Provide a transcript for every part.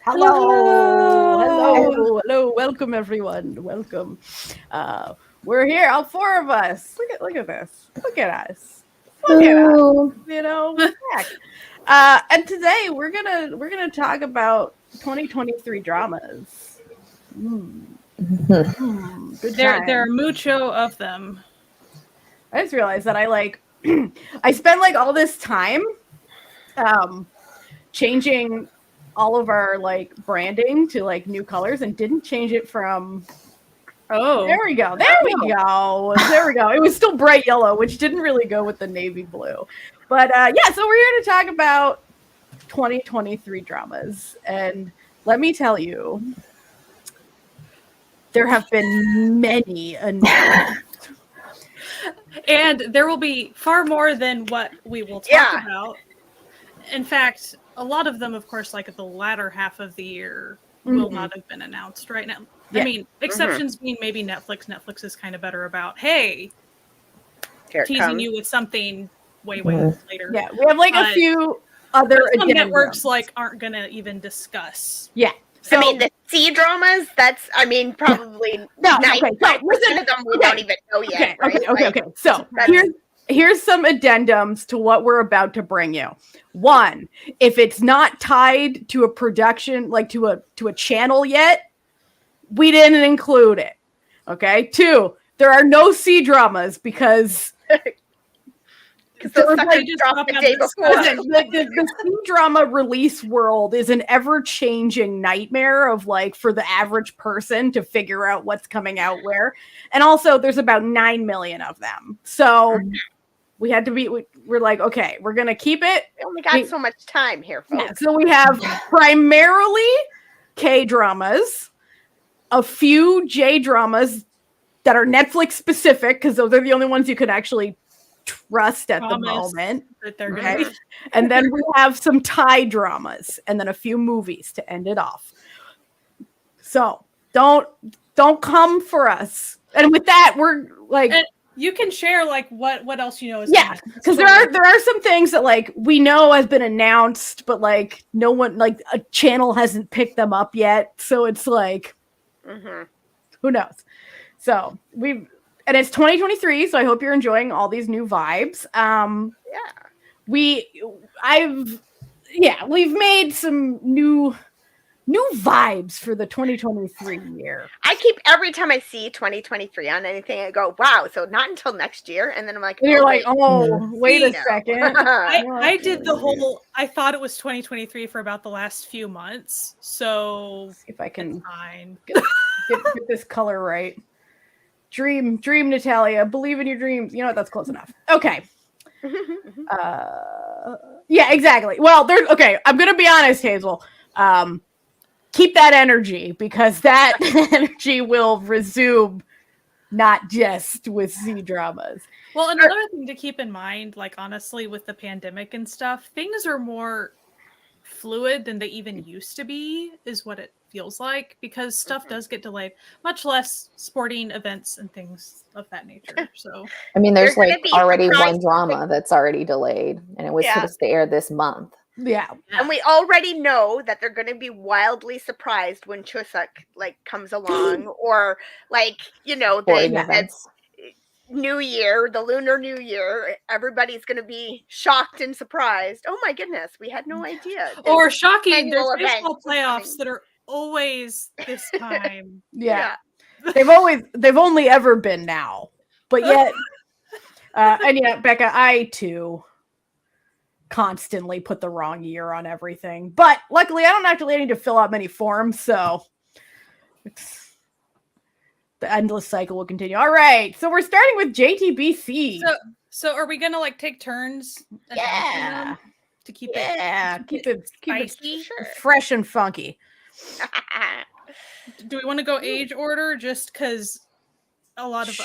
Hello. Welcome everyone. Welcome. We're here, all four of us. Look at this. Look at us. Look at us. We're back. And today we're gonna talk about 2023 dramas. Good There are time. mucho of them. I just realized that I spent like all this time changing all of our like branding to like new colors and didn't change it from there we go. It was still bright yellow, which didn't really go with the navy blue. But yeah, so we're here to talk about 2023 dramas. And let me tell you, there have been many announced. And there will be far more than what we will talk about. In fact, a lot of them, of course, like at the latter half of the year, will not have been announced right now. Yeah. I mean, exceptions being maybe Netflix. Netflix is kind of better about, hey, teasing you with something way later. Yeah, we have like a few other some networks like aren't gonna even discuss. Yeah. So, I mean, the C dramas, probably 95% of them we don't even know yet, right? Okay. So here's some addendums to what we're about to bring you. One, if it's not tied to a production, like to a channel yet, we didn't include it. Okay. Two, there are no C dramas because the day before. The C-drama release world is an ever-changing nightmare of like for the average person to figure out what's coming out where. And also there's about 9 million of them. So we had to we're like, okay, we're going to keep it. We only got so much time here, folks. Yeah, so we have primarily K-dramas, a few J-dramas that are Netflix specific because those are the only ones you could actually trust at the moment. Okay? And then we have some Thai dramas and then a few movies to end it off. So don't come for us. And with that, we're like, and you can share like what else you know is because there are some things that like we know has been announced, but like no one, like a channel hasn't picked them up yet. So it's like who knows? So and it's 2023, so I hope you're enjoying all these new vibes. We've made some new vibes for the 2023 year. Every time I see 2023 on anything, I go, wow, so not until next year. And then I'm like, you're like, wait a second. I did the whole, I thought it was 2023 for about the last few months. So let's see if I can get this color right. Dream, Natalia. Believe in your dreams. You know what? That's close enough. Okay. Yeah, exactly. Well, I'm going to be honest, Hazel. Keep that energy because that energy will resume not just with C dramas. Well, another thing to keep in mind, like honestly, with the pandemic and stuff, things are more fluid than they even used to be, is what it feels like, because stuff does get delayed, much less sporting events and things of that nature. So I mean, there's like already one drama that's already delayed, and it was supposed to air this month. Yeah. And we already know that they're going to be wildly surprised when Chuseok like comes along, or like, you know, the New Year, the Lunar New Year, everybody's going to be shocked and surprised. Oh my goodness, we had no idea. Or shocking, there's baseball playoffs that are always this time. Yeah. They've only ever been now. But yet and yet, Becca, I too constantly put the wrong year on everything. But luckily I don't actually need to fill out many forms, so the endless cycle will continue. All right, so we're starting with JTBC. So are we gonna like take turns? To keep it fresh and funky. Do we want to go age order just because a lot of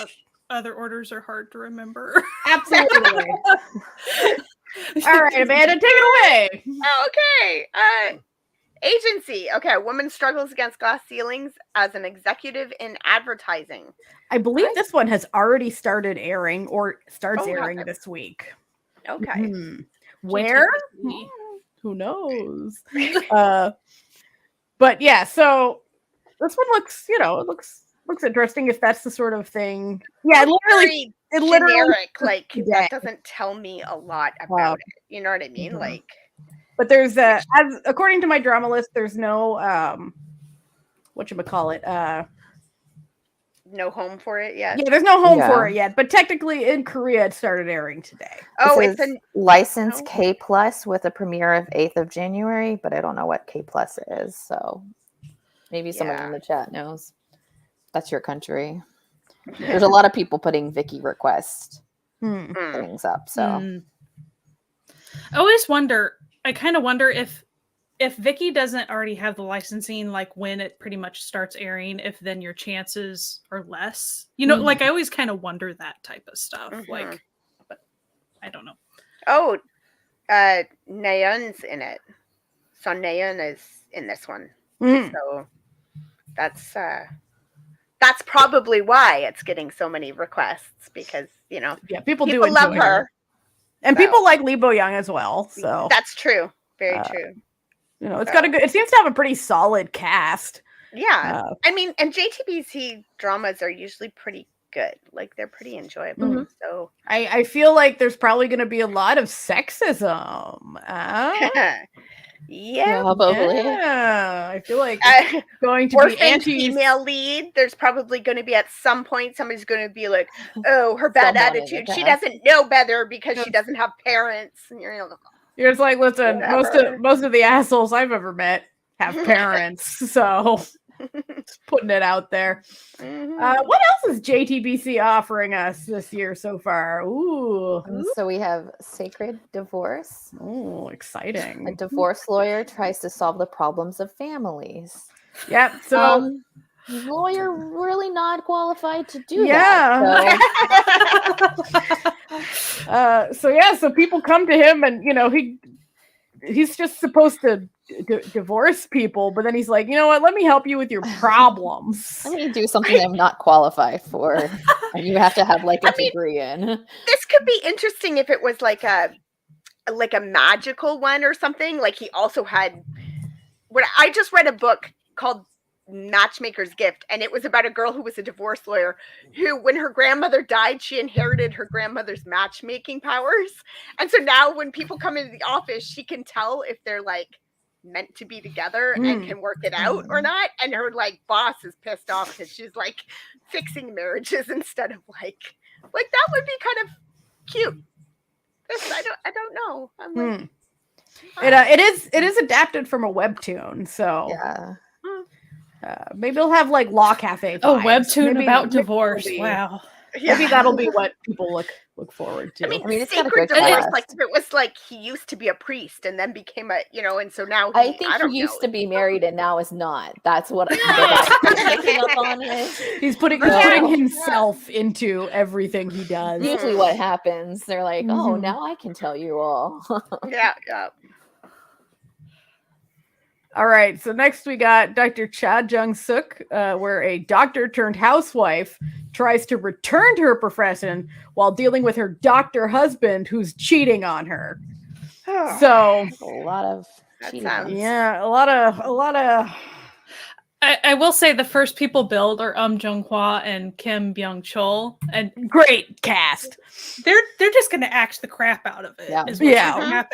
other orders are hard to remember? Absolutely. All right, Amanda, take it away. Okay. Agency. Okay, a woman struggles against glass ceilings as an executive in advertising. I believe this one has already started airing or starts airing this week. Okay. Where? Who knows? But yeah, so this one looks, it looks interesting if that's the sort of thing. Yeah, it literally generic. Like that doesn't tell me a lot about it. You know what I mean? Like, but there's as according to my drama list, there's no whatchamacallit, no home for it yet. Yeah, there's no home for it yet, but technically in Korea it started airing today. Oh, it's a licensed K+ with a premiere of 8th of January, but I don't know what K+ is, so maybe someone in the chat knows. That's your country. There's a lot of people putting Viki request things up, so I always wonder, I kind of wonder if Viki doesn't already have the licensing, like when it pretty much starts airing, if then your chances are less. Like I always kind of wonder that type of stuff. Like, but I don't know. Oh, Nayeon's in it. So Nayeon is in this one. So that's probably why it's getting so many requests, because people do love her. And people like Lee Bo-young as well. So that's true. Very true. It's got it seems to have a pretty solid cast. Yeah. I mean, and JTBC dramas are usually pretty good. Like they're pretty enjoyable. So I feel like there's probably going to be a lot of sexism. Yeah, probably. Yeah, I feel like going to be female lead. There's probably going to be at some point somebody's going to be like, "Oh, her bad attitude. She doesn't know better because she doesn't have parents." And you're just like, listen, most of the assholes I've ever met have parents, so just putting it out there. What else is JTBC offering us this year so far? Ooh. So we have Sacred Divorce. Oh, exciting. A divorce lawyer tries to solve the problems of families. Yep. So lawyer really not qualified to do that. So people come to him and he's just supposed to divorce people, but then he's like, you know what, let me help you with your problems. Let me do something I'm not qualified for, and you have to have like a degree in. This could be interesting if it was like a magical one or something. Like he also had, I just read a book called Matchmaker's Gift, and it was about a girl who was a divorce lawyer who, when her grandmother died, she inherited her grandmother's matchmaking powers, and so now when people come into the office, she can tell if they're like meant to be together and can work it out or not. And her like boss is pissed off because she's like fixing marriages instead of like that would be kind of cute. I don't know. I'm like, it is adapted from a webtoon, so yeah. Maybe it'll have like Law Cafe vibes. Oh, webtoon about divorce. Wow. Maybe that'll be what people look forward to. I mean it's Sacred Divorce, like if it was like he used to be a priest and then became a, and so now I think he used to be married and now is not. That's what I'm picking up on it. He's putting himself into everything he does. Usually what happens, they're like, oh, now I can tell you all. Yeah. All right, so next we got Dr. Cha Jung-suk, where a doctor turned housewife tries to return to her profession while dealing with her doctor husband who's cheating on her. So a lot of cheating. Yeah, a lot of. I will say the first people billed are Jung-hwa and Kim Byung-chul, and great cast. They're just going to act the crap out of it. Yeah.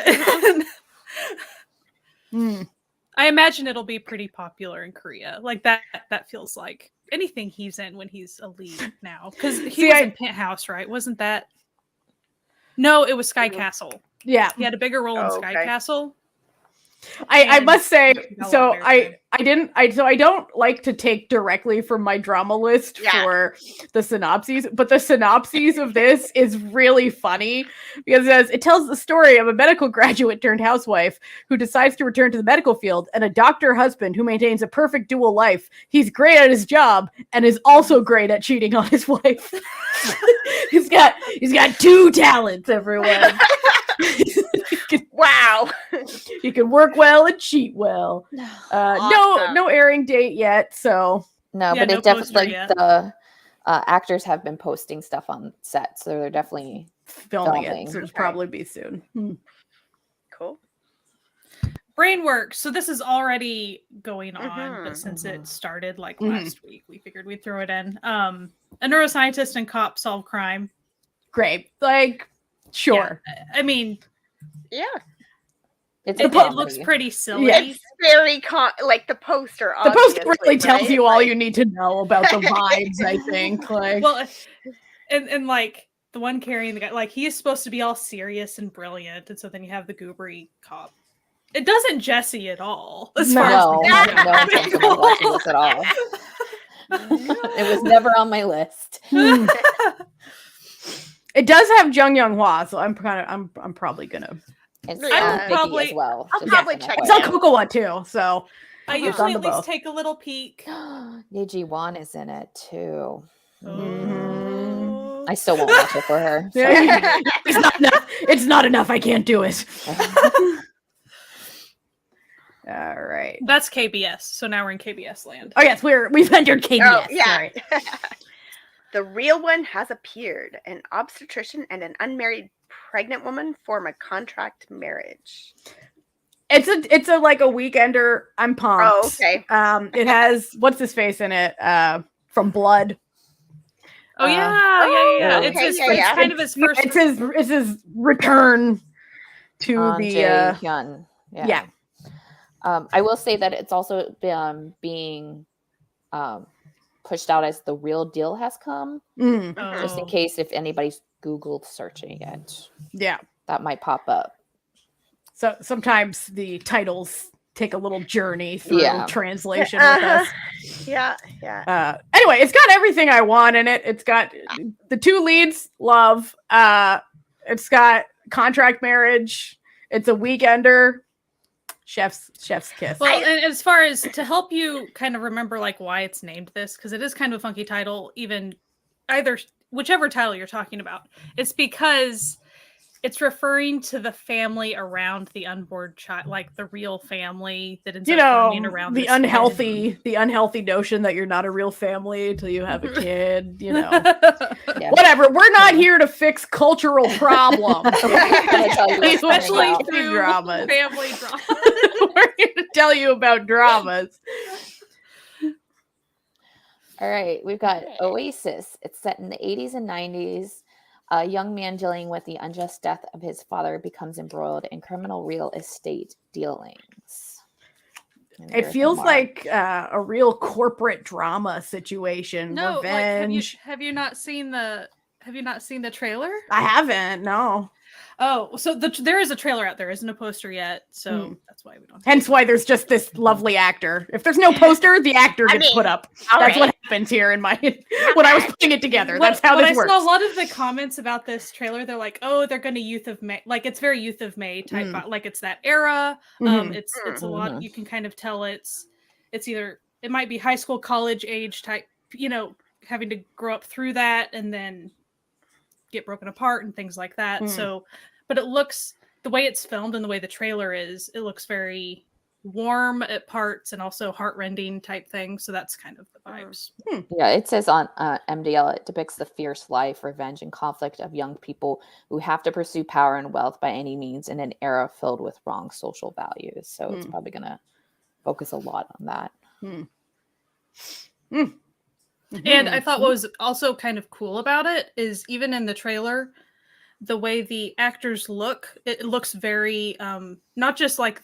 I imagine it'll be pretty popular in Korea. Like that feels like anything he's in when he's a lead now. Because he was in Penthouse, right? Wasn't that? No, it was Sky Castle. Yeah. He had a bigger role in Sky Castle. I must say, so I don't like to take directly from my drama list for the synopses, but the synopses of this is really funny because it tells the story of a medical graduate turned housewife who decides to return to the medical field and a doctor husband who maintains a perfect dual life. He's great at his job and is also great at cheating on his wife. he's got two talents, everyone. Wow. You can work well and cheat well. Awesome. No airing date yet, so but it definitely the actors have been posting stuff on set, so they're definitely filming it. So it'll probably be soon. Cool. Brainworks. So this is already going on, but since it started like last week, we figured we'd throw it in. A neuroscientist and cop solve crime. Great. Like, sure. Yeah. I mean, yeah. It looks pretty silly. Yeah. It's very like the poster. The poster really tells you all you need to know about the vibes. I think. Like, well, and like the one carrying the guy, like he is supposed to be all serious and brilliant, and so then you have the goobery cop. It doesn't Jesse at all. As far as no intention of watching this at all. It was never on my list. It does have Jung Young Hwa, so I'm probably gonna. I'll probably check. It's on Kokowa too, so I usually at least take a little peek. Yeji Wan is in it too. I still won't watch it for her. It's not enough. It's not enough. I can't do it. All right. That's KBS. So now we're in KBS land. Oh yes, we've entered KBS. Oh, yeah. Right. The real one has appeared. An obstetrician and an unmarried pregnant woman form a contract marriage. It's a like a weekender. I'm pumped. Oh, okay. It has what's his face in it? From Blood. Oh yeah. Okay, it's kind of his first. It's his return to the Jae-hyun. Yeah. I will say that it's also being pushed out as The Real Deal has come. Just in case if anybody's Googled searching it. Yeah. That might pop up. So sometimes the titles take a little journey through translation with us. Yeah. Anyway, it's got everything I want in it. It's got the two leads, love. It's got contract marriage. It's a weekender. Chef's kiss. Well, and as far as to help you kind of remember like why it's named this, because it is kind of a funky title, even whichever title you're talking about, it's because it's referring to the family around the unborn child, like the real family that ends up running around the unhealthy notion that you're not a real family until you have a kid. Whatever. We're not here to fix cultural problems, especially through dramas. Family dramas. We're here to tell you about dramas. All right, we've got Oasis. It's set in the 80s and 90s. A young man dealing with the unjust death of his father becomes embroiled in criminal real estate dealings. It feels like a real corporate drama situation. No, revenge. Like, have you not seen the trailer? I haven't. No. Oh, so there is a trailer out there. Isn't a poster yet, so that's why we don't. Hence why there's just this lovely actor. If there's no poster, the actor gets put up. That's what happens here in my when I was putting it together. That's how this works. I saw a lot of the comments about this trailer. They're like, "Oh, they're going to Youth of May." Like it's very Youth of May type. Like it's that era. It's a lot. You can kind of tell it's either it might be high school, college age type. Having to grow up through that and then get broken apart and things like that. So, but it looks, the way it's filmed and the way the trailer is, it looks very warm at parts and also heartrending type thing. So that's kind of the vibes. Yeah, it says on MDL, it depicts the fierce life, revenge, and conflict of young people who have to pursue power and wealth by any means in an era filled with wrong social values. So it's probably going to focus a lot on that. And I thought what was also kind of cool about it is even in the trailer, the way the actors look, it looks very, not just like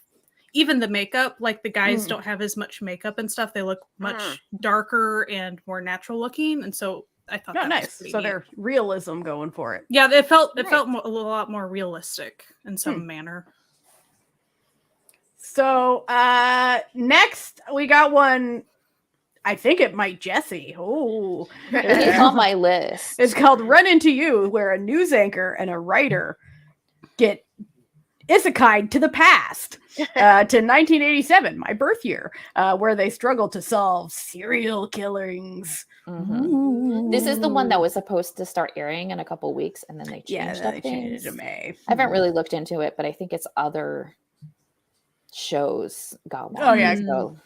even the makeup, like the guys don't have as much makeup and stuff. They look much darker and more natural looking. And so I thought that nice. was pretty So neat. there's realism going for it. Yeah, it felt a lot more realistic in some manner. So next we got one. I think it might Jesse. Oh, It's on my list. It's called Run Into You, where a news anchor and a writer get isekai'd to the past, to 1987, my birth year, where they struggle to solve serial killings. This is the one that was supposed to start airing in a couple weeks, and then they changed up things. Changed to May. I haven't really looked into it, but I think it's other shows got one. Oh yeah. So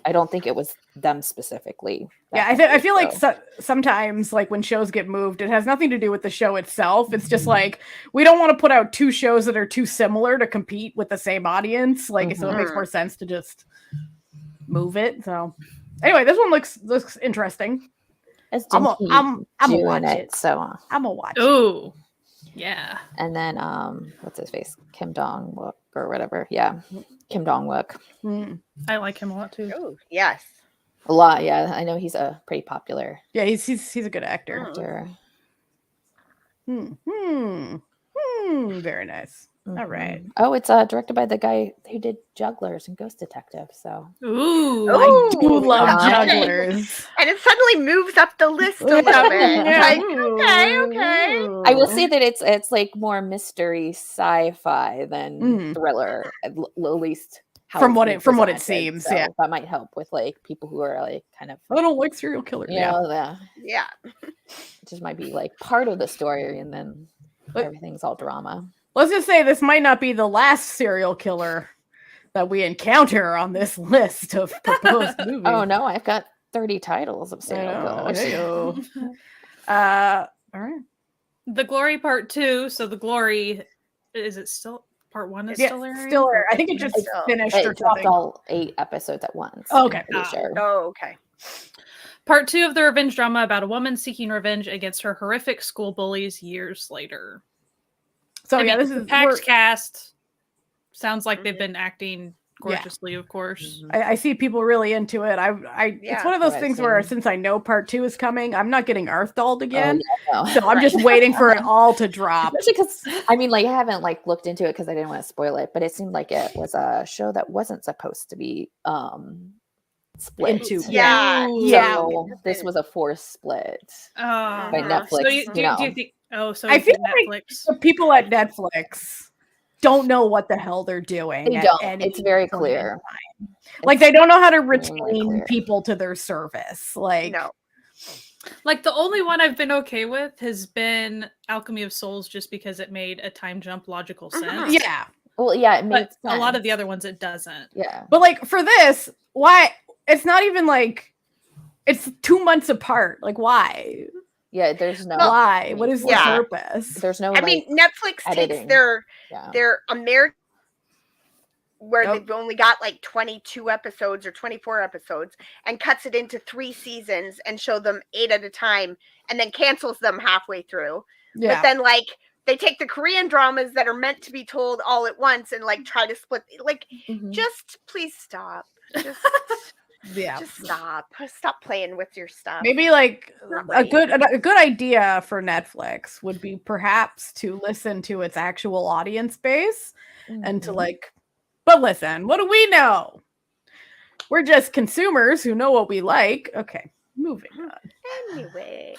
I don't think it was them specifically. Yeah, I feel like sometimes, like when shows get moved, it has nothing to do with the show itself. It's just like we don't want to put out two shows that are too similar to compete with the same audience. Like, so it makes more sense to just move it. So, anyway, this one looks interesting. I'm gonna watch it. So I'm gonna watch. Ooh, yeah. And then what's his face? Kim Dong-wook or whatever. Yeah, Kim Dong-wook. I like him a lot too. Oh, yes. A lot, yeah. I know he's a pretty popular. Yeah, he's a good actor. Very nice. All right. Oh, it's directed by the guy who did Jugglers and Ghost Detective. So I do love Jugglers, and it suddenly moves up the list a little bit. Like, okay. I will say that it's like more mystery sci-fi than thriller, at least from what it seems. So yeah, that might help with like people who are like kind of. I don't like serial killers. Yeah. It just might be like part of the story, and then everything's all drama. Let's just say this might not be the last serial killer that we encounter on this list of proposed movies. Oh no, I've got 30 titles of serial killers. All right. The Glory Part 2. So The Glory, is it still Part 1 is still airing? Still airing. I think it just finished or dropped something. all 8 episodes at once. Oh, okay. Sure. Oh, okay. Part 2 of the revenge drama about a woman seeking revenge against her horrific school bullies years later. So this is packed cast. Sounds like they've been acting gorgeously, of course. I see people really into it. It's one of those things where since I know part 2 is coming, I'm not getting earthdalled again. So I'm just waiting for it all to drop. Especially because I haven't looked into it because I didn't want to spoil it, but it seemed like it was a show that wasn't supposed to be split into. So this was a forced split by Netflix. So do you think? Oh, so I feel Netflix. like the people at Netflix don't know what the hell they're doing. They don't. It's very clear. Like they don't know how to retain people to their service. Like no. Like the only one I've been okay with has been Alchemy of Souls, just because it made a time jump logical sense. Yeah. Well, yeah, it made sense. A lot of the other ones it doesn't. Yeah. But like for this, why? It's not even like it's 2 months apart. Like why? Yeah, there's no why. What is the purpose? There's no. I mean, Netflix takes their American, where they've only got like 22 episodes or 24 episodes, and cuts it into 3 seasons and show them 8 at a time, and then cancels them halfway through. Yeah. But then they take the Korean dramas that are meant to be told all at once and try to split. Just please stop. Just. Just stop playing with your stuff. Maybe a good idea for Netflix would be perhaps to listen to its actual audience base and to but listen, what do we know? We're just consumers who know what we like. Okay, moving on. Anyway.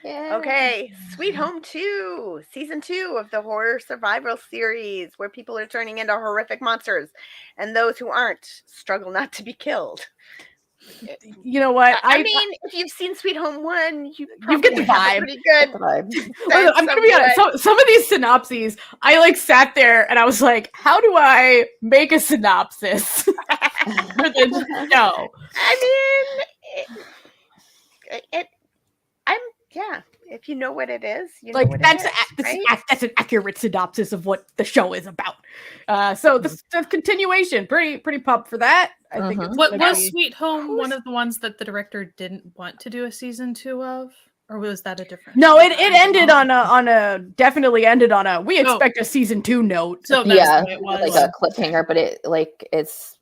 Okay, Sweet Home 2, Season 2 of the horror survival series, where people are turning into horrific monsters, and those who aren't struggle not to be killed. You know what? I mean, if you've seen Sweet Home 1, you get the vibe. Pretty good. I'm gonna be honest. Some of these synopses, I sat there and I was like, "How do I make a synopsis for this show?" I mean, if you know what it is, you know what that's it is, right? that's an accurate synopsis of what the show is about. So the continuation, pretty pumped for that. I think. What was Sweet Home one of the ones that the director didn't want to do a season 2 of, or was that a different? No, it ended definitely ended on a we expect a season 2 note. So that's what it was. Like a cliffhanger, but it's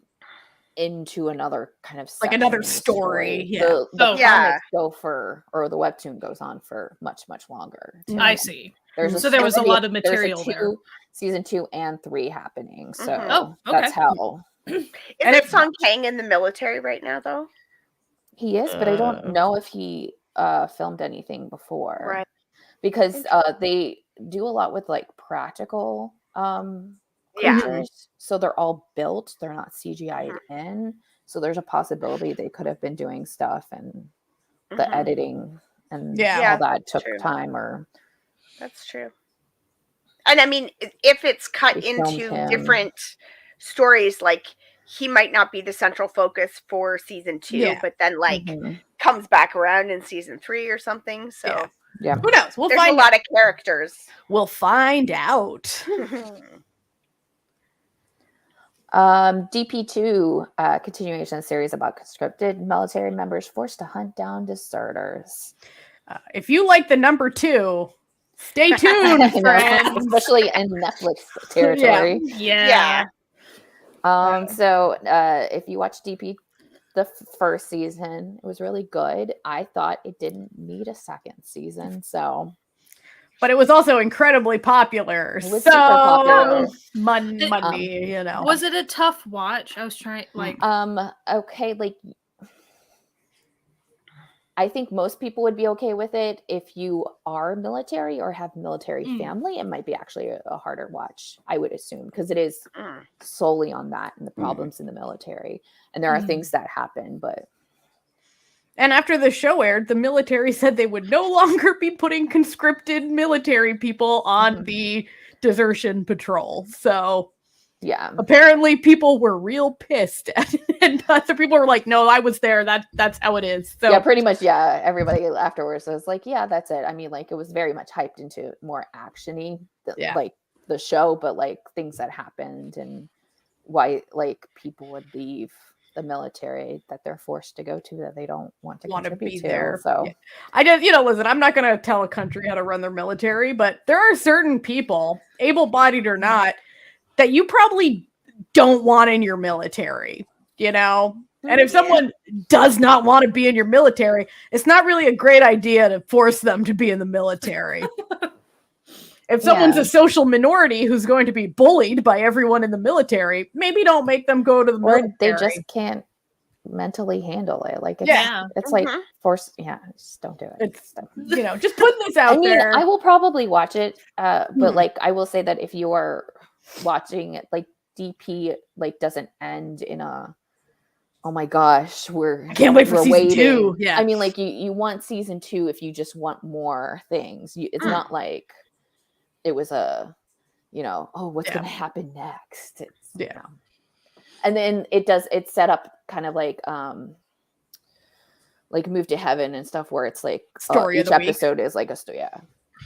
into another kind of another story. The comics go for, or the webtoon goes on for much longer too. I see. There was a lot of material there. Season 2 and 3 happening. So that's how. Is Song Kang in the military right now though? He is, but I don't know if he filmed anything before. Right. Because they do a lot with practical creatures, so they're all built. They're not CGI'd in. So there's a possibility they could have been doing stuff, and the editing and all that took time. Or that's true. And I mean, if it's cut into different stories, he might not be the central focus for season 2, but then comes back around in season 3 or something. So yeah. Who knows? We'll there's find a lot of characters. We'll find out. DP2 continuation series about conscripted military members forced to hunt down deserters. If you like the number 2, stay tuned, friends. Especially in Netflix territory. Yeah. So if you watch DP the first season, it was really good. I thought it didn't need a second season, so but it was also incredibly popular. It was super popular. Money, you know. Was it a tough watch? I was trying okay, like I think most people would be okay with it. If you are military or have military family, it might be actually a harder watch, I would assume, because it is solely on that and the problems in the military. And there are things that happen, but... And after the show aired, the military said they would no longer be putting conscripted military people on the desertion patrol. So... yeah, apparently people were real pissed, and other people were like, "No, I was there. That's how it is." So yeah, pretty much. Yeah, everybody afterwards was like, "Yeah, that's it." I mean, like it was very much hyped into more actiony, like the show, but like things that happened and why like people would leave the military that they're forced to go to that they don't want to be there. So I just, listen, I'm not going to tell a country how to run their military, but there are certain people, able-bodied or not, that you probably don't want in your military, And if someone does not want to be in your military, it's not really a great idea to force them to be in the military. If someone's a social minority who's going to be bullied by everyone in the military, maybe don't make them go to the military. Or they just can't mentally handle it. Like, it's like force. Yeah, just don't do it. It's, just putting this out there. I will probably watch it, but like, I will say that if you are watching it, like DP, like doesn't end in a, oh my gosh, I can't wait for season 2. Yeah, I mean, like you want season 2 if you just want more things. It's not like it was a, what's going to happen next. It's, and then it's set up kind of like Move to Heaven and stuff, where it's like story each episode is like a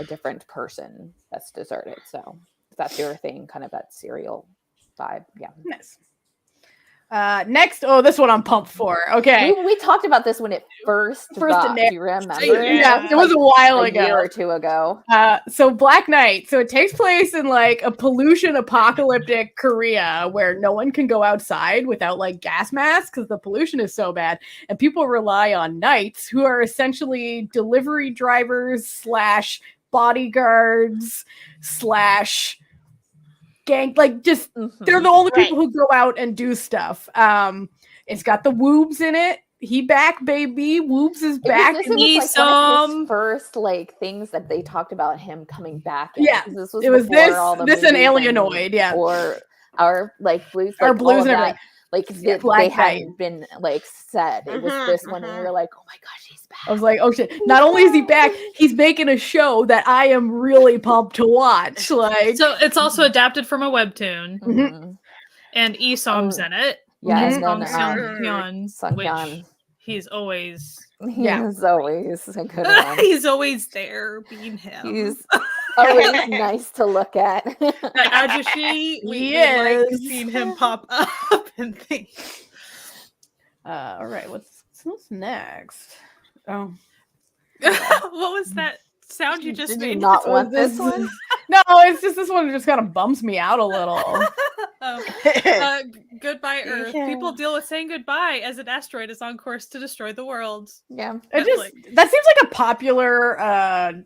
different person that's deserted. So if that's your thing, kind of that serial vibe. Yeah. Nice. Next, this one I'm pumped for. Okay. We talked about this when it first dropped. Do you remember? Yeah, it was a while ago. A year or two ago. So Black Knight. So it takes place in like a pollution apocalyptic Korea where no one can go outside without like gas masks because the pollution is so bad. And people rely on knights who are essentially delivery drivers / bodyguards / gang, like just they're the only people who go out and do stuff. It's got the Woobs in it. He back, baby. Woobs is back. This was like one of his first like things that they talked about him coming back in. Yeah, this was this and Alienoid, or our like Blues, our Blues and everything. Like they hadn't been like said. It was this one, and we were like, "Oh my gosh, he's back!" I was like, "Oh shit!" Not only is he back, he's making a show that I am really pumped to watch. Like, so it's also adapted from a webtoon, and Isom's in it. Yeah, and Sung-hyun. He's always a good one. He's always there, being him. He's always nice to look at. Ajushi, we like seeing him pop up and things. All right, what's next? Oh, what was that sound you just made? Did you not want this one? No, it's just this one just kind of bumps me out a little. Goodbye, Earth. Yeah. People deal with saying goodbye as an asteroid is on course to destroy the world. Yeah, that seems like a popular.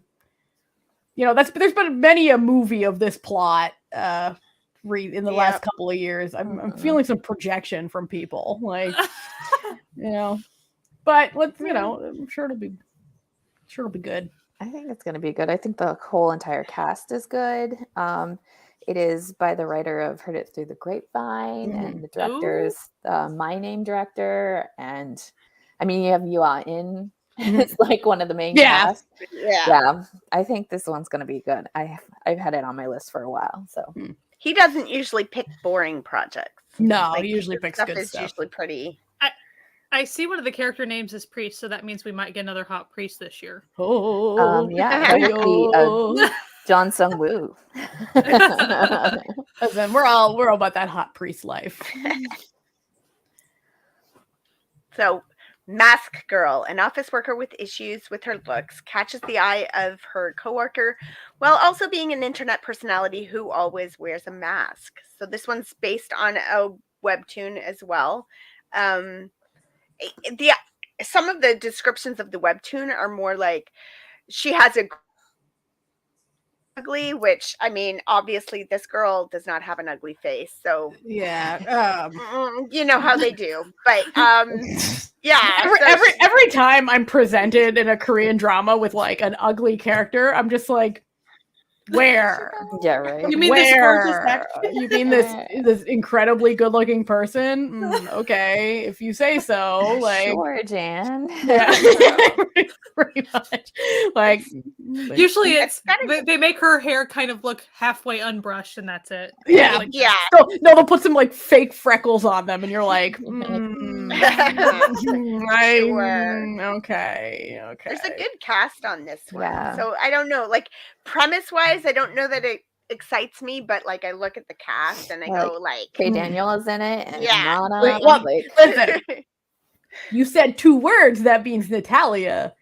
There's been many a movie of this plot in the last couple of years. I'm feeling some projection from people, like But let's I'm sure it'll be good. I think it's going to be good. I think the whole entire cast is good. It is by the writer of Heard It Through the Grapevine, and the director is My Name director. And I mean, you have Yua In. It's like one of the main cast. Yeah. I think this one's going to be good. I've had it on my list for a while. So He doesn't usually pick boring projects. No, he usually picks good stuff. Usually pretty. I see one of the character names is priest, so that means we might get another hot priest this year. Oh, yeah, that would be John Sung Woo. Listen, we're all about that hot priest life. So, Mask Girl, an office worker with issues with her looks, catches the eye of her coworker while also being an internet personality who always wears a mask. So this one's based on a webtoon as well. Some of the descriptions of the webtoon are more like she has a ugly, which I mean, obviously this girl does not have an ugly face, so yeah, you know how they do. But yeah, every time I'm presented in a Korean drama with like an ugly character, I'm just like, where? Yeah, right. You mean this gorgeous actress? You mean this incredibly good-looking person? Okay, if you say so. Like, sure, Jan. Yeah, pretty much. Like, usually it's they make her hair kind of look halfway unbrushed, and that's it. Yeah, like, yeah. So, no, they'll put some like fake freckles on them, and you're like, Sure. Okay. There's a good cast on this one, Yeah. so I don't know. Like premise-wise, I don't know that it excites me, but like I look at the cast and I go like, Kay Daniel is in it, and Yeah. Nana, Well, like, listen, you said 2 words. That means Natalia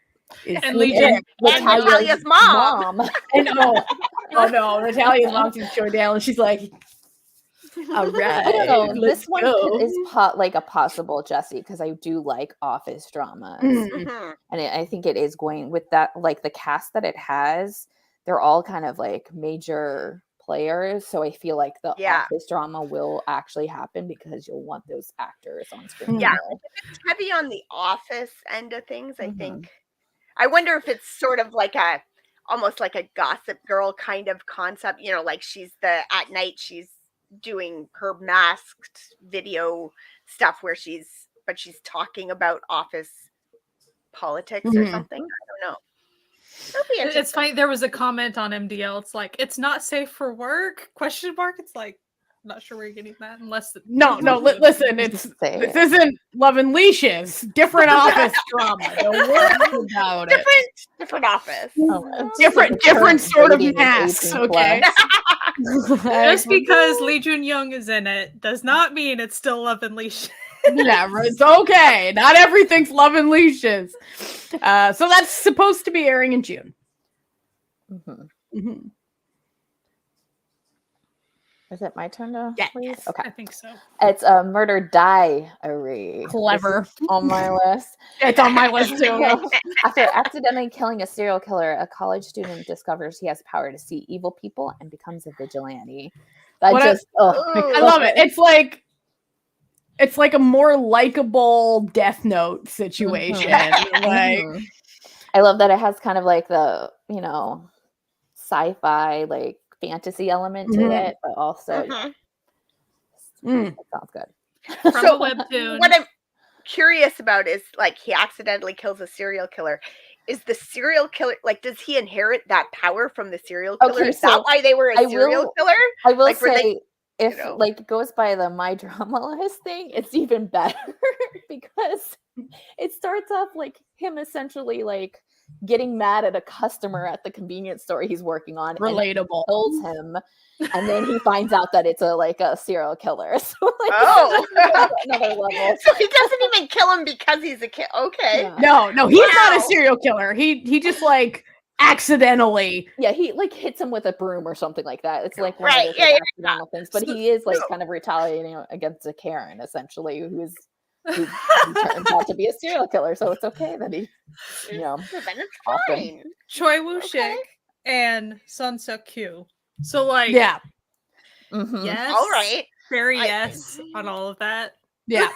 is And Lee Jin. And Natalia's mom. And oh no, Natalia's mom sees Joy Dale, and she's like, all right. I don't know. This one go. is like a possible Jessie, because I do like office dramas, Mhm. and I think it is going with that. Like the cast that it has, they're all kind of like major players, so I feel like the office drama will actually happen because you'll want those actors on screen. Yeah, it's heavy on the office end of things. I think. I wonder if it's sort of like almost like a Gossip Girl kind of concept. You know, like at night she's doing her masked video stuff where she's talking about office politics or something. I don't know. It's funny. There was a comment on MDL. It's like, it's not safe for work? ? It's like, I'm not sure where you're getting that. Unless listen, this isn't Love and Leashes. Different office drama. Don't worry about it. Different office. Different sort of masks. Okay. Just because Lee Jun Young is in it does not mean it's still Love and Leashes. Yeah, it's okay. Not everything's Love and Leashes. So that's supposed to be airing in June. Is it my turn to Yes. please? Okay. I think so. It's a Murder Diary. Clever. On my list. It's on my list too. After accidentally killing a serial killer, a college student discovers he has power to see evil people and becomes a vigilante. I love it. It's like a more likable Death Note situation. Like, I love that it has kind of like the, sci-fi, like fantasy element to it, but also it sounds good. From a webtoon. What I'm curious about is like he accidentally kills a serial killer. Is the serial killer does he inherit that power from the serial killer? Okay, is that why they were a serial killer? I will say if it goes by the My Drama List thing, it's even better because it starts off like him essentially like getting mad at a customer at the convenience store he's working on. Relatable. And kills him, and then he finds out that it's a serial killer. So another level. So he doesn't even kill him because he's a kid. Okay. Yeah. No, he's not a serial killer. He just like accidentally. Yeah, he like hits him with a broom or something like that. It's like one of those accidental things. But he is like kind of retaliating against a Karen essentially, who turns out to be a serial killer. So it's okay that he, then it's fine. Choi Woo Shik and Sun Suk Kyu. So like, yeah, yes, all right, very yes on all of that. Yeah.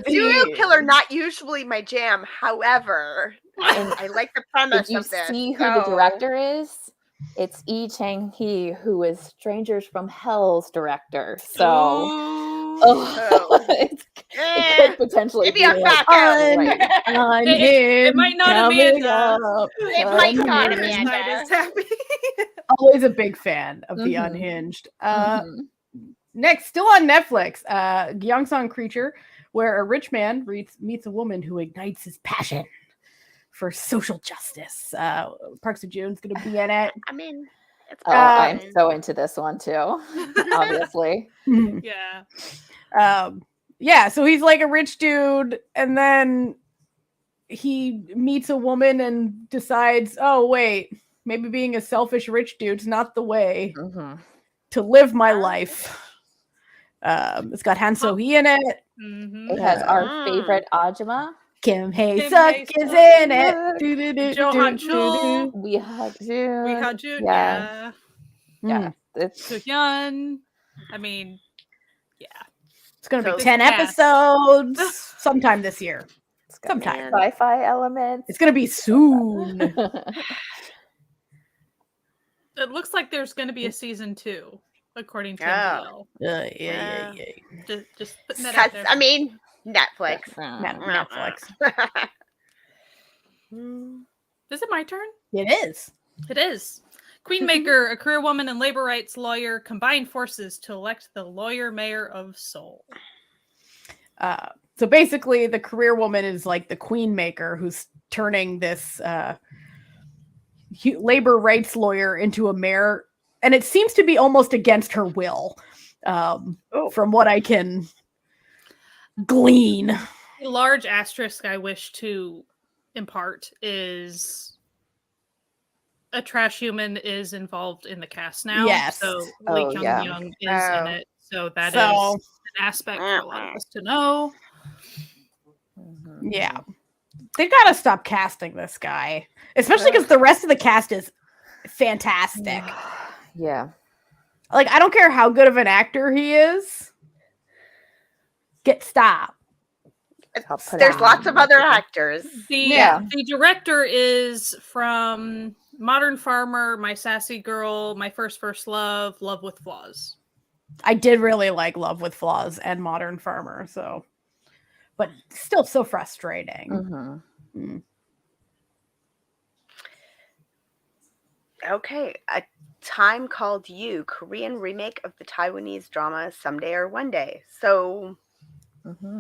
Serial killer not usually my jam. However, I like the premise of this. Did you see who the director is? It's Lee Chang-hee, who is Strangers from Hell's director. So it could potentially maybe be I'm back out. It might not have been. It might not Amanda. Is happy. Always a big fan of the Unhinged. Next, still on Netflix, Gyeongsang Creature, where a rich man meets a woman who ignites his passion for social justice. Park Seo-joon's going to be in it. I mean, it's I'm so into this one too, obviously. Yeah. So he's like a rich dude, and then he meets a woman and decides, oh, wait, maybe being a selfish rich dude's not the way to live my life. It's got Han So-hee in it. It has our favorite Ajima. Kim Hae-suk is in it. Jo Han-chul. We had June. Yeah. It's So-hyun. I mean, yeah. It's going to be 10 episodes sometime this year. Sometime. Sci-fi elements. It's going to be soon. It looks like there's going to be a season 2, according to MDL. Yeah. Just putting that out there. I mean, Netflix. Netflix. Is it my turn? It is. It is. Queenmaker, a career woman and labor rights lawyer, combine forces to elect the lawyer mayor of Seoul. So basically, the career woman is like the queenmaker who's turning this labor rights lawyer into a mayor. And it seems to be almost against her will, from what I can glean. A large asterisk I wish to impart is a trash human is involved in the cast now. Yes. So Lee Kyung-young is in it. So that is an aspect for a lot of us to know. Yeah. They've got to stop casting this guy. Especially because the rest of the cast is fantastic. Yeah. Like, I don't care how good of an actor he is. Stop. There's lots of other actors. The director is from Modern Farmer, My Sassy Girl, My First Love, Love with Flaws. I did really like Love with Flaws and Modern Farmer, but still so frustrating. Okay, A Time Called You, Korean remake of the Taiwanese drama Someday or One Day. So,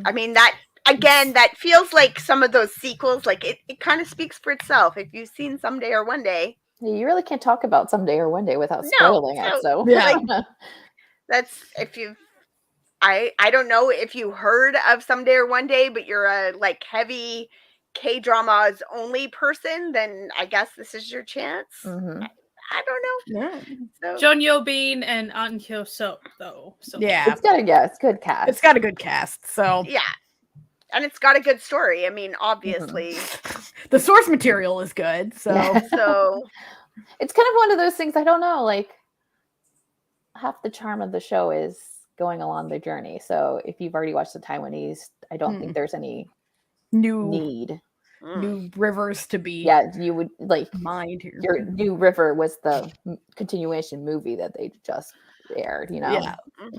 I mean, that again, that feels like some of those sequels, like it kind of speaks for itself. If you've seen Someday or One Day, you really can't talk about Someday or One Day without spoiling it. So that's if you. I don't know if you heard of Someday or One Day, but you're a like heavy K-dramas only person, then I guess this is your chance. I don't know. Yeah. So. Jun Yo-bin and An Hyo-seok, though. So it's good cast. It's got a good cast. So yeah, and it's got a good story. I mean, obviously, the source material is good. So it's kind of one of those things. I don't know. Like half the charm of the show is going along the journey. So if you've already watched the Taiwanese, I don't think there's any new rivers to be you would like mind here. Your New River was the continuation movie that they just aired,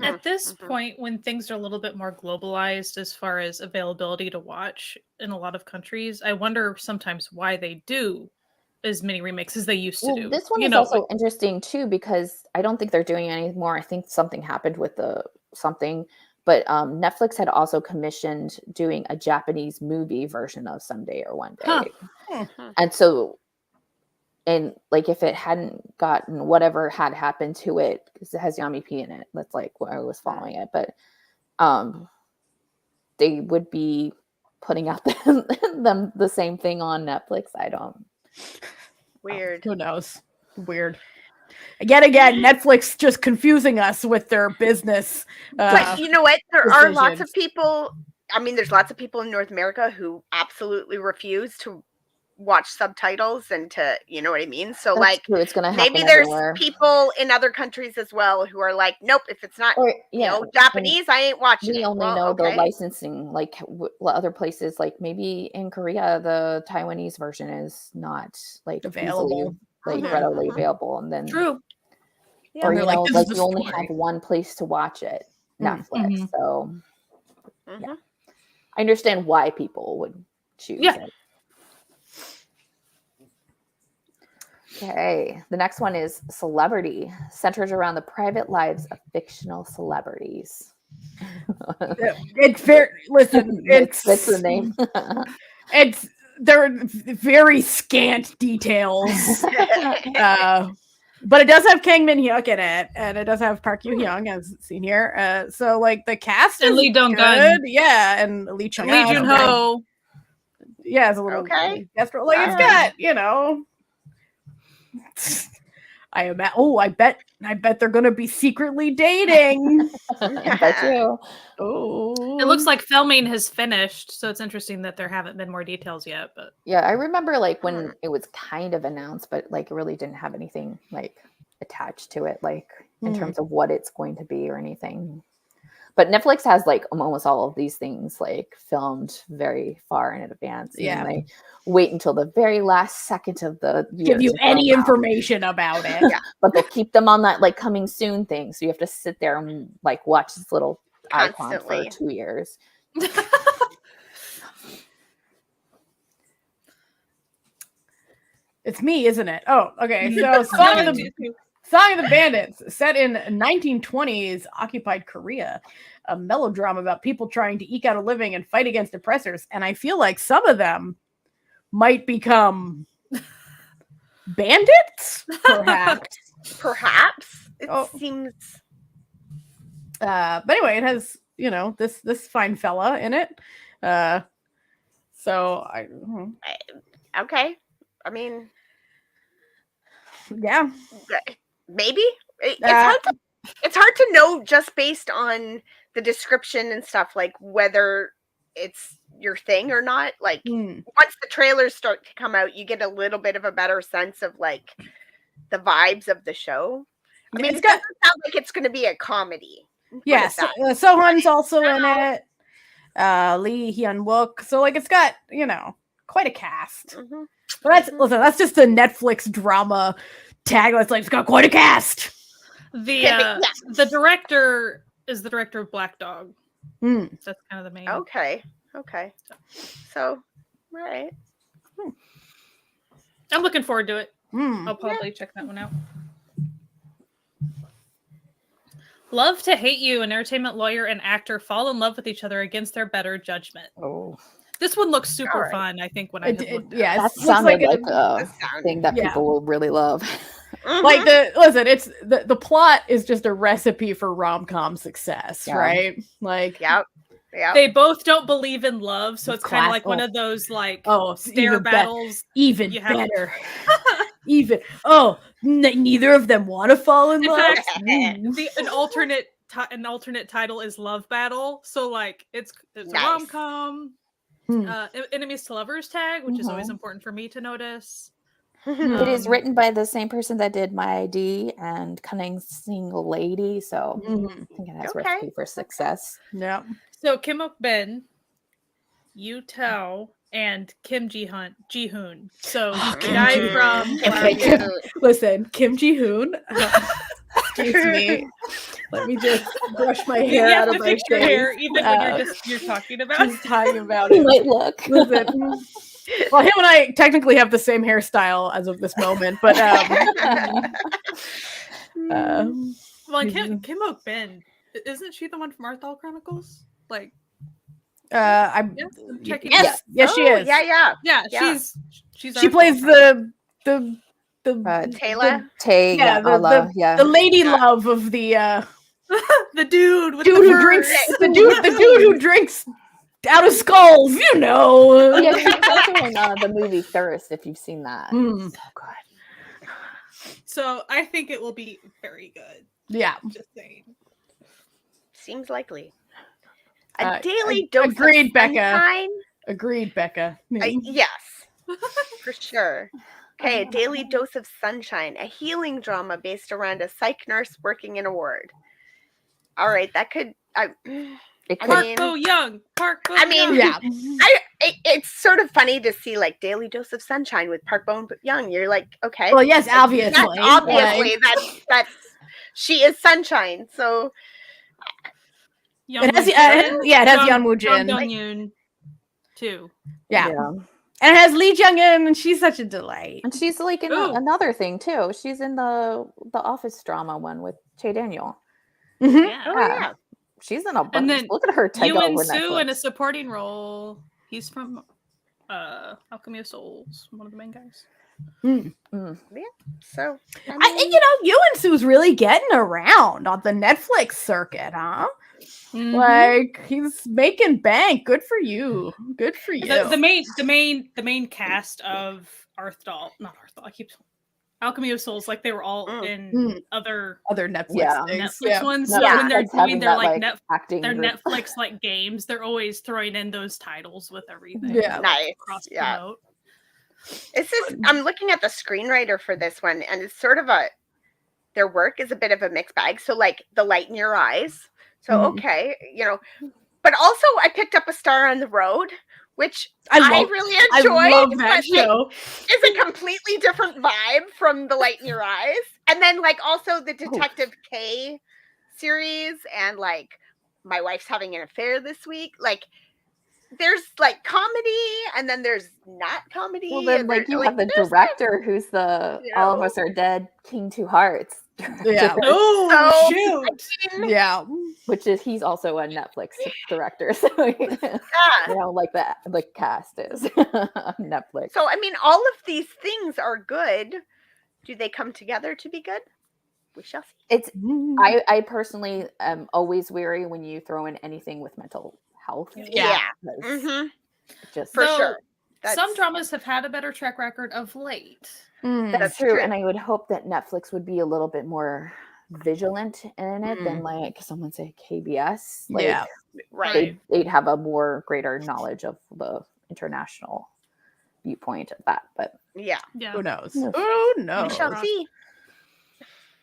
At this point, when things are a little bit more globalized as far as availability to watch in a lot of countries, I wonder sometimes why they do as many remakes as they used to do. This one is also interesting too, because I don't think they're doing it anymore. I think something happened with but Netflix had also commissioned doing a Japanese movie version of Someday or One Day. And so, and like if it hadn't gotten whatever had happened to it, because it has Yami P in it, that's like where I was following it, but they would be putting out them the same thing on Netflix. I don't. Weird. Who knows? Weird. Again, Netflix just confusing us with their business. But you know what? There are lots of people. I mean, there's lots of people in North America who absolutely refuse to watch subtitles and to, you know what I mean? So That's like, true. It's gonna happen maybe there's everywhere. people in other countries as well who are like, nope, if it's not Japanese, I ain't watching we it. only know the licensing, like other places, like maybe in Korea, the Taiwanese version is not like available, readily available. And then true. Or you know, like you only have one place to watch it. Netflix. So yeah, I understand why people would choose it. Okay, the next one is celebrity, centers around the private lives of fictional celebrities. It's very listen. It's the name. It's there are very scant details, but it does have Kang Min Hyuk in it, and it does have Park Yoo Hyung as seen here. So like the cast and is Lee Dong good, and Lee Chung Lee Jun Ho. Yeah, it's a little guest role. Like it's got I bet they're gonna be secretly dating. I bet you. Oh, it looks like filming has finished, so it's interesting that there haven't been more details yet. But yeah, I remember like when it was kind of announced, but like it really didn't have anything like attached to it, like in terms of what it's going to be or anything. But Netflix has like almost all of these things like filmed very far in advance. Yeah. And they wait until the very last second of the year give you any information about it. But they'll keep them on that like coming soon thing. So you have to sit there and like watch this little icon for 2 years. It's me, isn't it? Oh, okay. So Song of the Bandits, set in 1920s occupied Korea, a melodrama about people trying to eke out a living and fight against oppressors. And I feel like some of them might become bandits, perhaps. It seems. But anyway, it has this fine fella in it. So okay. I mean, yeah, maybe it's hard to know just based on the description and stuff, like whether it's your thing or not. Like once the trailers start to come out, you get a little bit of a better sense of like the vibes of the show. I mean, it doesn't sound like it's going to be a comedy. Yes, Sohan's also in it. Lee Hyun Wook. So like it's got quite a cast. But that's just a Netflix drama tag. That's like it's got quite a cast. The director is the director of Black Dog. That's kind of the main. Okay. So, all right. I'm looking forward to it. I'll probably check that one out. Love to Hate You, an entertainment lawyer and actor fall in love with each other against their better judgment. Oh. This one looks super fun, I think, when I looked at that sounded like a thing that people will really love. Like it's the plot is just a recipe for rom-com success, right? Like they both don't believe in love, so it's kind of like one of those like stare battles. Even better. Neither of them want to fall in love. Fact, an alternate title is Love Battle, so like it's nice. A rom-com. Enemies to lovers tag, which is always important for me to notice. It is written by the same person that did My ID and Cunning Single Lady, so I think it has recipe for success. Yeah. So Kim Ok-bin, Yu Tao, and Kim Ji-hoon. So the guy from listen, Kim Ji-hoon. Excuse me. Let me just brush my hair out of my face. Hair, even when you're talking about it. Talking about it. Might look. Listen. Well, him and I technically have the same hairstyle as of this moment, but well, Kim Ok-bin, isn't she the one from Arthal Chronicles? Like, I'm checking. Yes, she is. Yeah. She plays the Taylor. The lady love of the the dude with who drinks the dude who drinks out of skulls, Yeah, she's also in the movie Thirst, if you've seen that. So good. So I think it will be very good. Yeah. Just saying. Seems likely. A daily dose agreed, of Becca. sunshine. Agreed, Becca. Yes, for sure. Okay, a daily dose of sunshine, a healing drama based around a psych nurse working in a ward. All right, that could. Park Bo Young. Yeah. It's sort of funny to see like daily dose of sunshine with Park Bo Young. You're like, okay. Well, yes, obviously. That's obviously that's she is sunshine. So It has Yeon Woo Jin. Jung Yoon too. Yeah. And it has Lee Jung In, and she's such a delight. And she's like in another thing too. She's in the Office drama one with Che Daniel. Mm-hmm. Yeah. Oh yeah. She's in a bunch. And then Look at her take over Yoon Soo Netflix. in a supporting role. He's from Alchemy of Souls, one of the main guys. Yeah. So Yoon Soo's really getting around on the Netflix circuit, huh? Mm-hmm. Like he's making bank. Good for you. Good for you. The main cast of Alchemy of Souls, like they were all in other Netflix things. Netflix ones. Yeah. When they're doing their like acting their Netflix like games, they're always throwing in those titles with everything. Yeah. Nice. Cross-promote. This is I'm looking at the screenwriter for this one, and it's sort of their work is a bit of a mixed bag. So like The Light in Your Eyes. So okay, but also I picked up A Star on the Road, which I really enjoyed. I love that show. It's a completely different vibe from The Light in Your Eyes. And then like also the Detective K series and like My Wife's Having an Affair This Week. Like there's like comedy and then there's not comedy. Well, then like you have the director who's All of Us Are Dead, King Two Hearts. Yeah. Shoot. Yeah. Which is he's also a Netflix director, so like the cast is Netflix. So I mean, all of these things are good. Do they come together to be good? We shall see. I personally am always wary when you throw in anything with mental health. Yeah. Just for sure. Some dramas have had a better track record of late. That's true. And I would hope that Netflix would be a little bit more vigilant in it than like someone say KBS. Like, right. They'd have a greater knowledge of the international viewpoint of that. But who knows? Who knows? We shall see.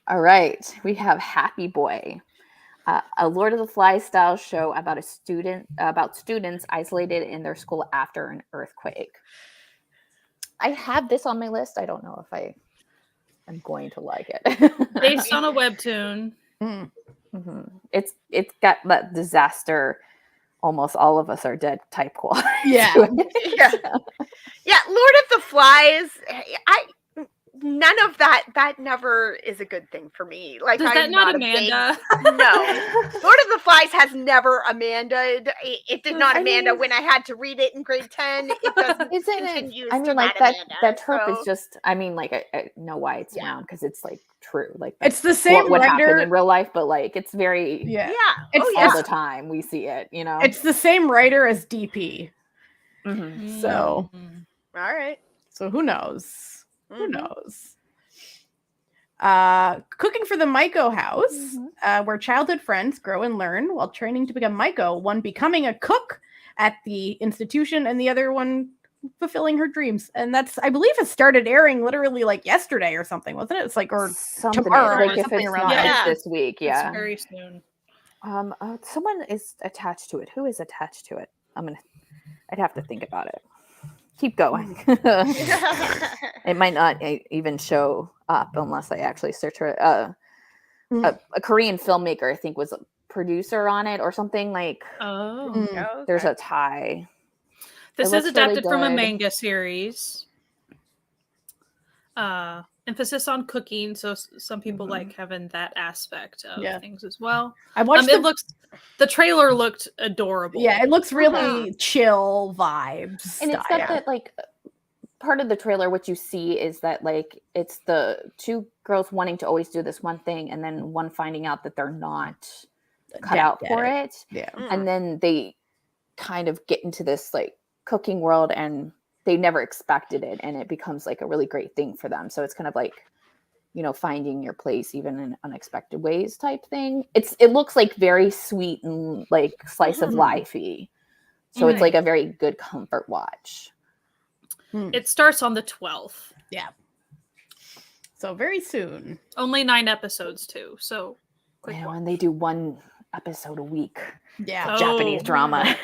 All right. We have Happy Boy. A Lord of the Flies style show about students isolated in their school after an earthquake. I have this on my list. I don't know if I'm going to like it. Based on a webtoon. Mm-hmm. It's got that disaster. Almost All of Us Are Dead type quality. Yeah. Lord of the Flies. None of that never is a good thing for me. Like, does that not Amanda? No. Lord of the Flies has never Amanda. It did not Amanda when I had to read it in grade 10. It doesn't continue. I mean, like that trope is just. I mean, like I know why it's around because it's like true. Like it's the same what writer happened in real life, but like it's very It's all the time we see it. It's the same writer as DP. Mm-hmm. So, all right. So who knows? Who knows? Cooking for the Maiko house, where childhood friends grow and learn while training to become Maiko, one becoming a cook at the institution and the other one fulfilling her dreams. And that's, I believe, it started airing literally like yesterday or something, wasn't it? It's like, or something tomorrow, like or something around this week. Yeah. It's very soon. Someone is attached to it. Who is attached to it? I'd have to think about it. Keep going. It might not even show up unless I actually search for it. A Korean filmmaker, I think, was a producer on it or something like. There's a tie. This is adapted from a manga series. Emphasis on cooking, so some people like having that aspect of things as well. I watched the trailer looked adorable. Yeah, it looks really chill vibes. And it's got that like part of the trailer, what you see is that like it's the two girls wanting to always do this one thing and then one finding out that they're not cut out for it. Yeah. And then they kind of get into this like cooking world and they never expected it, and it becomes like a really great thing for them. So it's kind of like, finding your place even in unexpected ways type thing. It looks like very sweet and like slice of life-y. So it's like a very good comfort watch. It starts on the 12th. Yeah. So very soon. Only 9 episodes too. So and they do 1 episode a week. Yeah. Japanese drama.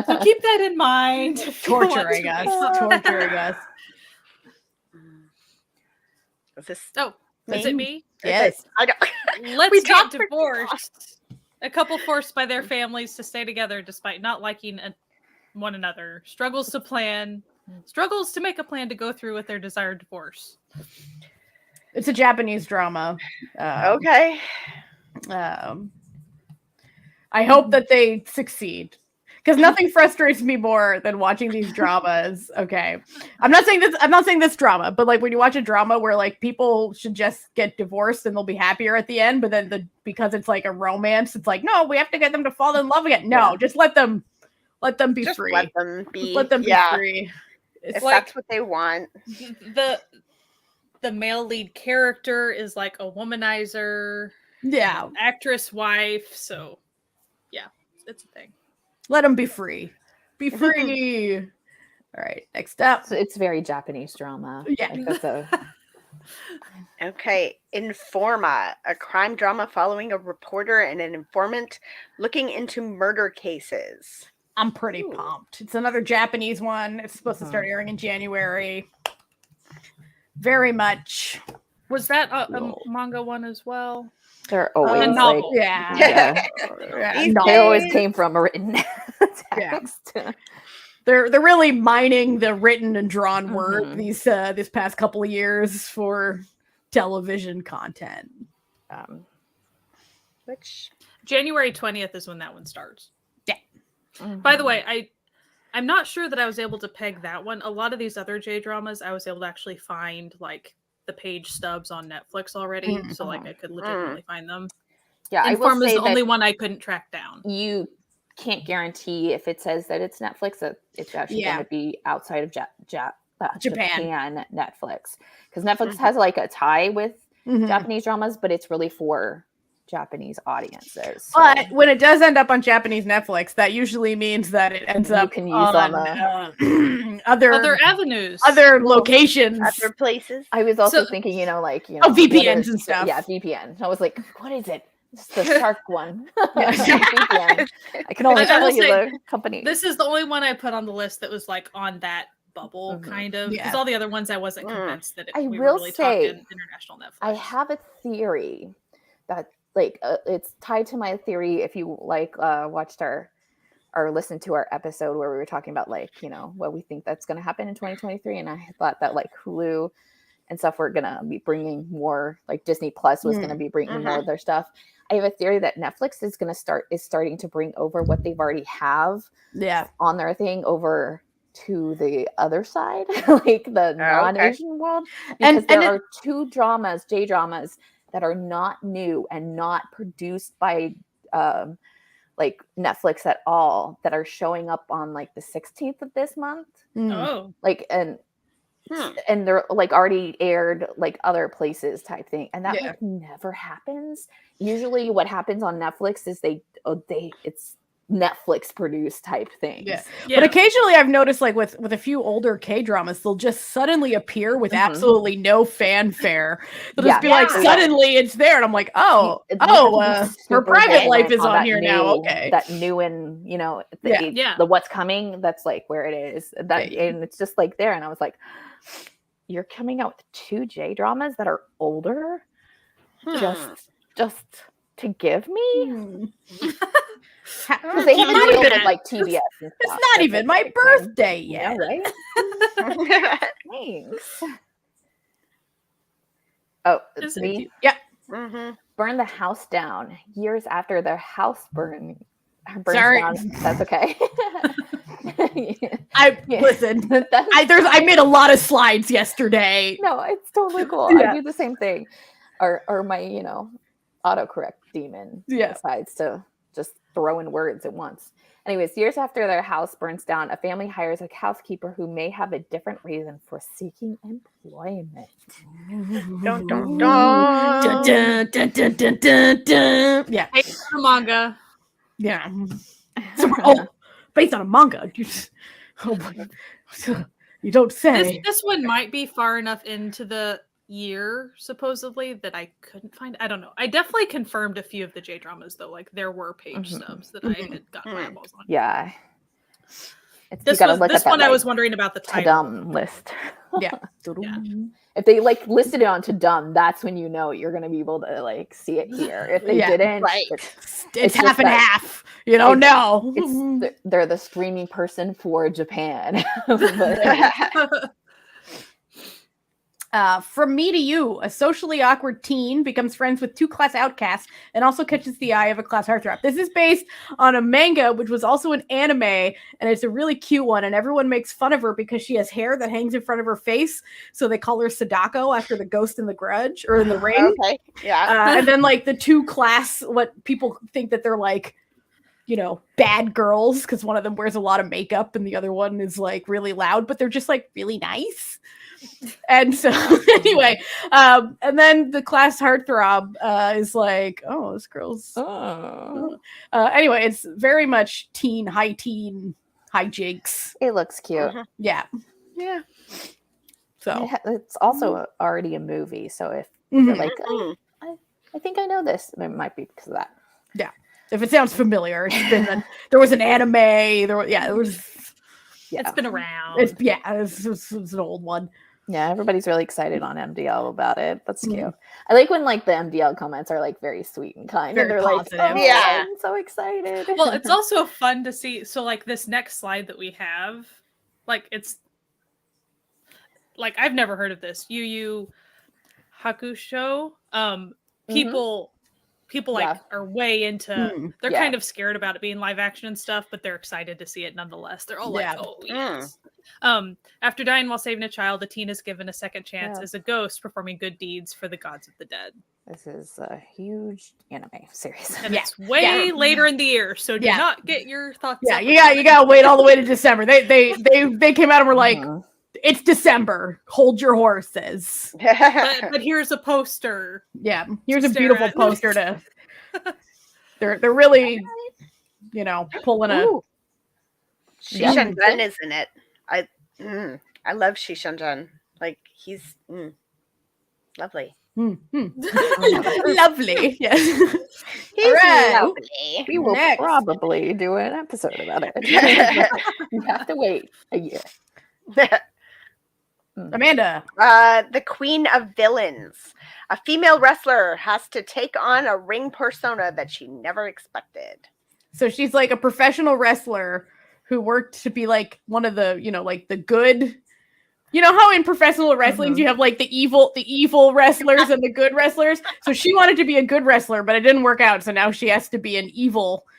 So keep that in mind. Torture, I guess. Is this is it me? Yes. I don't. Let's get divorced. A couple forced by their families to stay together despite not liking one another. Struggles to make a plan to go through with their desired divorce. It's a Japanese drama. Okay. I hope that they succeed. Because nothing frustrates me more than watching these dramas. Okay, I'm not saying this drama, but like when you watch a drama where like people should just get divorced and they'll be happier at the end, but then because it's like a romance, it's like no, we have to get them to fall in love again. No, just let them be just free. Let them be. Just let them be free. If like, that's what they want. The male lead character is like a womanizer. Yeah, actress wife. So yeah, it's a thing. Let them be free. Be free. All right, next up. So it's very Japanese drama. Yeah. Okay, Informa, a crime drama following a reporter and an informant looking into murder cases. I'm pretty pumped. It's another Japanese one. It's supposed to start airing in January. Very much. Was that a manga one as well? They're always a novel. They always came from a written text. Yeah. They're really mining the written and drawn word this past couple of years for television content. Which January 20th is when that one starts. Yeah. By the way, I'm not sure that I was able to peg that one. A lot of these other J dramas, I was able to actually find like the page stubs on Netflix already, so like I could legitimately find them. Yeah, Inform is the only one I couldn't track down. You can't guarantee if it says that it's Netflix that it's actually going to be outside of Japan Netflix, because Netflix has like a tie with Japanese dramas, but it's really for Japanese audiences. So. But when it does end up on Japanese Netflix, that usually means that it ends up can use on other avenues, other locations, other places. I was also thinking, VPNs and stuff. Yeah, VPN. I was like, what is it? It's the shark one. VPN. I can only tell you the company. This is the only one I put on the list that was like on that bubble, kind of. Because all the other ones I wasn't convinced that we were really talking international Netflix. I have a theory that it's tied to my theory. If you watched or listened to our episode where we were talking about what we think that's going to happen in 2023, and I thought that Hulu and stuff were going to be bringing more, Disney Plus was going to be bringing more of their stuff. I have a theory that Netflix is starting to bring over what they've already have on their thing over to the other side, the non-Asian world, because there are two J dramas that are not new and not produced by Netflix at all, that are showing up on the 16th of this month. Oh, and they're already aired other places type thing, and that never happens. Usually what happens on Netflix is it's Netflix produced type things. But occasionally I've noticed with a few older K-dramas, they'll just suddenly appear with absolutely no fanfare. They'll just be suddenly it's there, and I'm like, her private life is on here now. Okay. That new and the what's coming, that's where it is. And it's just there, and I was like, you're coming out with two J dramas that are older just to give me? Because they haven't dealt with TBS and stuff. It's not even my birthday yet. Yeah, right? Thanks. Oh, it's me? Yeah. Burn the house down years after their house burns down. That's okay. Listen. I made a lot of slides yesterday. No, it's totally cool. I do the same thing. Or my, autocorrect demon decides to just throw in words at once. Anyways, years after their house burns down, a family hires a housekeeper who may have a different reason for seeking employment. Dun, dun, dun. Dun, dun, dun, dun, dun, dun, dun. Yeah. Based on a manga. Yeah. Based on a manga. You don't say. This one might be far enough into the year, supposedly, that I couldn't find. I don't know. I definitely confirmed a few of the J dramas, though. There were page stubs that I had gotten my eyeballs on. Yeah. This one I was wondering about the title. Tadum list. Yeah. If they like listed it on Tadum, that's when you know you're gonna be able to like see it here. If they didn't, it's half and half. You don't know. They're the streaming person for Japan. From Me to You, a socially awkward teen becomes friends with 2 class outcasts and also catches the eye of a class heartthrob. This is based on a manga, which was also an anime, and it's a really cute one, and everyone makes fun of her because she has hair that hangs in front of her face, so they call her Sadako after the ghost in The Grudge, or in The Ring. Okay, yeah. And then, like, the 2 class, what people think that they're, like, you know, bad girls, because one of them wears a lot of makeup and the other one is, like, really loud, but they're just, like, really nice. And so anyway, and then the class heartthrob is like, oh, this girl's anyway, it's very much high teen hijinks. It looks cute. Yeah. So it's also already a movie, so if you're like, I think I know this, it might be because of that. Yeah, if it sounds familiar, it's been there was an anime, it's been around. It's an old one. Yeah, everybody's really excited on MDL about it. That's cute. I like when like the MDL comments are like very sweet and kind. Very and they're positive. Like, oh, I'm so excited. Well, it's also fun to see. So like this next slide that we have, like it's like I've never heard of this. Yu Yu Hakusho. People like are way into they're kind of scared about it being live action and stuff, but they're excited to see it nonetheless. They're all like, oh yes. After dying while saving a child, the teen is given a second chance as a ghost performing good deeds for the gods of the dead. This is a huge anime series. And it's way later in the year, so do not get your thoughts. Yeah, you gotta wait all the way to December. They came out and were like, it's December. Hold your horses. But here's a poster. Yeah, here's a beautiful poster to. They're really, you know, pulling a. Shishan-jun is in it. I love Shishan-jun. Like he's lovely. Lovely. Yes. He's right. lovely. We will probably do an episode about it. You have to wait a year. Amanda. The Queen of Villains. A female wrestler has to take on a ring persona that she never expected. So she's like a professional wrestler who worked to be like one of the, you know, like the good. You know how in professional wrestling you have like the evil wrestlers and the good wrestlers? So she wanted to be a good wrestler, but it didn't work out. So now she has to be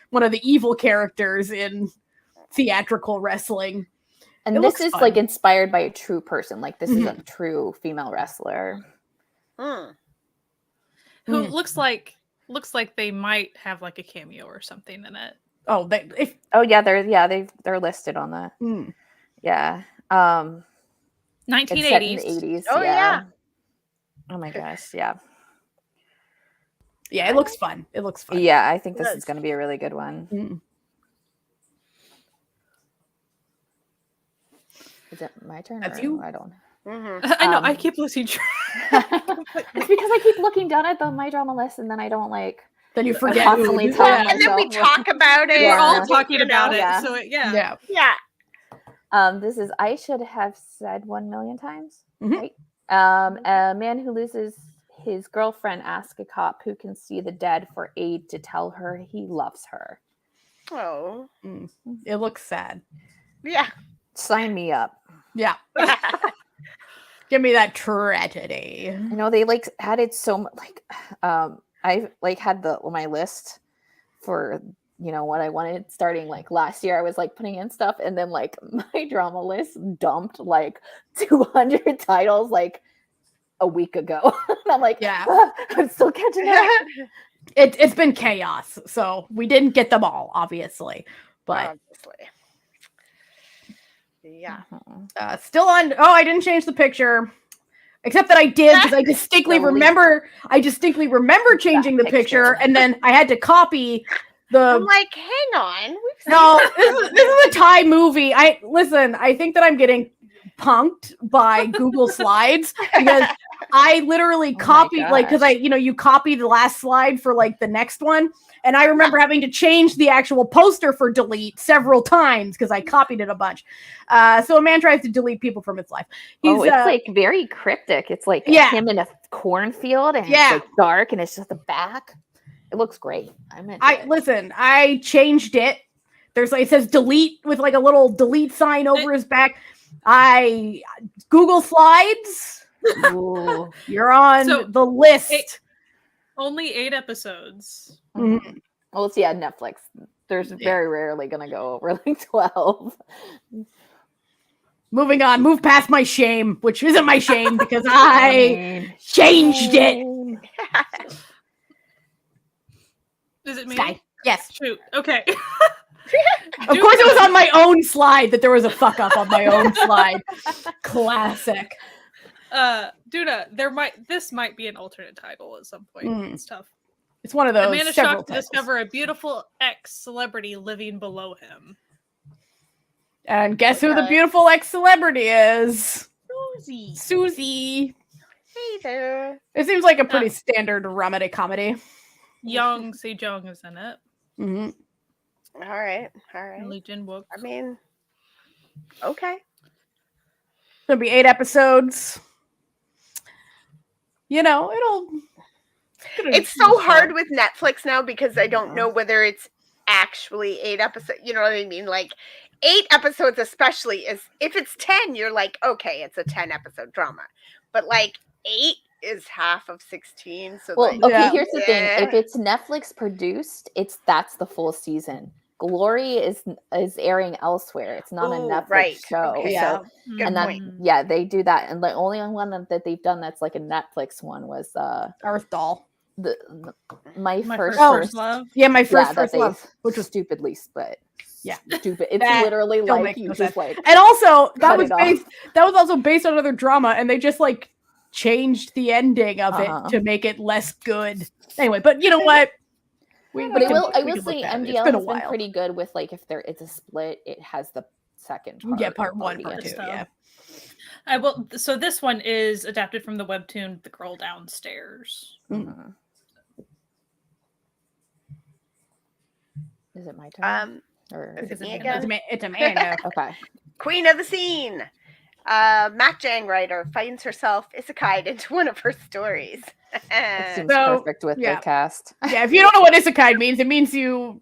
one of the evil characters in theatrical wrestling. And this is fun. Like inspired by a true person. Like this is a true female wrestler. Who looks like they might have like a cameo or something in it. Oh, they're listed on that. Yeah. 1980s. It's set in the 80s. Oh yeah. Oh my gosh, yeah. Yeah, it looks fun. Yeah, I think this is going to be a really good one. Is it my turn? That's you? I don't know. I know. I keep losing track. It's because I keep looking down at my drama list and then I don't like. Then you forget. Constantly telling myself. And then we talk about it. We're all talking about it. So yeah. This is I should have said 1 million times. Right. A man who loses his girlfriend asks a cop who can see the dead for aid to tell her he loves her. Oh. It looks sad. Yeah. Sign me up. Yeah. Give me that tragedy. I know they like added so much. Like, I like had my list for what I wanted starting like last year. I was like putting in stuff, and then like my drama list dumped like 200 titles like a week ago. And I'm like, I'm still catching up. It's been chaos, so we didn't get them all, obviously, but. Yeah. Still on. Oh, I didn't change the picture, except that I did because I distinctly remember changing the picture, and then I had to copy the. I'm like, hang on. No, this is a Thai movie. I think that I'm getting punked by Google Slides because I literally copied, like, because you copy the last slide for like the next one. And I remember having to change the actual poster for delete several times because I copied it a bunch. So a man tries to delete people from his life. It's like very cryptic. It's like him in a cornfield and it's like dark and it's just the back. It looks great. Listen, I changed it. There's like, it says delete with like a little delete sign over his back. I Google Slides. Ooh, you're on the list. Only 8 episodes. Mm-hmm. Well, it's Netflix. There's very rarely gonna go over like 12. Moving on, move past my shame, which isn't my shame because I changed it. Is it me? Sky. Yes. Shoot. Okay. Of course it was on my own slide that there was a fuck up on my own slide. Classic. Duna, this might be an alternate title at some point. It's tough. It's one of those. A man is shocked to discover a beautiful ex-celebrity living below him. And guess who the beautiful ex-celebrity is? Susie. Hey there. It seems like a pretty standard romantic comedy. Young Sejong is in it. Mm-hmm. All right. Lee Jin-wook. I mean, okay. There'll be 8 episodes. It's so hard with Netflix now because I don't know whether it's actually 8 episodes. You know what I mean? Like 8 episodes, especially, is if it's 10, you're like, okay, it's a 10 episode drama. But like 8 is half of 16. So here's the thing: if it's Netflix produced, that's the full season. Glory is airing elsewhere. It's not a Netflix show. Okay. So, they do that. And the only one that they've done that's like a Netflix one was Earth Doll. My first love. Yeah, my first love, which was stupidly split. Yeah, stupid. It's literally like you just like. And also that was also based on another drama, and they just like changed the ending of it to make it less good. Anyway, but you know what? I will say MDL has been pretty good with like if it's a split, it has the second part. Yeah, part 1, part 2. Yeah. I will. So this one is adapted from the webtoon "The Girl Downstairs." Mm-hmm. Is it my turn? Or is it me again? It's a man now. Okay. Queen of the scene. Mac Jang writer finds herself isekai'd into one of her stories. It seems perfect with the cast. Yeah, if you don't know what isekai means, it means you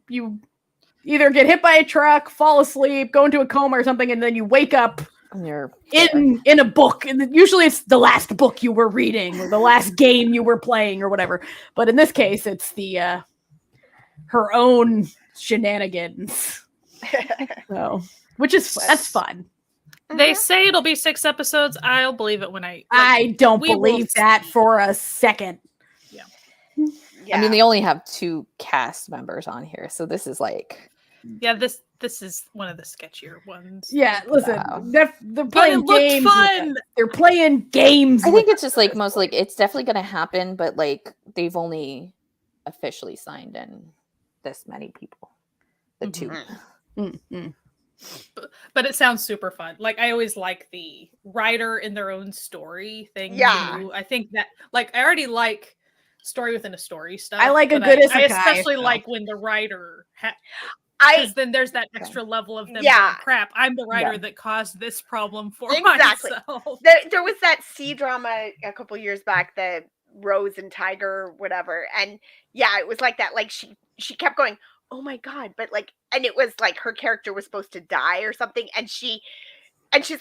either get hit by a truck, fall asleep, go into a coma or something, and then you wake up in a book. And usually it's the last book you were reading or the last game you were playing or whatever. But in this case, it's the her own shenanigans. That's fun. They say it'll be 6 episodes. I'll believe it when I don't believe that for a second. Yeah. I mean, they only have 2 cast members on here, so this is like. Yeah, this is one of the sketchier ones. Yeah, listen, they're playing games. Fun. They're playing games. I think it's just like it's definitely going to happen, but like they've only officially signed in this many people. The 2. Mm-hmm. But it sounds super fun. Like I always like the writer in their own story thing. Yeah, I think that I already like story within a story stuff. I like a good isekai. I especially like when the writer because then there's that extra level of them. Going, crap, I'm the writer that caused this problem for myself. There was that C drama a couple years back, the Rose and Tiger, whatever, and it was like that. Like she kept going, oh my god, but like, and it was like her character was supposed to die or something, and she's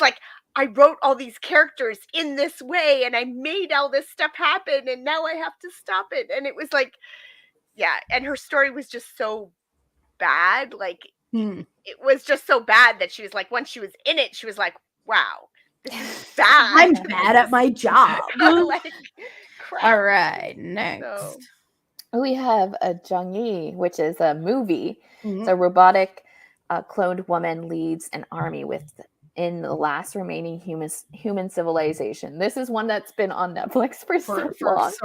like, I wrote all these characters in this way and I made all this stuff happen and now I have to stop it. And it was like, and her story was just so bad. Like it was just so bad that she was like, once she was in it, she was like, wow, this is bad. I'm bad at my job. Like, crap. All right, next. We have a Jung-yi, which is a movie. Mm-hmm. It's a robotic cloned woman leads an army in the last remaining human civilization. This is one that's been on Netflix for so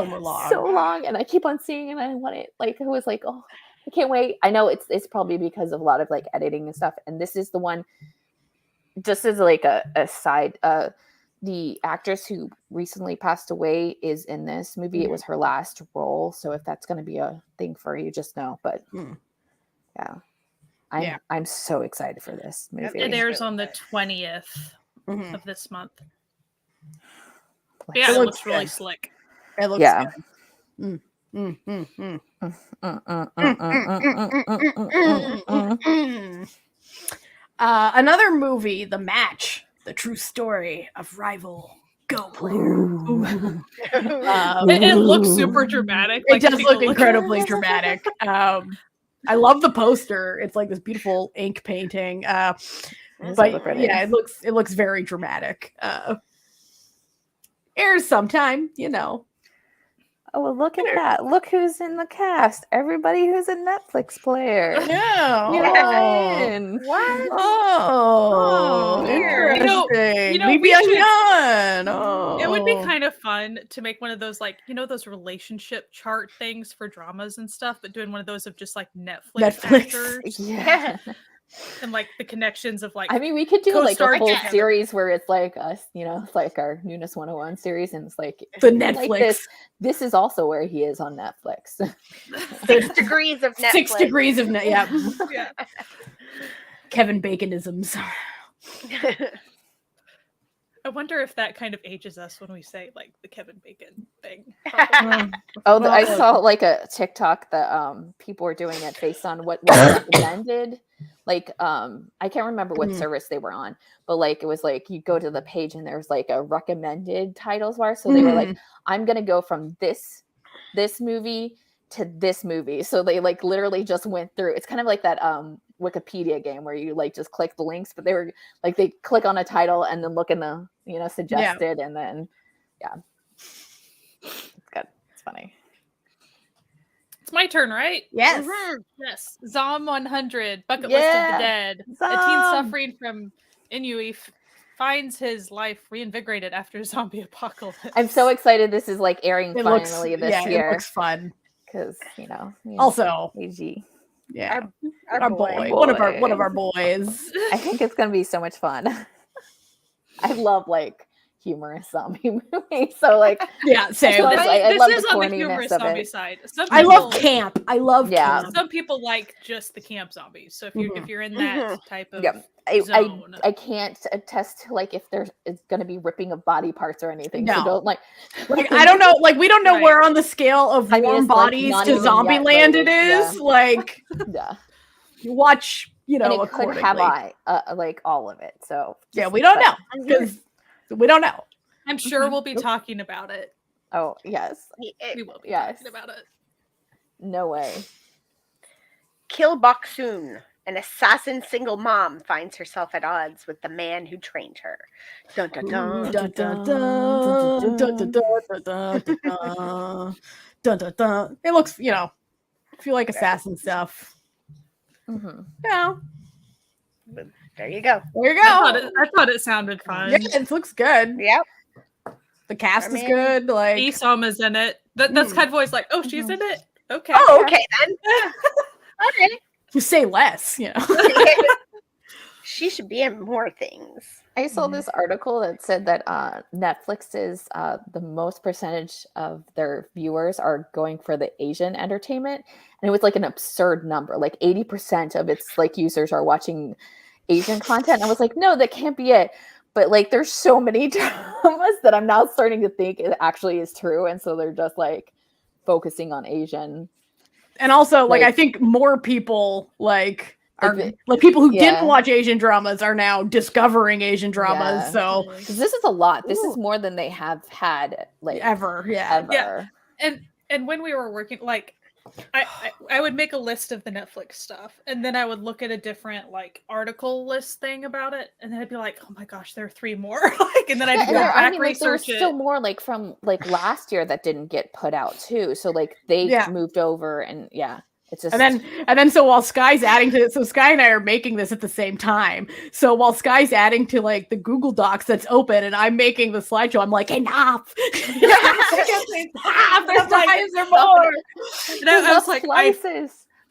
long, and I keep on seeing it. And I want it. Like I was like, oh, I can't wait. I know it's probably because of a lot of like editing and stuff. And this is the one. Just as like a side, the actress who recently passed away is in this movie. It was her last role, so if that's going to be a thing for you, just know. But I'm so excited for this movie. It airs on the 20th of this month. Yeah, it looks really slick. It looks good. Another movie, The Match, the true story of rival Go Player. It looks super dramatic. It does look incredibly dramatic. I love the poster. It's like this beautiful ink painting. But yeah, it looks very dramatic. Airs sometime, you know. Oh, well, look at that. Look who's in the cast. Everybody who's a Netflix player. Yeah. What? Oh, interesting. You know, it would be kind of fun to make one of those, like, you know, those relationship chart things for dramas and stuff, but doing one of those of just like Netflix. Actors. Yeah. And like the connections of like, I mean, we could do like a whole series where it's like us, you know, it's like our Noonas 101 series, and it's like the Netflix. Like this is also where he is on Netflix. 6 degrees of Netflix. 6 degrees of yeah. Kevin Baconisms. I wonder if that kind of ages us when we say like the Kevin Bacon thing. I saw like a TikTok that people were doing it based on what was recommended. Like I can't remember what service they were on, but like it was like you go to the page and there's like a recommended titles bar. So they were like, I'm gonna go from this movie to this movie. So they like literally just went through. It's kind of like that Wikipedia game where you like just click the links, but they were like they click on a title and then look in the suggested and then it's good. It's funny. It's my turn, right? Yes. Yes. Zom 100, Bucket List of the Dead. Zom. A teen suffering from ennui finds his life reinvigorated after a zombie apocalypse. I'm so excited this is like airing finally this year. It looks fun. Because also AG. Yeah. Our boy. One of our boys. I think it's gonna be so much fun. I love like humorous zombie movies. So like same. I love the on the humorous zombie side. I love camp. I love camp. Some people like just the camp zombies. So if you're in that type of zone. I can't attest to like if there's going to be ripping of body parts or anything. No. So don't like I don't know. Like we don't know where on the scale of warm bodies to zombie land it is. Yeah. Like you watch, and it could have like all of it. So we don't know because we don't know. I'm sure we'll be talking about it. Oh yes, we will be talking about it. No way. Kill Boksoon. An assassin single mom finds herself at odds with the man who trained her. Dun dun dun dun dun dun dun dun dun dun dun. It looks, if you like assassin stuff. Yeah. There you go. There you go. I thought it sounded fun. Yeah, it looks good. Yep. The cast is good. Like Esama's in it. That's kind of always like, oh, she's in it. Okay. Oh, okay then. Okay. You say less, She should be in more things. I saw this article that said that Netflix is the most percentage of their viewers are going for the Asian entertainment, and it was like an absurd number. Like 80% of its like users are watching Asian content. And I was like, no, that can't be it. But like, there's so many dramas that I'm now starting to think it actually is true, and so they're just like focusing on Asian. And also, like I think more people like people who didn't watch Asian dramas are now discovering Asian dramas. Yeah. So this is a lot. This is more than they have had like ever. Yeah. And when we were working, like I would make a list of the Netflix stuff, and then I would look at a different like article list thing about it, and then I'd be like, oh my gosh, there are 3 more. And then I'd go back research there was still more like from like last year that didn't get put out too. So like they moved over, and it's just and then so while Sky's adding to it, so Sky and I are making this at the same time. So while Sky's adding to like the Google Docs that's open, and I'm making the slideshow, I'm like, enough. There's more. And I was like,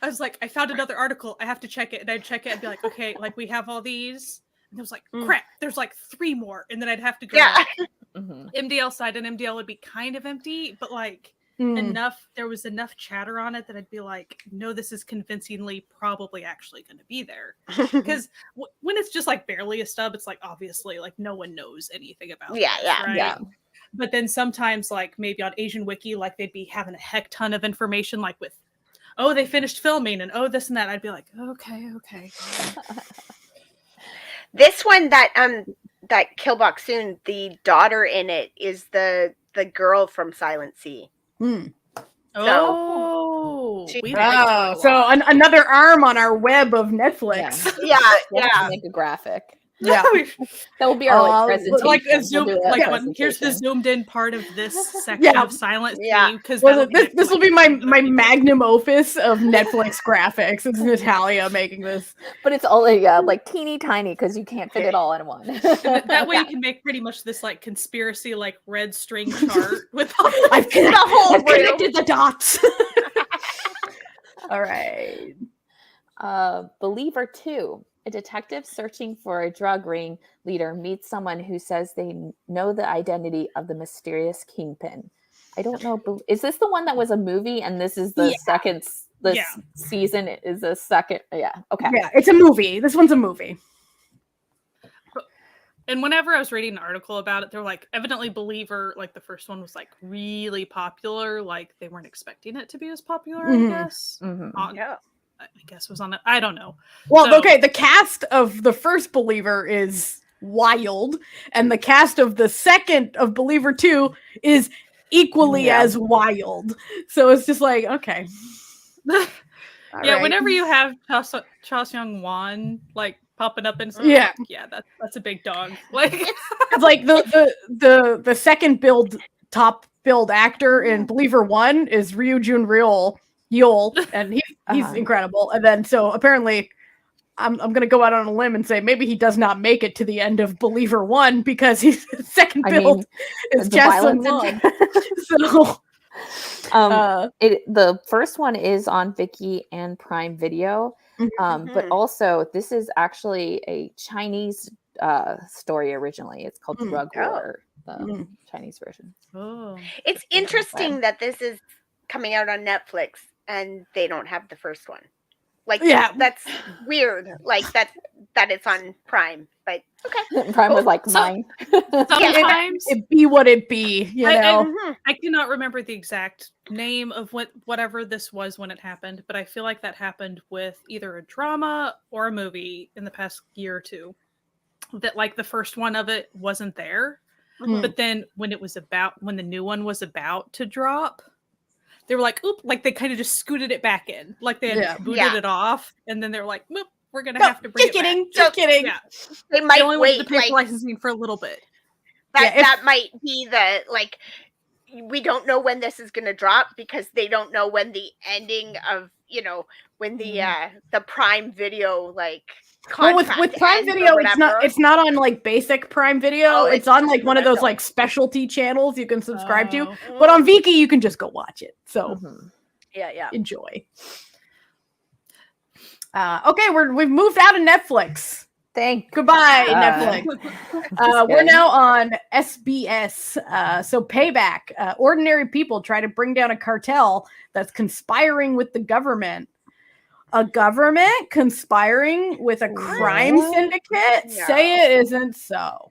I was like, I found another article. I have to check it, and I'd check it and be like, okay, like we have all these. And it was like, crap, there's like 3 more. And then I'd have to go MDL side, and MDL would be kind of empty, but like there was enough chatter on it that I'd be like, no, this is convincingly probably actually going to be there. Because when it's just like barely a stub, it's like obviously like no one knows anything about this, right? But then sometimes like maybe on Asian Wiki, like they'd be having a heck ton of information, like with, oh, they finished filming and oh, this and that. I'd be like, okay. This one that Killbox Soon, the daughter in it is the girl from Silent Sea. So, so another arm on our web of Netflix. Yeah. Make a graphic. Yeah, that will be our presentation. Like a zoom, here's the zoomed in part of this section of Silent Sea. Because this will be my magnum opus of Netflix graphics. It's Natalia making this, but it's all like teeny tiny because you can't fit it all in one. That way you can make pretty much this like conspiracy like red string chart with I've connected the dots. All right. Believer 2. A detective searching for a drug ring leader meets someone who says they know the identity of the mysterious kingpin. I don't know. Is this the one that was a movie and this is the second? Season is the second. Yeah. Okay. Yeah, it's a movie. This one's a movie. And whenever I was reading an article about it, they're like, evidently Believer, like the first one was like really popular. Like they weren't expecting it to be as popular, I guess. I guess was on it. I don't know. Well, okay, the cast of the first Believer is wild, and the cast of the second of Believer 2 is equally as wild. So it's just like, okay. Whenever you have Cha Seung Wan like popping up and that's a big dog. Like it's like the second top billed actor in Believer 1 is Ryu Jun Yul, and he's incredible. And then so apparently I'm gonna go out on a limb and say maybe he does not make it to the end of Believer 1 because he's second build is Cha Seung Wan. So the first one is on Viki and Prime Video. But also this is actually a Chinese story originally. It's called Drug War, the Chinese version. It's interesting that this is coming out on Netflix and they don't have the first one. Like that's weird. Like that it's on Prime, but okay. Prime was like mine. Sometimes it be what it be. You know, I cannot remember the exact name of whatever this was when it happened, but I feel like that happened with either a drama or a movie in the past year or two. That like the first one of it wasn't there, but then when the new one was about to drop, they were like, oop, like they kind of just scooted it back in. Like they had booted it off. And then they were like, nope, we're going to have to bring it back. Just kidding. Yeah. They might only wait to pay for licensing for a little bit. That might be the, like, we don't know when this is going to drop because they don't know when the ending of, when the Prime Video, like, with Prime Video, it's not on like basic Prime Video. It's on like one of those like specialty channels you can subscribe to. But on Viki, you can just go watch it. So enjoy. Okay, we've moved out of Netflix. Goodbye, Netflix. We're now on SBS. So Payback. Ordinary people try to bring down a cartel that's conspiring with the government. A government conspiring with a crime syndicate? Yeah. Say it isn't so.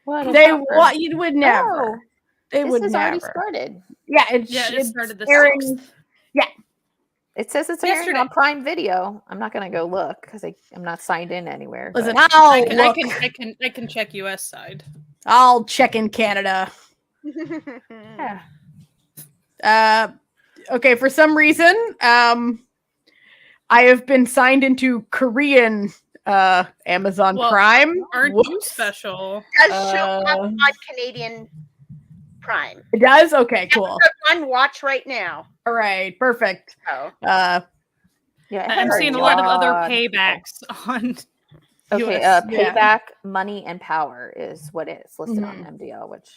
You would never. They would never. Already started. Yeah, it started this airing. Yeah. It says it's airing on Prime Video. I'm not gonna go look because I'm not signed in anywhere. Listen, I can check US side. I'll check in Canada. Okay, for some reason, I have been signed into Korean Amazon Prime. Aren't you special? It does show up on Canadian Prime. It does? Okay, cool. On watch right now. All right, perfect. Oh. I'm seeing a lot of other paybacks on. Okay, Payback, Money, and Power is what is listed on MDL, which.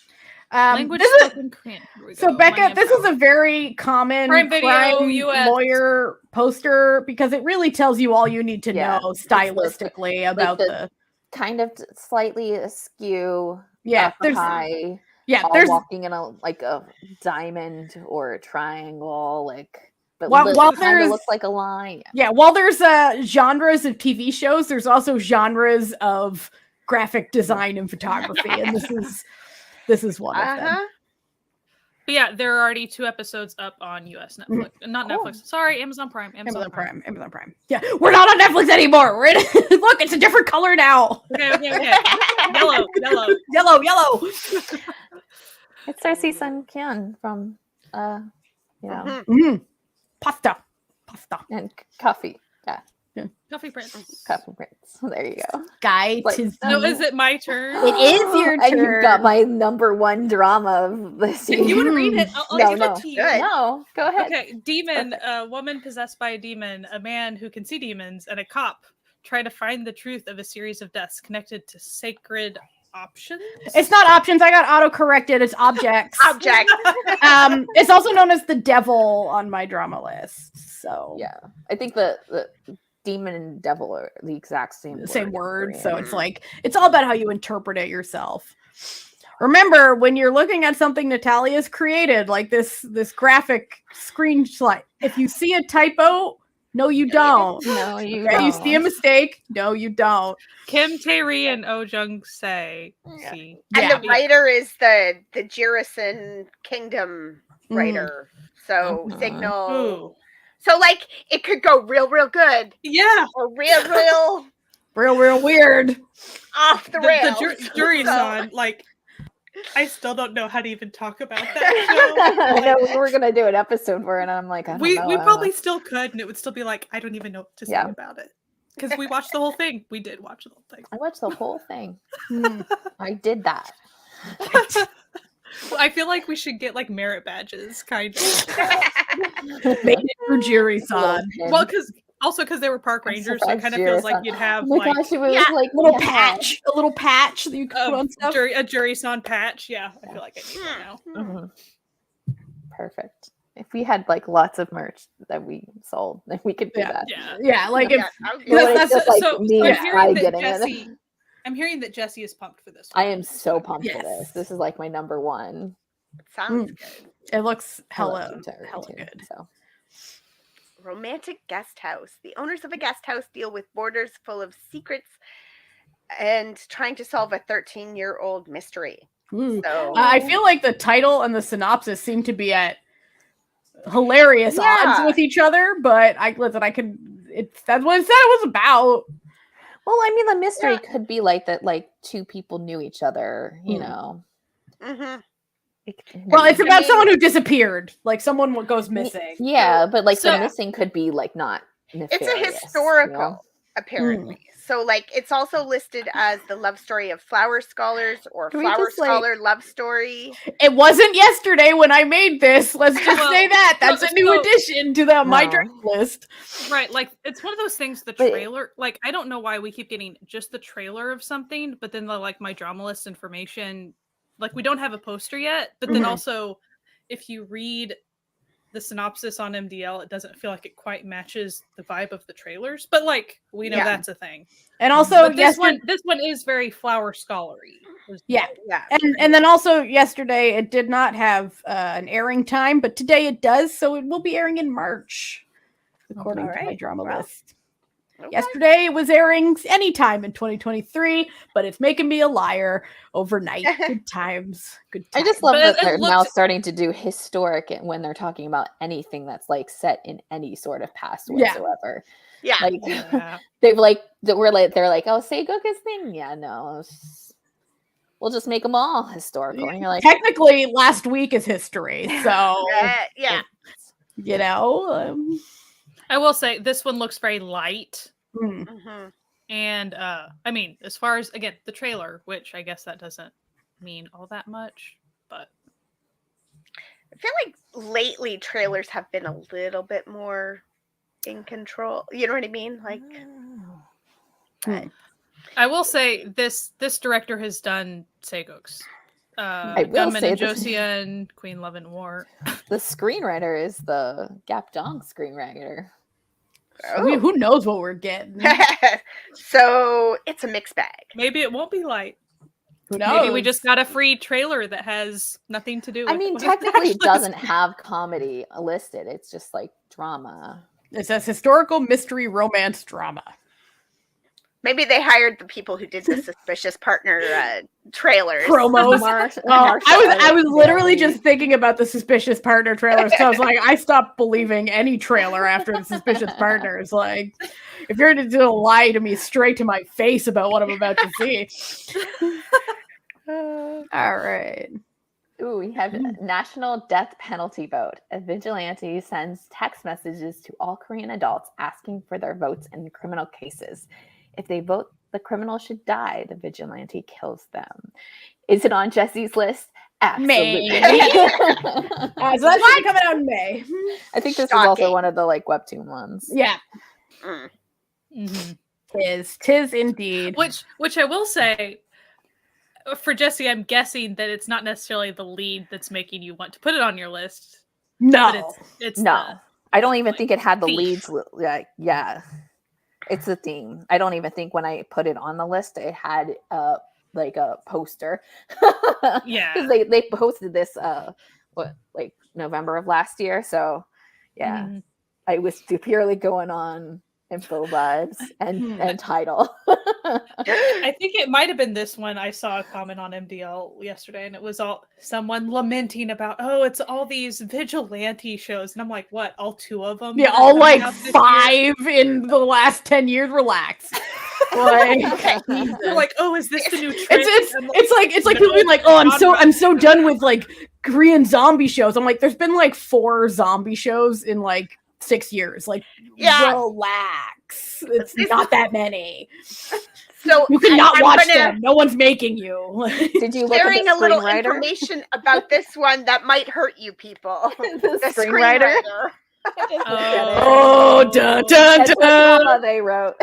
Language spoken Korean. So Becca, this is a very common Prime Video US lawyer poster because it really tells you all you need to know stylistically about kind of slightly askew. Yeah, there's high. Yeah, all walking in a diamond or a triangle, but while kind of looks like a line. Yeah, while there's genres of TV shows, there's also genres of graphic design and photography, and this is one of them. But yeah, there are already 2 episodes up on US Netflix. Not Netflix. Sorry, Amazon Prime. Amazon Prime. Yeah, we're not on Netflix anymore. We're look, it's a different color now. Okay. Yellow. It's our Sun Kyun from Pasta and coffee. Yeah. Coffee Prince. There you go. Guy no, is it my turn? It is your turn. And you've got my number 1 drama of this year. If you want to read it, I'll give it to you. No, go ahead. Okay, demon, a woman possessed by a demon, a man who can see demons, and a cop try to find the truth of a series of deaths connected to sacred options. It's not options. I got auto-corrected. It's objects. Objects. It's also known as the devil on my drama list. So yeah, I think the demon and devil are the exact same word. So it's like it's all about how you interpret it yourself. Remember, when you're looking at something Natalia's created, like this graphic screenshot, if you see a typo, no, you don't. No, you don't. You see a mistake, no, you don't. Kim Tae-ri and Oh Jung-se. Yeah. And the writer is the Jirisan Kingdom writer. So Signal. Ooh. So like it could go real good. Yeah. Or real weird. Off the rails. The jury's on. Like, I still don't know how to even talk about that show. I know we were gonna do an episode for it, and I'm like, I don't know. We probably still could, and it would still be like, I don't even know what to say about it. Because we watched the whole thing. We did watch the whole thing. I watched the whole thing. I did that. I feel like we should get like merit badges, kind of. Made it for Jiri-san. Well, because they were park rangers, so it kind of feels like you'd have gosh, it was like a little patch that you could put on stuff. A Jiri-san patch. Yeah, I feel like I need that now. Mm-hmm. Perfect. If we had like lots of merch that we sold, then we could do that. Yeah, like if I'm hearing that Jesse is pumped for this one. I am so pumped for this. This is like my number 1. Sounds good. It looks hella good. So. Romantic guest house. The owners of a guest house deal with boarders full of secrets and trying to solve a 13-year-old mystery. So, I feel like the title and the synopsis seem to be at hilarious odds with each other, but that's what it said it was about. Well, I mean, the mystery could be like that, like 2 people knew each other, you know. Mm-hmm. Well, it's about someone who disappeared, like someone goes missing. Yeah, but like the missing could be like not nefarious. It's a historical, apparently. So like it's also listed as the love story of flower scholars or flower scholar love story. It wasn't yesterday when I made this. Let's just say that. That's a new addition to my drink list. Right, like it's one of those things, the trailer, like I don't know why we keep getting just the trailer of something, but then the like my drama list information, like we don't have a poster yet, but then also if you read the synopsis on MDL, it doesn't feel like it quite matches the vibe of the trailers, but like we know that's a thing. And also this one is very flower scholarly. Yeah. And then also yesterday it did not have an airing time, but today it does, so it will be airing in March according to my drama list. Okay. Yesterday it was airing anytime in 2023, but it's making me a liar overnight. Good times. I just love that they're now starting to do historic when they're talking about anything that's like set in any sort of past whatsoever. Yeah. Like they're like, oh, Seigoku's thing. Yeah, no. We'll just make them all historical. And you're like, technically last week is history. So you know, I will say this one looks very light. Mm-hmm. And I mean, as far as again the trailer, which I guess that doesn't mean all that much, but I feel like lately trailers have been a little bit more in control. You know what I mean? Like I will say this director has done Seigok's Gunman and Joseon, Queen Love and War. The screenwriter is the Gap Dong screenwriter. Oh. Who knows what we're getting? So it's a mixed bag. Maybe it won't be light. Who knows? Maybe we just got a free trailer that has nothing to do with I mean, technically it doesn't have comedy listed. It's just like drama. It says historical mystery romance drama. Maybe they hired the people who did the Suspicious Partner trailers. Promos. I was literally just thinking about the Suspicious Partner trailers. So I was like, I stopped believing any trailer after the Suspicious Partners. Like, if you're going to lie to me straight to my face about what I'm about to see. All right. Ooh, we have National Death Penalty Vote. A vigilante sends text messages to all Korean adults asking for their votes in criminal cases. If they vote the criminal should die, the vigilante kills them. Is it on Jesse's list? Absolutely. May. So that's coming out in May. I think this is also one of the like webtoon ones. Yeah. Tis indeed. Which I will say, for Jesse, I'm guessing that it's not necessarily the lead that's making you want to put it on your list. No. It's no. I don't even think it had the thief. leads. Yeah. It's the theme. I don't even think when I put it on the list, it had like a poster. Yeah. Because they posted this like November of last year. So yeah. I was purely going on info vibes and title. I think it might have been this one. I saw a comment on MDL yesterday, and it was all someone lamenting about, it's all these vigilante shows, and I'm like, what? All 2 of them? Yeah, all like 5 in the last 10 years. Relax. Like, you're like, is this the new trend? It's like people being like, I'm so done with like Korean zombie shows. I'm like, there's been like 4 zombie shows in like 6 years. Like, relax. It's not that many. So you cannot watch them. No one's making you. Did you look sharing a little information about this one that might hurt you people? The screenwriter. Dun dun dun. They wrote.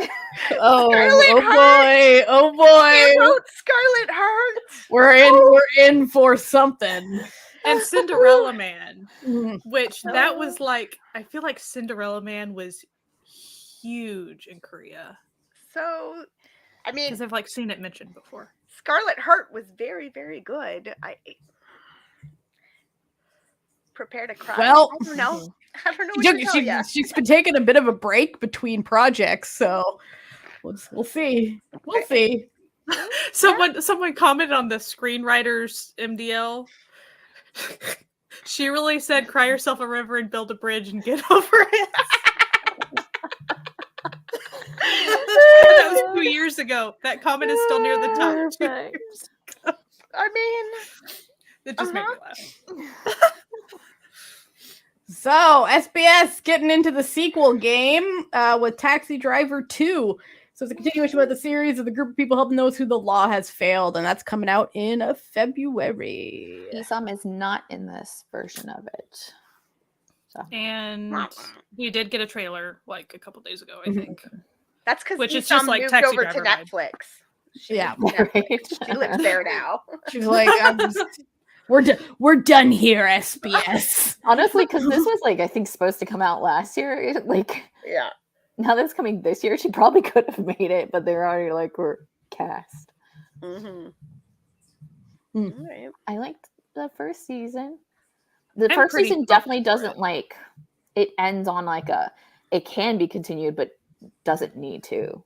Oh boy! They wrote Scarlet Heart. We're in for something. And Cinderella Man, which that was like, I feel like Cinderella Man was huge in Korea. So, I mean, because I've like seen it mentioned before. Scarlet Heart was very, very good. I prepare to cry. Well, I don't know what to tell you. She's been taking a bit of a break between projects, so we'll see. We'll see. Someone commented on the screenwriters MDL. She really said, "Cry yourself a river and build a bridge and get over it." That was 2 years ago. That comment is still near the top. 2 years ago. I mean, it just made me laugh. So SBS getting into the sequel game with Taxi Driver 2. So it's a continuation of the series of the group of people helping those who the law has failed, and that's coming out in February. Isam is not in this version of it. So. And we did get a trailer like a couple days ago, I think. That's because which is just like moved Taxi over Driver to Netflix. She lives there now. She's like, we're done here, SBS. Honestly, because this was like I think supposed to come out last year. Like, yeah. Now that's coming this year, she probably could have made it, but they're already like we're cast. Right. I liked the first season. The first season definitely doesn't like it ends on like it can be continued, but doesn't need to.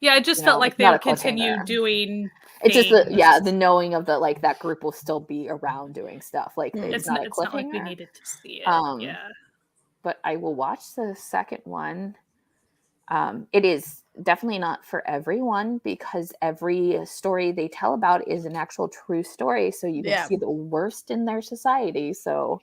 Yeah, it just felt like they would continue doing. It's just the knowing of like that group will still be around doing stuff. Like it's not like we needed to see it. Yeah. But I will watch the second one. It is definitely not for everyone because every story they tell about is an actual true story. So you can see the worst in their society. So.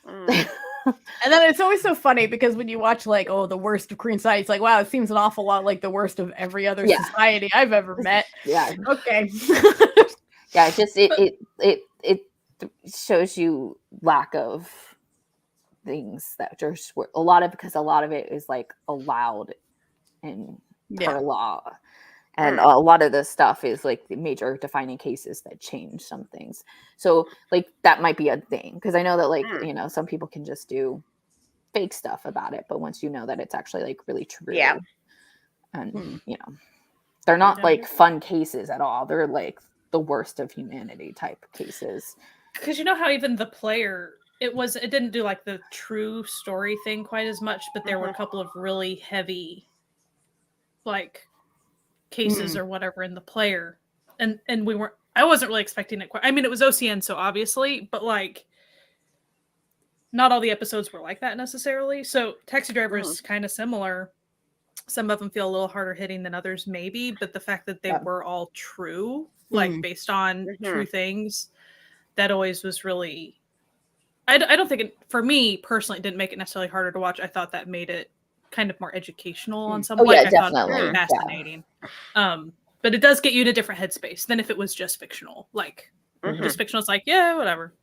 And then it's always so funny because when you watch like, the worst of Korean society, it's like, wow, it seems an awful lot like the worst of every other society I've ever met. Yeah. Okay. Yeah, just it shows you lack of things that just were a lot of it is like allowed in per law. And a lot of the stuff is like the major defining cases that change some things. So like that might be a thing because I know that like some people can just do fake stuff about it, but once you know that it's actually like really true, and you know, they're not like fun cases at all. They're like the worst of humanity type cases. Because you know how even the player, it didn't do like the true story thing quite as much, but there were a couple of really heavy like cases or whatever in the player, and I wasn't really expecting it quite. I mean, it was OCN, so obviously, but like not all the episodes were like that necessarily. So Taxi Driver is kind of similar. Some of them feel a little harder hitting than others, maybe, but the fact that they were all true, like based on true things, that always was really. I don't think it, for me personally, it didn't make it necessarily harder to watch. I thought that made it kind of more educational on some point. I thought it was fascinating. But it does get you in a different headspace than if it was just fictional. Like just fictional, it's like, yeah, whatever.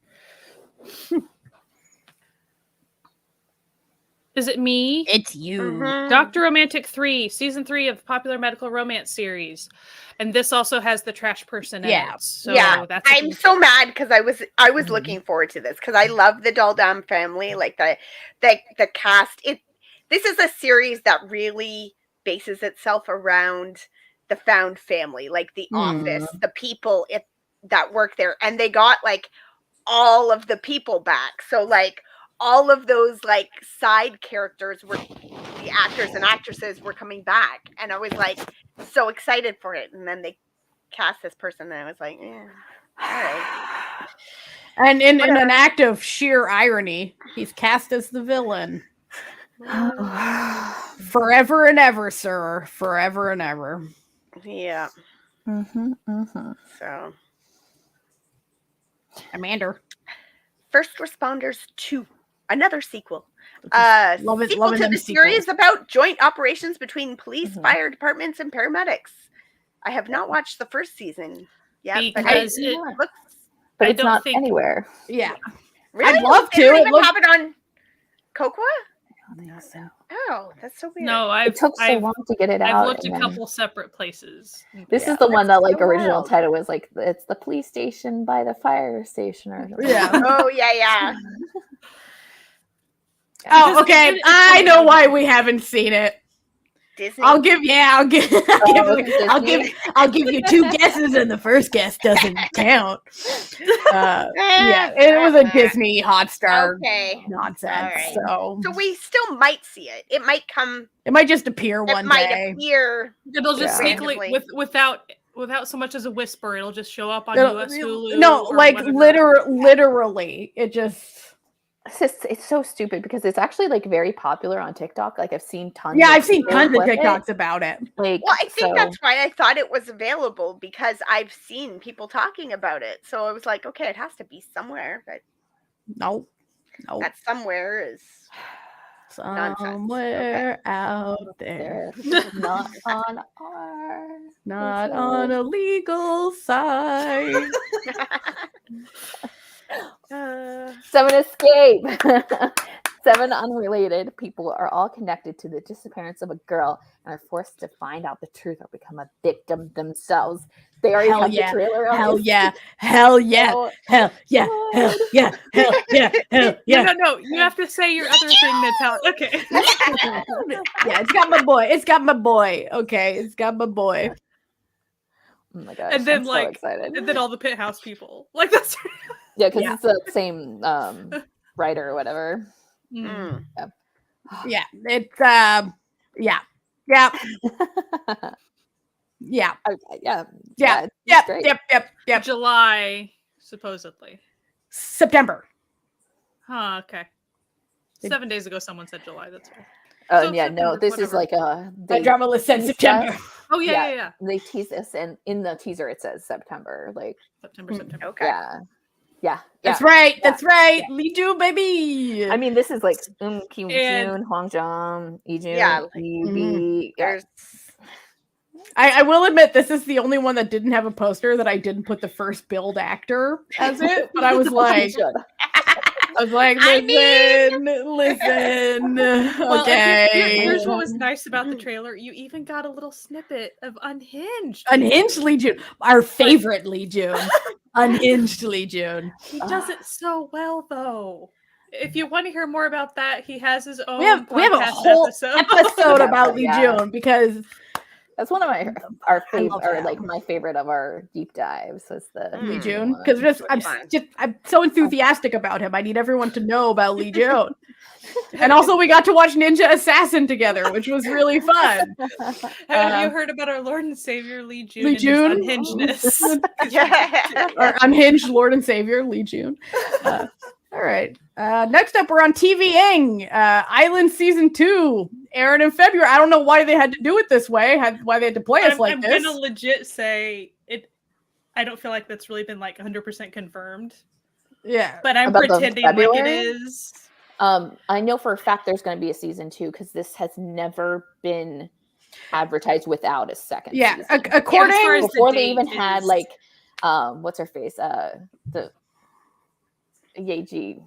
Is it me? It's you. Dr. Romantic 3, season 3 of popular medical romance series. And this also has the trash person in it. So that's I'm so mad because I was looking forward to this because I love the Daldam family, like the cast. This is a series that really bases itself around the found family, like the office, the people that work there, and they got like all of the people back. So like all of those like side characters were the actors and actresses were coming back, and I was like so excited for it. And then they cast this person, and I was like, yeah, all right. And in an act of sheer irony, he's cast as the villain. Forever and ever, sir. Forever and ever. Yeah. So, Amanda. First Responders 2, another sequel. Sequel to the series about joint operations between police, fire departments, and paramedics. I have not watched the first season yet, because but it's not anywhere. Yeah, really? I'd love to. They don't even have it on Kokwa? I don't think so. Oh, that's so weird. No, it took so long to get it out. I've looked a couple separate places. This is the one that like original title was like it's the police station by the fire station or something. Yeah. Oh yeah. Oh, okay. I know why we haven't seen it. Disney. I'll give you 2 guesses, and the first guess doesn't count. It was a Disney Hotstar nonsense. Right. So we still might see it. It might come. It might just appear one day. It might appear. It'll just sneakily without so much as a whisper. It'll just show up on US Hulu. No, like literally, it just. It's so stupid because it's actually like very popular on TikTok. Like I've seen tons. Yeah, I've seen tons of TikToks about it. Like, well, I think that's why I thought it was available because I've seen people talking about it. So I was like, okay, it has to be somewhere. But no, that somewhere is somewhere out there. Not on a legal side. 7 escape. 7 unrelated people are all connected to the disappearance of a girl and are forced to find out the truth or become a victim themselves. They already have the trailer on. Hell yeah. Hell yeah. Hell yeah. Hell yeah. Hell yeah. Hell yeah. No. You have to say your other thing, Natalia. Okay. Yeah, it's got my boy. Okay, it's got my boy. Oh my gosh. And then I'm like so excited. And then all the Pit House people. Like that's yeah, because it's the same writer or whatever. Mm. Yeah, it's yeah. Yep. July, supposedly. September. Huh, okay. 7 days ago someone said July, that's right. Oh, yeah, no, this is like the drama list said September. Oh, yeah. They tease this, and in the teaser it says September. Like September. Okay. Yeah. That's right. That's right. Lee Ju, baby. I mean, this is like Kim Jun, Hwang Jung, Lee Jun, Lee Bi. I will admit this is the only one that didn't have a poster that I didn't put the first billed actor as it, but I was like, listen. Well, okay. Here's what was nice about the trailer. You even got a little snippet of Unhinged. Unhinged Lee Jun, our favorite Lee Jun. Unhinged Lee Jun. He does it so well, though. if you want to hear more about that, he has his own. We have a whole episode about Lee June because that's one of our favorite, or like my favorite of our deep dives is the Lee June, because I'm so enthusiastic about him. I need everyone to know about Lee June. And also, we got to watch Ninja Assassin together, which was really fun. Have you heard about our Lord and Savior Lee June? Lee June, unhingedness. Our unhinged Lord and Savior Lee June. All right. Next up, we're on TVing. Island Season 2 airing in February. I don't know why they had to do it this way. Why they had to play us like this. I'm gonna legit say it. I don't feel like that's really been like 100% confirmed. Yeah, but I'm pretending like it is. I know for a fact there's going to be a season 2 because this has never been advertised without a second season. According before they even had like what's her face? The Yeji.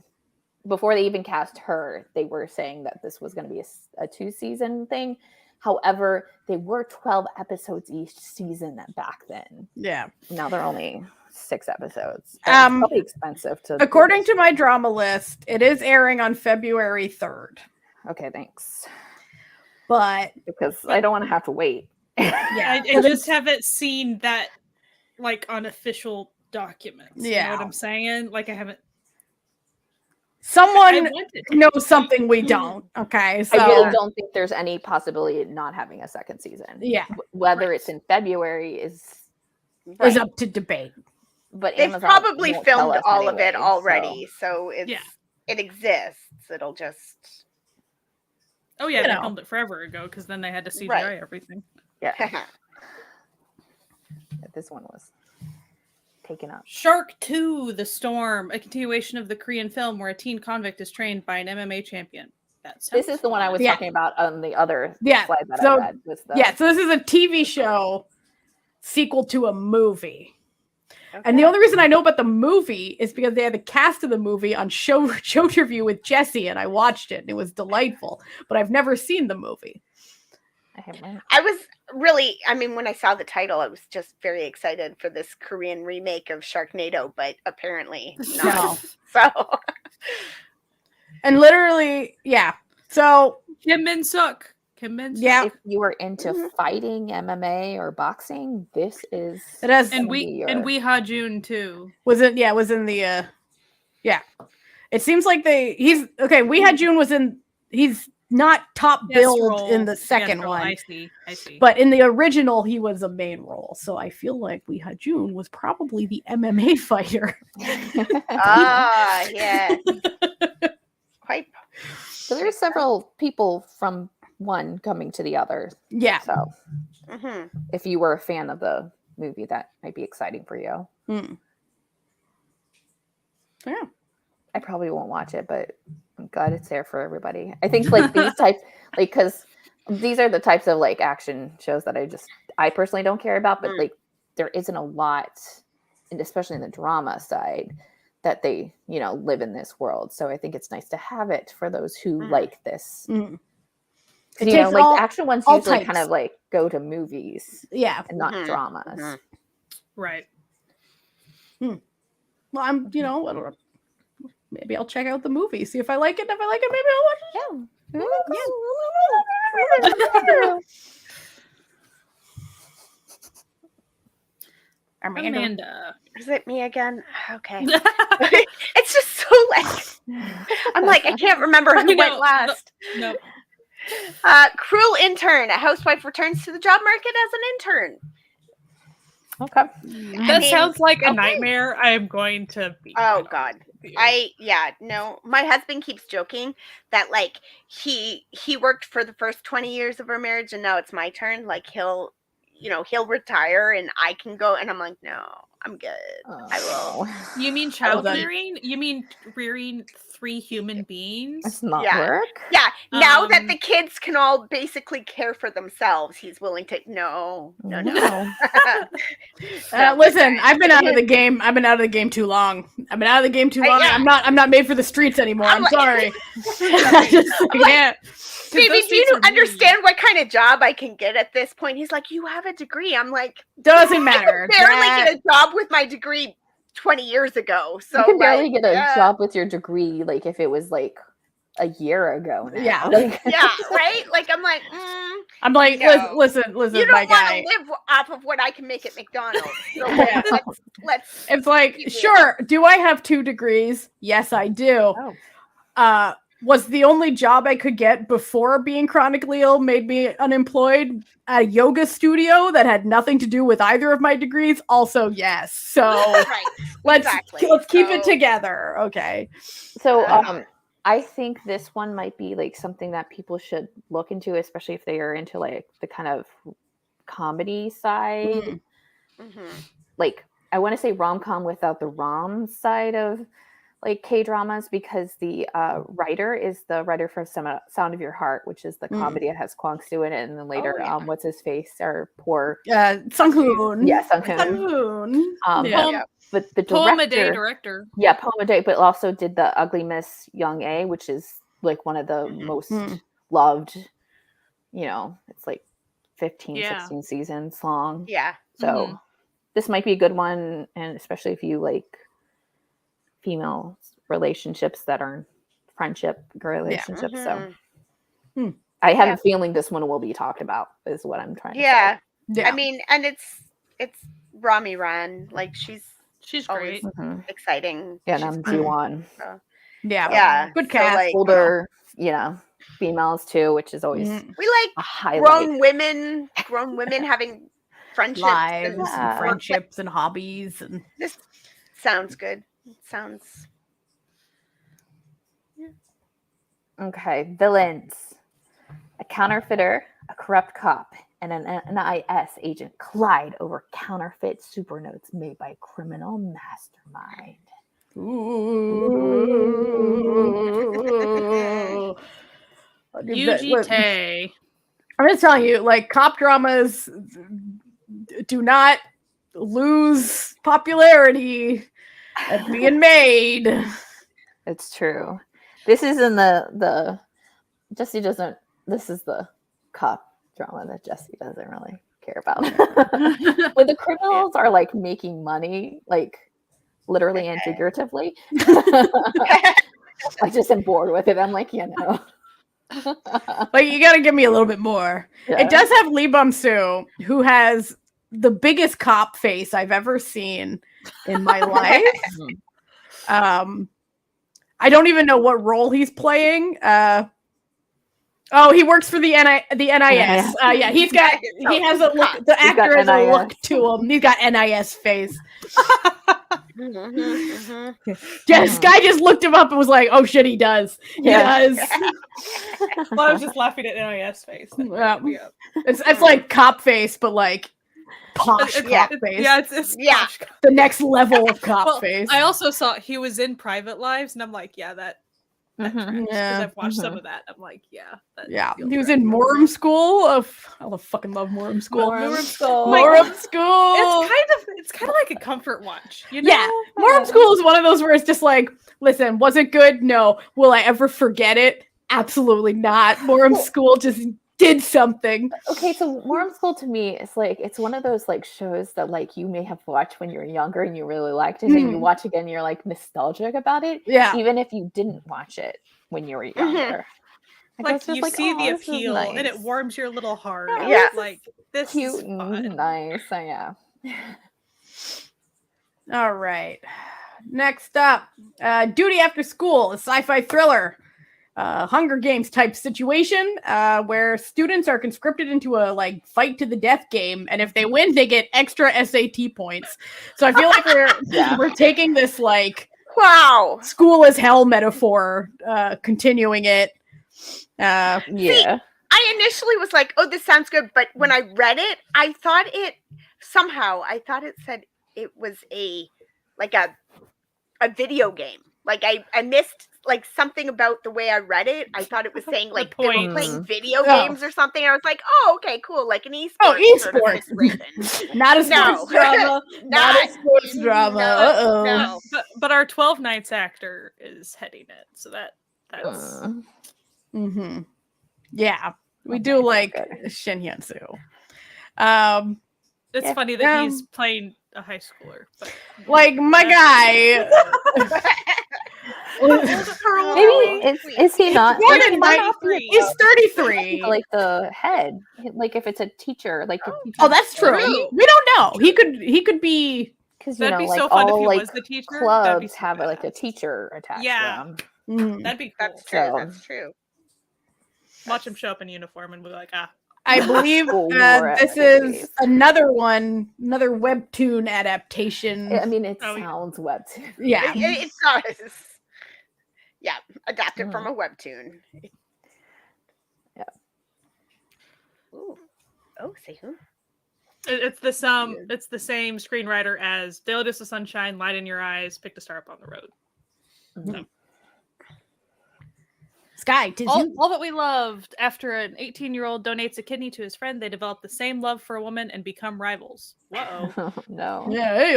Before they even cast her, they were saying that this was going to be a 2-season thing. However, they were 12 episodes each season back then. Yeah. Now they're only 6 episodes. It's probably expensive to. According to my drama list, it is airing on February 3rd. Okay, thanks. But because I don't want to have to wait. Yeah, I just haven't seen that like on official documents. Yeah. You know what I'm saying? Like I haven't. Someone knows something we don't. Okay, so I really don't think there's any possibility of not having a second season. Yeah, whether it's in February is up to debate. But they've Amazon probably filmed all of it anyway, already, so it exists. It'll just. Oh yeah, they filmed it forever ago because then they had to CGI everything. Yeah. This one was taken up. Shark 2: The Storm, a continuation of the Korean film where a teen convict is trained by an MMA champion. This is the one I was talking about on the other slide that I read. So this is a TV show sequel to a movie. Okay. And the only reason I know about the movie is because they had the cast of the movie on show review with Jesse, and I watched it, and it was delightful. But I've never seen the movie. I was really, when I saw the title, I was just very excited for this Korean remake of Sharknado, but apparently not. So, and literally, yeah. So Kim Min-suk. Yeah. If you were into fighting, MMA, or boxing, this is. It has, and Wee Ha-jun too. Was in the. Yeah. It seems like Wee Ha-jun was in. He's not top billed in the second one. I see. But in the original, he was a main role. So I feel like Wee Ha-jun was probably the MMA fighter. Yeah. Quite. So there's several people from one coming to the other. Yeah. So if you were a fan of the movie, that might be exciting for you. Yeah. I probably won't watch it, but I'm glad it's there for everybody. I think like these types, like, because these are the types of like action shows that I personally don't care about, but like there isn't a lot, and especially in the drama side, that they, live in this world. So I think it's nice to have it for those who like this. Action ones usually kind of like go to movies. Yeah. And not dramas. Right. Well, I'm, maybe I'll check out the movie, see if I like it. If I like it, maybe I'll watch it. Amanda. Is it me again? Okay. It's just so I'm like, I can't remember who went last. No. Cruel Intern. A housewife returns to the job market as an intern. Okay. That sounds like a nightmare. I am going to be. Oh God. My husband keeps joking that like he worked for the first 20 years of our marriage and now it's my turn. Like he'll retire and I can go, and I'm like, no, I'm good. I will. You mean child rearing? You mean rearing 3 human beings? It's not work. Yeah. Now that the kids can all basically care for themselves, he's willing to. No. Listen, I've been out of the game. I've been out of the game too long. I'm not made for the streets anymore. I'm sorry. I just can't. Baby, do you understand what kind of job I can get at this point? He's like, you have a degree. I'm like, doesn't matter. I can barely get a job with my degree 20 years ago. So you can barely get a job with your degree, like if it was like a year ago now. Yeah. Like, yeah, right? Like I'm like, I'm like, no. listen, You don't my want guy. to live off of what I can make at McDonald's. So let's It's like, sure, do I have 2 degrees? Yes, I do. oh. Was the only job I could get before being chronically ill made me unemployed at a yoga studio that had nothing to do with either of my degrees? Also, yes. So right. let's keep it together. Okay. So I think this one might be like something that people should look into, especially if they are into like the kind of comedy side. Like I want to say rom-com without the rom side of like K-dramas, because the writer is the writer for Sound of Your Heart, which is the comedy that has Kwang Soo in it, and then later what's his face, or poor Sung-hoon. Yeah, Sung-hoon. But the director. Yeah, Poem a Day, but also did the Ugly Miss Young A, which is like one of the most loved, it's like 15, 16 seasons long. Yeah. So this might be a good one, and especially if you like female relationships that are friendship relationships. So I have a feeling this one will be talked about, is what I'm trying to say. Yeah. I mean, and it's Rami Ran. Like she's great. Exciting. Yeah, and I'm Ji-won. Yeah. Good cast. So, like, older, females too, which is always we like a highlight. grown women having friendships, lives, and friendships, and hobbies, and this sounds good. Sounds okay. Villains: a counterfeiter, a corrupt cop, and an NIS agent collide over counterfeit supernotes made by a criminal mastermind. Ooh. Yuji Tae. I'm just telling you, like, cop dramas do not lose popularity at being made. It's true. This is in the Jesse doesn't. This is the cop drama that Jesse doesn't really care about. When the criminals are like making money, like literally and figuratively, I just am bored with it. I'm like, Like, you gotta give me a little bit more. Yeah. It does have Lee Bum-soo, who has the biggest cop face I've ever seen in my life. I don't even know what role he's playing. He works for the NIS. Yeah, he has a look. The actor has a look to him. He's got NIS face. This guy just looked him up and was like, "Oh shit, he does. He does." Well, I was just laughing at NIS face. It's like cop face, but like posh cop face. Yeah, it's posh. The next level of cop face. I also saw he was in Private Lives, and I'm like, that because I've watched some of that. I'm like, he was in Morum School. I fucking love Morum School. Morum School. Morum School. It's kind of like a comfort watch, you know? Yeah, Morum School is one of those where it's just like, listen, was it good? No. Will I ever forget it? Absolutely not. Morum School just did something. Okay, so Morum School to me is like, it's one of those like shows that like you may have watched when you were younger and you really liked it, and you watch again, you're like nostalgic about it. Yeah. Even if you didn't watch it when you were younger. Like you see the appeal and it warms your little heart. Yeah. Like this cute is fun. Nice. Yeah. All right. Next up, Duty After School, a sci-fi thriller. Hunger Games type situation where students are conscripted into a like fight to the death game, and if they win, they get extra SAT points. So I feel like we're taking this like school as hell metaphor, continuing it. See, I initially was like, "Oh, this sounds good," but when I read it, I thought it said it was a video game. Like I missed like something about the way I read it. I thought it was saying like they were playing video games or something. I was like, oh, okay, cool, like an esports. Oh, esports, not a sports drama. Not a sports drama. No. But our 12 Nights actor is heading it, so that's. Yeah, we do like Shin Hyun-soo. It's funny that he's playing a high schooler. But like my guy. Maybe is he not? He's 33. Like the head, like if it's a teacher, like that's true. We don't know. He could be, because that'd be like so fun all if he like was the teacher. clubs so have like a teacher attached. Yeah, to them. that'd be cool. That's true. That's true. Watch him show up in uniform and be like, I believe this is another webtoon adaptation. I mean, it sounds webtoon. Yeah, it does. Yeah, adapted from a webtoon. Yeah. Ooh. Oh, say who? It's the same screenwriter as Daily Dose of Sunshine, Light in Your Eyes, Picked a Star Up on the Road. Mm-hmm. So. Sky, all that we loved. After an 18-year-old donates a kidney to his friend, they develop the same love for a woman and become rivals. Whoa! No. Yeah,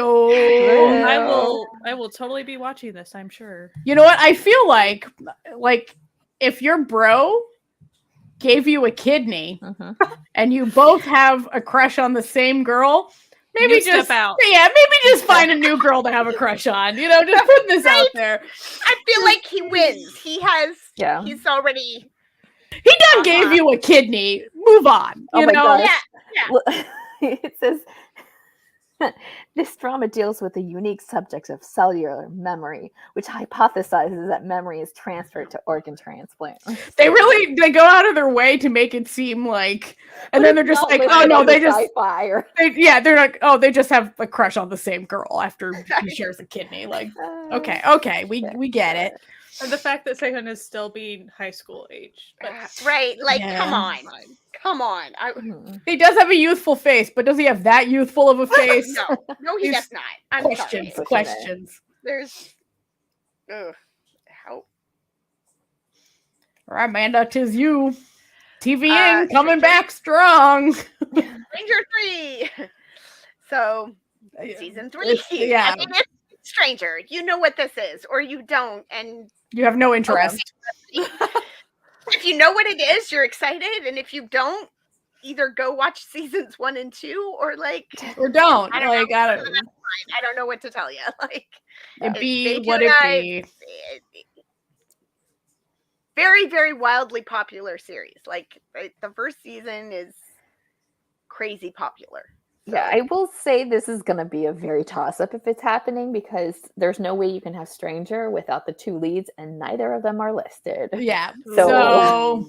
I will totally be watching this. I'm sure. You know what? I feel like if your bro gave you a kidney and you both have a crush on the same girl, maybe just find a new girl to have a crush on. You know, just put this out there. I feel like he wins. He has. Yeah. He's already. He done gave you a kidney. Move on. You know. God. Yeah. Well, it says. This drama deals with the unique subject of cellular memory, which hypothesizes that memory is transferred to organ transplants. They go out of their way to make it seem like, and then they're just like, oh no, they're like, oh, they just have a crush on the same girl after he shares a kidney. Like, okay, we get it. And the fact that Sehun is still being high school age. Right, like, come on. He does have a youthful face, but does he have that youthful of a face? No, he does not. I'm questions. sorry. Questions. There's, how? All right, Amanda, 'tis you. TVN coming back strong. Stranger 3. So, season 3. Yeah. I mean, it's Stranger. You know what this is, or you don't, and you have no interest. If you know what it is, you're excited, and if you don't, either go watch seasons 1 and 2, or don't. I don't know what to tell you. Like, it be what it be. Very, very wildly popular series. Like, the first season is crazy popular. So. Yeah, I will say this is going to be a very toss-up if it's happening, because there's no way you can have Stranger without the 2 leads, and neither of them are listed. Yeah. So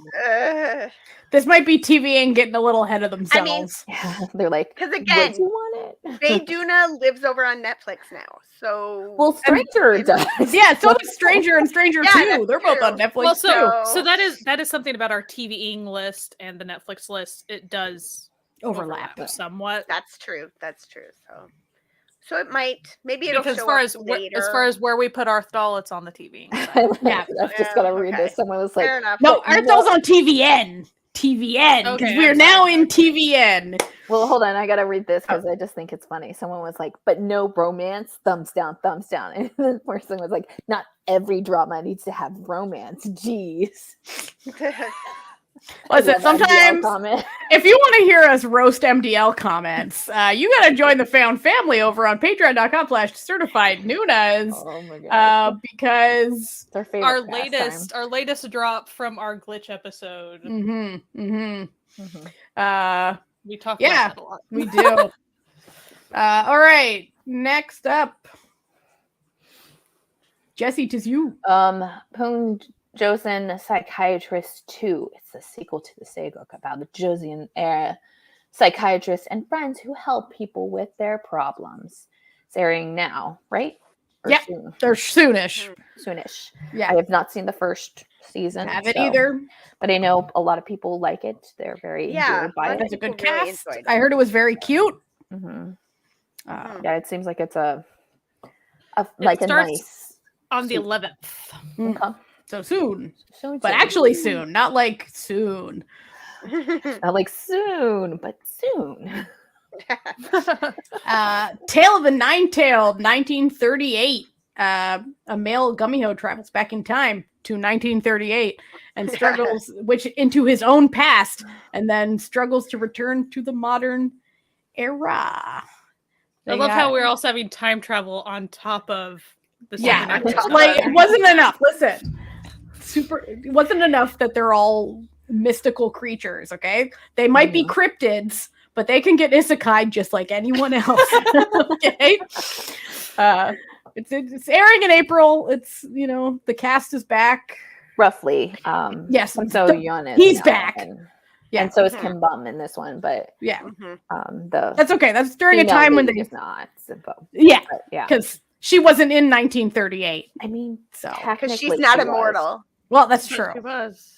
this might be TVN getting a little ahead of themselves. I mean, they're like, because again, would you want it? Bayduna lives over on Netflix now. So Stranger does. Yeah, so does Stranger and Stranger 2. They're both on Netflix. Well, so that is something about our TVing list and the Netflix list. It does overlap somewhat. That's true. So it might, maybe it'll because show up later. As far as where we put Arthal, it's on the TV. Yeah, I've just got to read this. Someone was like, fair enough. No, Arthal's on TVN. TVN, because we're now in TVN. Well, hold on, I gotta read this because I just think it's funny. Someone was like, but no romance, thumbs down. And the person was like, not every drama needs to have romance. Jeez. Listen, sometimes if you want to hear us roast MDL comments, you got to join the Found Family over on patreon.com/certified Noonas. Oh my God. Because our latest drop from our glitch episode. We talk about that a lot. We do. All right. Next up. Jesse, 'tis you. Poon Joseon Psychiatrist 2. It's the sequel to the Sageuk about the Joseon era psychiatrists and friends who help people with their problems. It's airing now, right? Yeah, they're soonish. Yeah. I have not seen the first season. Haven't either. But I know a lot of people like it. They're very enjoyed by it. It's a good cast. I heard it was very cute. Yeah, it seems like it's a nice on the 11th. Okay. So soon. But actually soon. Not like soon. Not like soon, but soon. Tale of the Nine-Tailed, 1938. A male Gumiho travels back in time to 1938 and struggles into his own past, and then struggles to return to the modern era. I love how we're also having time travel on top of the like it wasn't enough. Listen, it wasn't enough that they're all mystical creatures. Okay, they might be cryptids, but they can get isekai just like anyone else. Okay, it's airing in April. It's the cast is back roughly. Yes, so Yun he's back. And so is Kim Bum in this one, but that's okay. That's during a time when they're not. Because she wasn't in 1938. I mean, so because she's not immortal. Well, that's true. She was.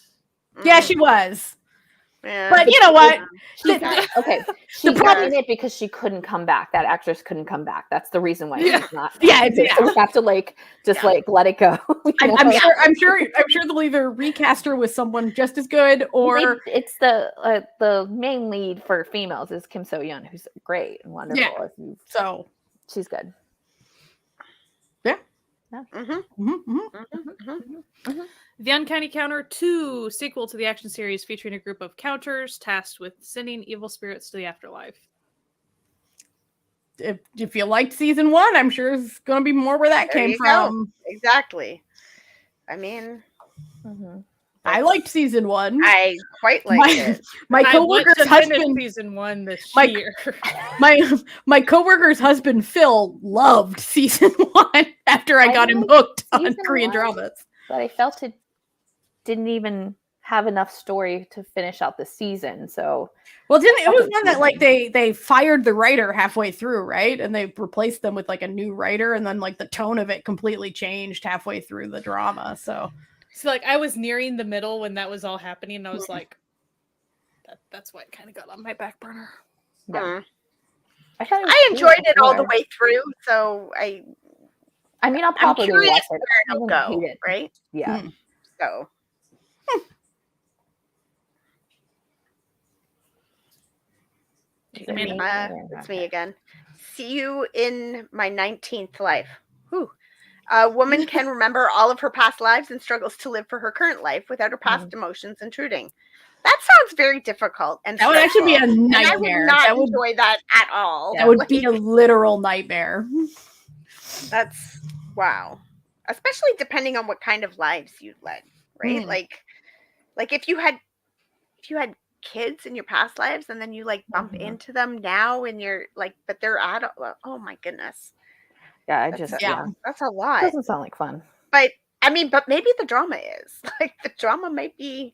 Yeah, she was. Yeah. But you know what? Okay, she got in it because she couldn't come back. That actress couldn't come back. That's the reason why she's not. So we have to let it go. I'm sure they'll either recast her with someone just as good, or it's the main lead for females is Kim So-yeon, who's great and wonderful. Yeah. So she's good. Yeah. The Uncanny Counter 2, sequel to the action series featuring a group of counters tasked with sending evil spirits to the afterlife. If you liked season 1, I'm sure it's going to be more where that came from. Exactly. I mean, I liked season 1. I quite liked it. My coworker's husband season 1 this year. My coworker's husband Phil loved season 1 after I got him hooked on Korean dramas. But I felt it didn't even have enough story to finish out the season. So it was one that they fired the writer halfway through, right? And they replaced them with a new writer, and then the tone of it completely changed halfway through the drama. So I was nearing the middle when that was all happening, and I was like, that's why it kind of got on my back burner. Yeah. I enjoyed it all the way through, so I mean, I'll probably watch it. Where it'll go, right? Yeah. So. It's me again. See you in my 19th life. Whew. A woman can remember all of her past lives and struggles to live for her current life without her past emotions intruding. That sounds very difficult. And that would actually be a nightmare. I would not enjoy that at all. That would be a literal nightmare. That's wow. Especially depending on what kind of lives you'd led, right? Like if you had kids in your past lives and then you bump into them now and you're but they're adult. Oh my goodness. Yeah, that's a lot. It doesn't sound like fun. But I mean, but maybe the drama is the drama might be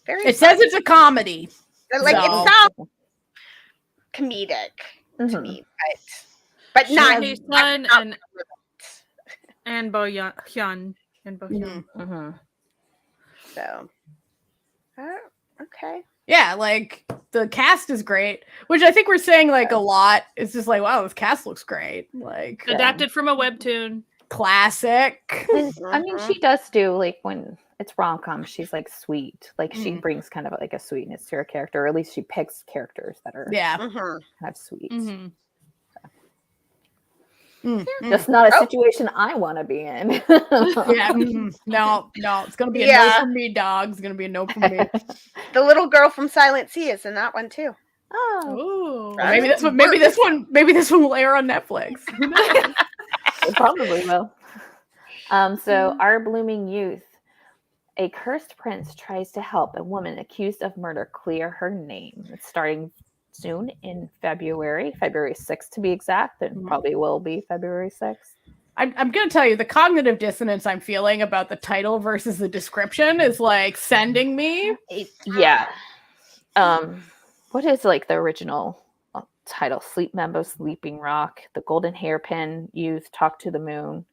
very. It says it's a comedy. It sounds comedic to me, but not. And Bo-hyun. So, okay. Yeah, the cast is great, which I think we're saying a lot. It's just wow, this cast looks great. Adapted from a webtoon. Classic. I mean, she does do when it's rom-com, she's sweet. She brings kind of a sweetness to her character, or at least she picks characters that are kind of sweet. That's not a situation I want to be in. No, it's gonna be a no from me, dog. It's gonna be a no from me. The little girl from Silent Sea is in that one too. Oh, maybe this one will air on Netflix. It probably will. So Our Blooming Youth, a cursed prince tries to help a woman accused of murder clear her name. It's starting soon in February 6th to be exact. It probably will be February 6th. I'm going to tell you, the cognitive dissonance I'm feeling about the title versus the description is sending me. Yeah. What is the original title? Sleep Membo, Sleeping Rock, The Golden Hairpin, Youth, Talk to the Moon.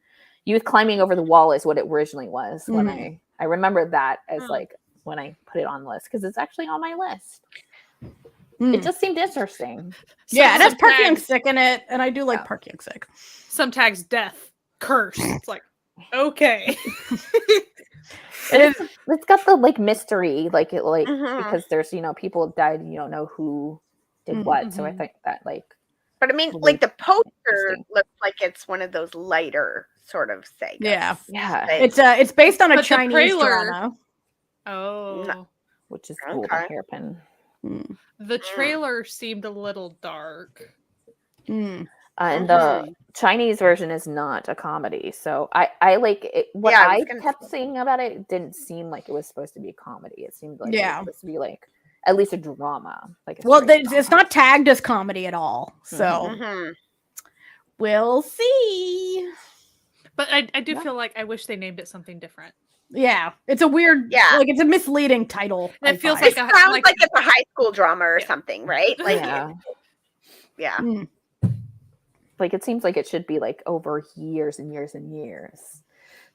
Youth Climbing Over the Wall is what it originally was. When I remember that as when I put it on the list, because it's actually on my list. It just seemed interesting. Yeah, it has Park Young-sik in it, and I do like Park Young-sik. Some tags death, curse. It's okay. It's got the mystery, because there's people have died and you don't know who did what. So I think that But I mean, the poster looks like it's one of those lighter sort of sagas. Yeah. It's based on a Chinese drama. Oh, which is Golden Hairpin. The trailer seemed a little dark. And the Chinese version is not a comedy, so I like it. What I kept saying about it, it didn't seem like it was supposed to be a comedy. It seemed like it was supposed to be like at least a drama. Like it's not tagged as comedy at all, so we'll see. But I do feel like I wish they named it something different. Yeah, it's a weird, like it's a misleading title. It feels like it sounds like it's a high school drama or something, right? Like, like it seems like it should be like over years and years and years,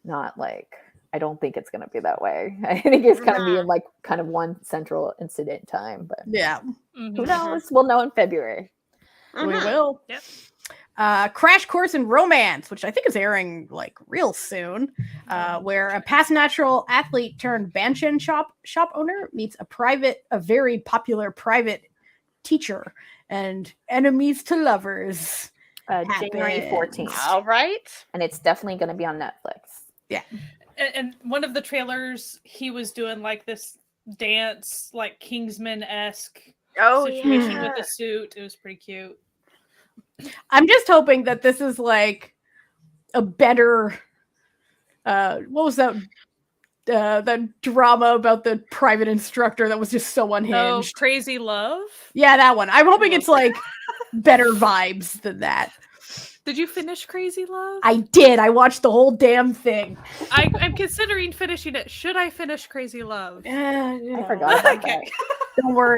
not like. I don't think it's going to be that way. I think it's going to be in like kind of one central incident time, but who knows? We'll know in February. We will. Yep. Crash Course in Romance, which I think is airing like real soon, where a past natural athlete turned Banshin shop owner meets a very popular private teacher and enemies to lovers. January 14th. All right. And it's definitely going to be on Netflix. Yeah. And one of the trailers, he was doing like this dance, like Kingsman-esque situation with the suit. It was pretty cute. I'm just hoping that this is like a better what was that drama about the private instructor that was just so unhinged? Oh, Crazy Love? Yeah, that one. I'm hoping it's like better vibes than that. Did you finish Crazy Love? I did. I watched the whole damn thing. I'm considering finishing it. Should I finish Crazy Love? I forgot about that.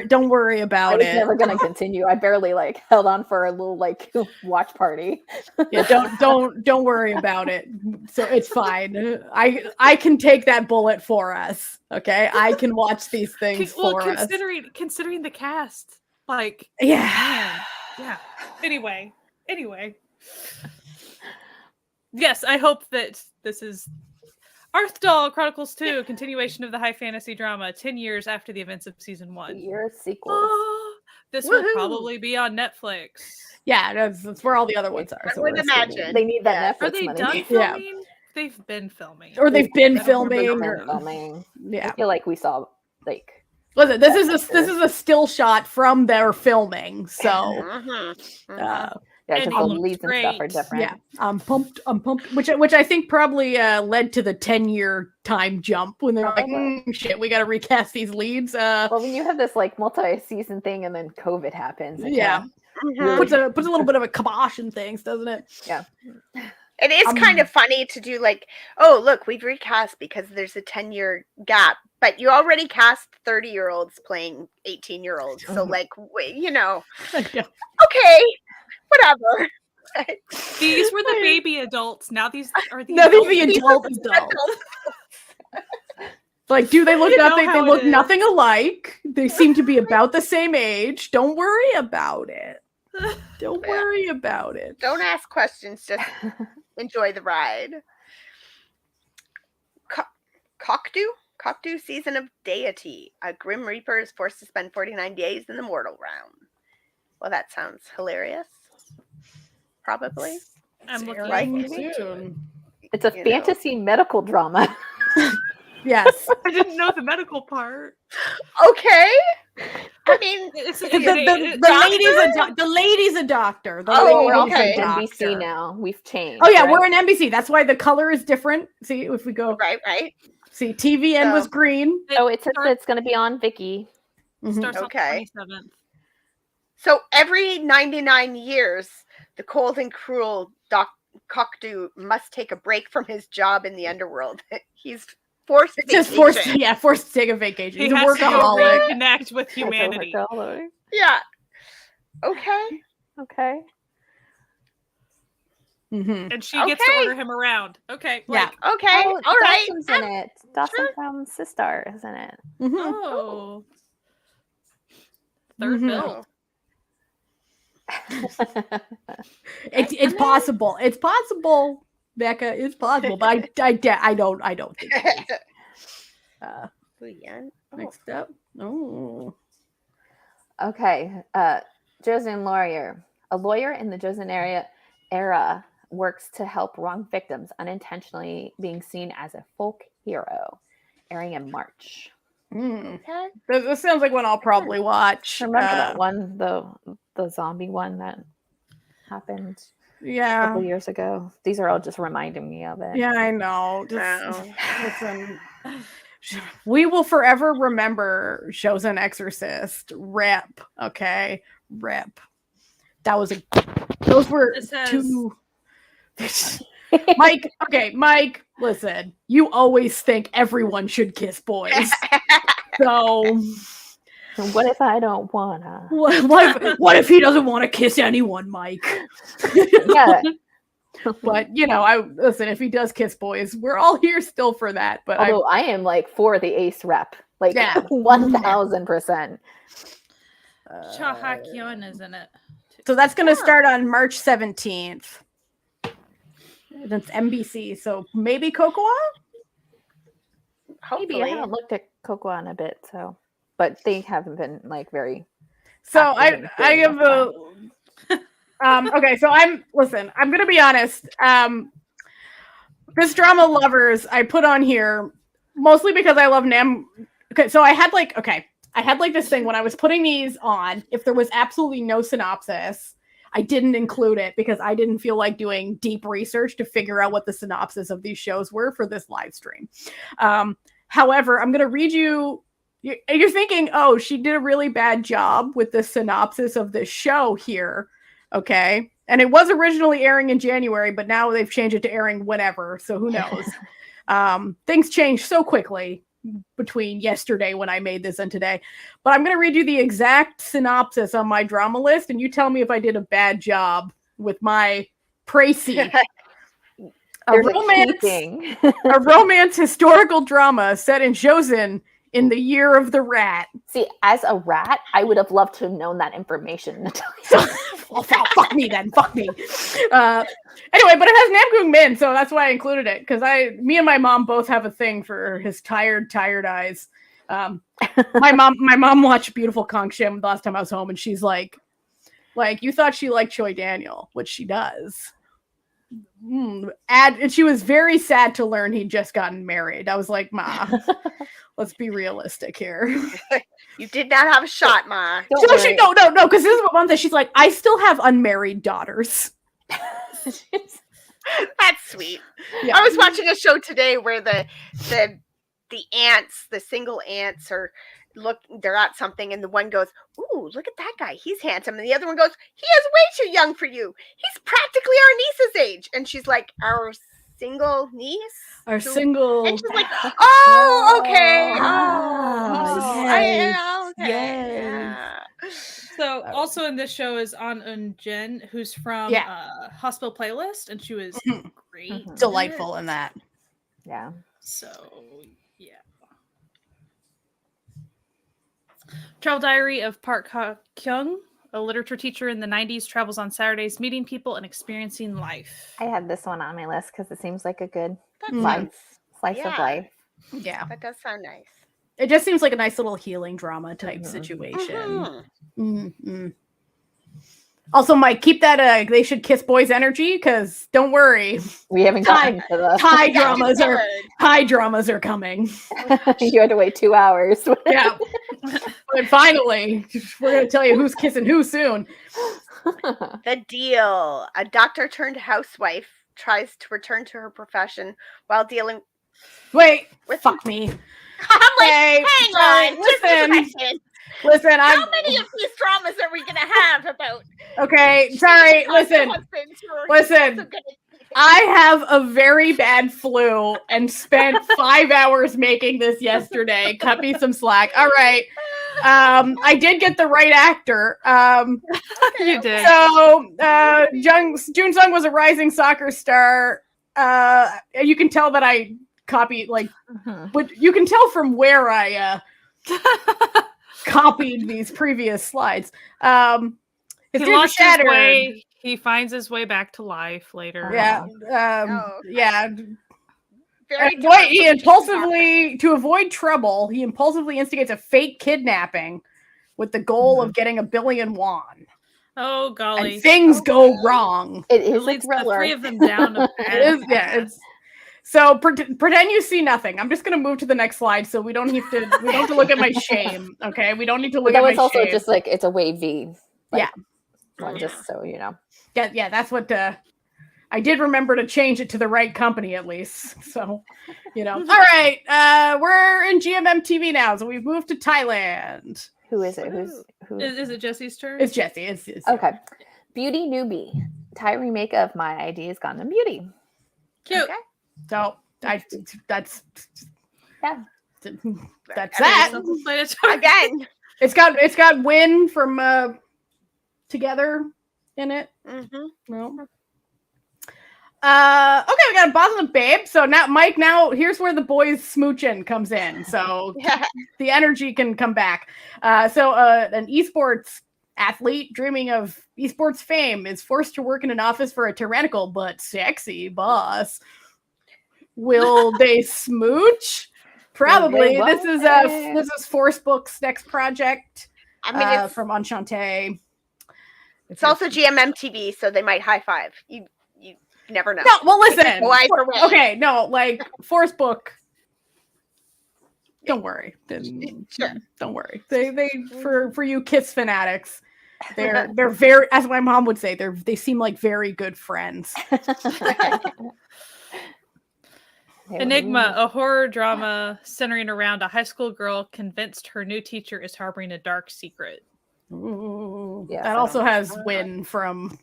Don't worry about it. I was never gonna continue. I barely like held on for a little like watch party. Yeah, don't worry about it. So it's fine. I can take that bullet for us. Okay, I can watch these things for us. Considering the cast, like yeah. Anyway. Yes, I hope that this is Arthdal Chronicles 2, a continuation of the high fantasy drama 10 years after the events of season 1. Year sequels. This will probably be on Netflix. Yeah, that's where all the other ones are. I would imagine. They need that Netflix Are they money. done filming? Yeah. They've been filming. Or they've been filming. Yeah. I feel like we saw like listen, this is a still shot from their filming, so because the leads and stuff are different. Yeah, I'm pumped. Which I think probably led to the 10-year time jump when they're like, shit, we got to recast these leads. Well, when you have this like multi-season thing and then COVID happens, puts a little bit of a kibosh in things, doesn't it? Yeah. It is kind of funny to do like, oh, look, we've recast because there's a 10-year gap, but you already cast 30-year-olds playing 18-year-olds. So like, okay, whatever. These were the baby adults. Now these are the adults. Like, do they look nothing? They look nothing alike. They seem to be about the same age. Don't worry about it. Don't worry about it. Don't ask questions. Just enjoy the ride. Coctu Season of Deity. A Grim Reaper is forced to spend 49 days in the mortal realm. Well, that sounds hilarious. Probably. I'm looking soon. It's a fantasy medical drama. Yes. I didn't know the medical part. Okay. I mean, the lady's a doctor. We're also NBC now. We've changed. Oh yeah, we're in NBC. That's why the color is different. See, if we go right. See, TVN was green. Oh, it says that it's going to be on Vicky. Starts on the 27th. So every 99 years, the cold and cruel Coctu must take a break from his job in the underworld. He's forced to take a vacation. He's a workaholic. Reconnect with humanity. Yeah. Okay. And she gets to order him around. Okay. Okay. All right. Dawson's in it. Dawson from Sistar is in it. Oh. Third bill. It's possible. It's possible, Becca. It's possible, but I don't think it is. Next up. Oh. Okay. Joseon Lawyer. A lawyer in the Joseon era works to help wrong victims unintentionally being seen as a folk hero. Airing in March. Okay. This sounds like one I'll probably watch. Remember that one, the zombie one that happened a couple years ago? These are all just reminding me of it. Yeah, I know. Listen, we will forever remember Chosen Exorcist. Rep. Okay. Rep. Those were two. Mike, listen, you always think everyone should kiss boys. So what if I don't wanna? What if he doesn't want to kiss anyone, Mike? Yeah. But listen, if he does kiss boys, we're all here still for that. But although I am like for the ace rep, like 1000%. Cha Ha-kyun is in it. So that's going to start on March 17th. That's NBC. So maybe Cocoa? Hopefully. Maybe I haven't looked at Cocoa in a bit, so but they haven't been like very. So I have a. Okay, so I'm gonna be honest. This drama lovers I put on here mostly because I love Nam. Okay, so I had this thing when I was putting these on. If there was absolutely no synopsis, I didn't include it because I didn't feel like doing deep research to figure out what the synopsis of these shows were for this live stream. However, I'm gonna read you. You're thinking, oh, she did a really bad job with the synopsis of this show here. Okay. And it was originally airing in January, but now they've changed it to airing whenever. So who knows? Things change so quickly between yesterday when I made this and today. But I'm going to read you the exact synopsis on my drama list, and you tell me if I did a bad job with my précis. A romance historical drama set in Joseon in the year of the rat. See, as a rat, I would have loved to have known that information. Well, fuck me then. Fuck me. Anyway, but it has Nam Goong Min, so that's why I included it. Because me and my mom both have a thing for his tired eyes. My mom watched Beautiful Kangshim the last time I was home, and she's like, you thought she liked Choi Daniel, which she does. And she was very sad to learn he'd just gotten married. I was like, Ma, let's be realistic here. You did not have a shot, Ma. No, because this is what Mom says. She's like, I still have unmarried daughters. That's sweet. Yeah. I was watching a show today where the ants, the single ants they're at something, and the one goes, ooh, look at that guy, he's handsome, and the other one goes, he is way too young for you, he's practically our niece's age. And she's like, our single niece, and she's like, oh, okay, yes. Yeah. So also in this show is An Eun-jin, who's from Hospital Playlist, and she was great, delightful in that. Yeah. So yeah. Travel Diary of Park Ha-kyung, a literature teacher in the 90s, travels on Saturdays, meeting people and experiencing life. I had this one on my list because it seems like a good slice of life. Yeah. That does sound nice. It just seems like a nice little healing drama type situation. Also, Mike, keep that they should kiss boys energy, because don't worry, we haven't gotten to the Thai dramas are coming. You had to wait 2 hours. Yeah, but finally, we're gonna tell you who's kissing who soon. The Deal. A doctor turned housewife tries to return to her profession while dealing. Wait, fuck me. I'm like, hang on, listen. How many of these dramas are we gonna have about? Okay, sorry. Listen. I have a very bad flu and spent 5 hours making this yesterday. Cut me some slack. All right. I did get the right actor. You did. So Jun Sung was a rising soccer star. You can tell that I copied, but you can tell from where I copied these previous slides. His dreams shattered. He finds his way back to life later. Yeah. Yeah. Very to avoid trouble, he impulsively instigates a fake kidnapping with the goal of getting 1 billion won. Oh golly! And things go wrong. It is leads a thriller. The 3 of them down. It is. Yeah. So pretend you see nothing. I'm just gonna move to the next slide, so we don't have to look at my shame. Okay, we don't need to look at my shame. That was also just like it's a wave V. Like, one, just so you know. Yeah, that's what. I did remember to change it to the right company at least. So, All right, we're in GMM-TV now, so we've moved to Thailand. Who is it? Who? Is it Jesse's turn? It's Jesse. It's okay. Beauty Newbie. Thai remake of My Ideas Gundam Beauty. Cute. Okay. So that's yeah. That's that. Again, it's got Win from Together in it. Mm-hmm. No. Okay, we got a boss and a babe. So now, Mike, here's where the boys smooching comes in. So the energy can come back. So an esports athlete dreaming of esports fame is forced to work in an office for a tyrannical but sexy boss. Will they smooch? Probably. This is Forcebook's next project. I mean, it's from Enchanté. It's also GMM-TV, so they might high five. You never know. No, well, listen. Okay, no, like Forcebook. Don't worry. Sure. Don't worry. They for you Kiss fanatics, they're very, as my mom would say, they seem like very good friends. Enigma, a horror drama centering around a high school girl convinced her new teacher is harboring a dark secret. Ooh, yes, that also has Win from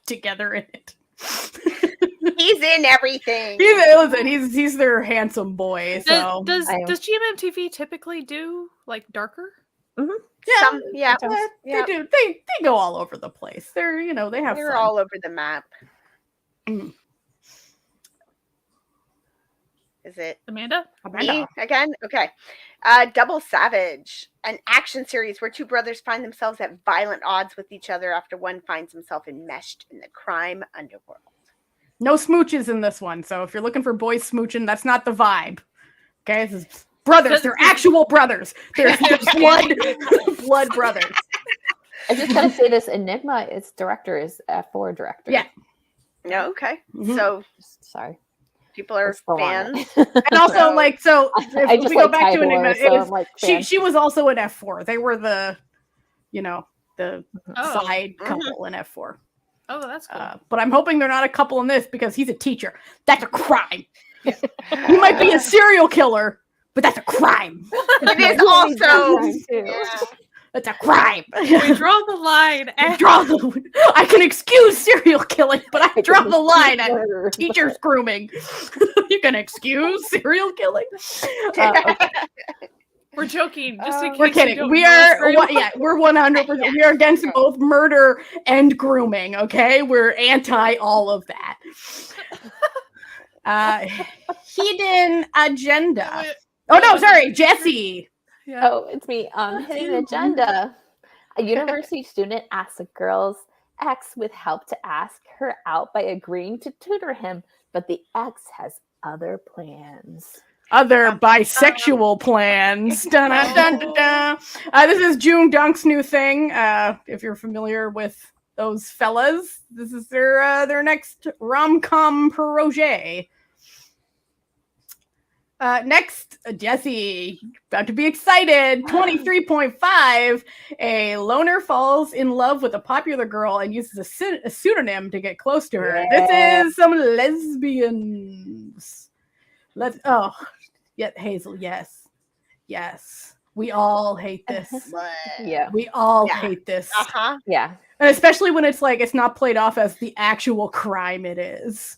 Together in it. He's in everything. He's their handsome boy. So does GMM-TV typically do like darker? Mm-hmm. Yeah, they do. They go all over the place. They're They're all over the map. Mm. Is it Amanda? Me again? Okay. Double Savage, an action series where two brothers find themselves at violent odds with each other after one finds himself enmeshed in the crime underworld. No smooches in this one, so if you're looking for boys smooching, that's not the vibe. Okay, this is brothers. They're actual brothers. They're blood brothers. I just gotta say this: Enigma, its director is F4 director. Yeah. No, okay. Mm-hmm. So sorry. People are fans. And also, if we go back to Enigma, so she was also in F4. They were the side couple in F4. Oh, that's cool. But I'm hoping they're not a couple in this because he's a teacher. That's a crime. He might be a serial killer, but that's a crime. It is also. It's a crime. We draw the line. I can excuse serial killing, but I draw the line at teachers grooming. You can excuse serial killing. Okay. We're joking. Just in case we're kidding. We're 100%. We are against both murder and grooming. Okay, we're anti all of that. Hidden agenda. Oh no, sorry, Jesse. Yeah. Oh, it's me. Hidden agenda. A university student asks a girl's ex with help to ask her out by agreeing to tutor him, but the ex has other plans. Other bisexual plans. Dun, dun, dun, dun, dun. This is June Dunk's new thing. If you're familiar with those fellas, this is their next rom-com projet. Next, Jesse, about to be excited. 23.5. A loner falls in love with a popular girl and uses a pseudonym to get close to her. Yeah. This is some lesbians. Hazel, yes. We all hate this. Yeah. We all hate this. Uh-huh. Yeah. And especially when it's like, it's not played off as the actual crime it is.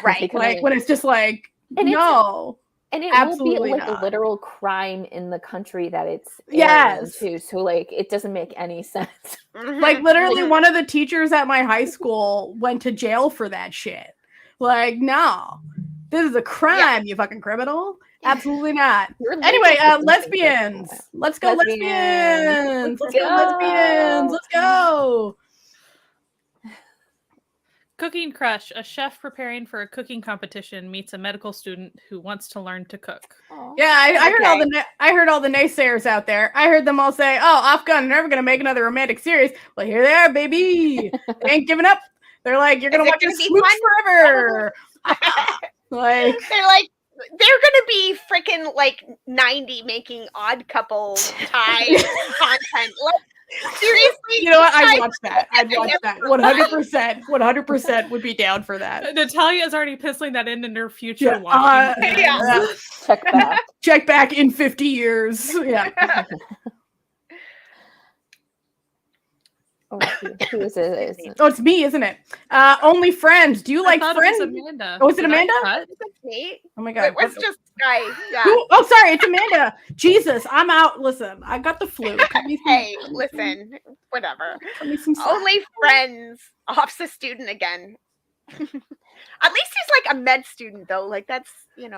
Right. Like, when it's just like, no. And it absolutely will be like not. A literal crime in the country that it's in too. So like it doesn't make any sense. Like literally one of the teachers at my high school went to jail for that shit. Like, no. This is a crime, you fucking criminal. Absolutely not. Anyway, lesbians. Let's go lesbians. Let's go lesbians. Let's go. Cooking Crush, a chef preparing for a cooking competition meets a medical student who wants to learn to cook. Yeah, I heard all the naysayers out there. I heard them all say, "Oh, Off Gun, never gonna make another romantic series." Well, here they are, baby. They ain't giving up. They're like, "You're gonna watch this smooch forever." Like they're gonna be freaking like 90 making Odd Couple tie content. Like, seriously, you know what? I'd watch that. 100% would be down for that. Natalia is already penciling that in her future watching. Check back in 50 years. Yeah. Who is it? Oh, it's me, isn't it? Only Friends. Do you like Friends? It was Amanda. Oh, is it Amanda? That's me. Oh my god. It's just Sky. Yeah. Oh, sorry, it's Amanda. Jesus, I'm out. Listen, I got the flu. Hey, listen, whatever. Only Friends. Off's a student again. At least he's like a med student though. Like that's, there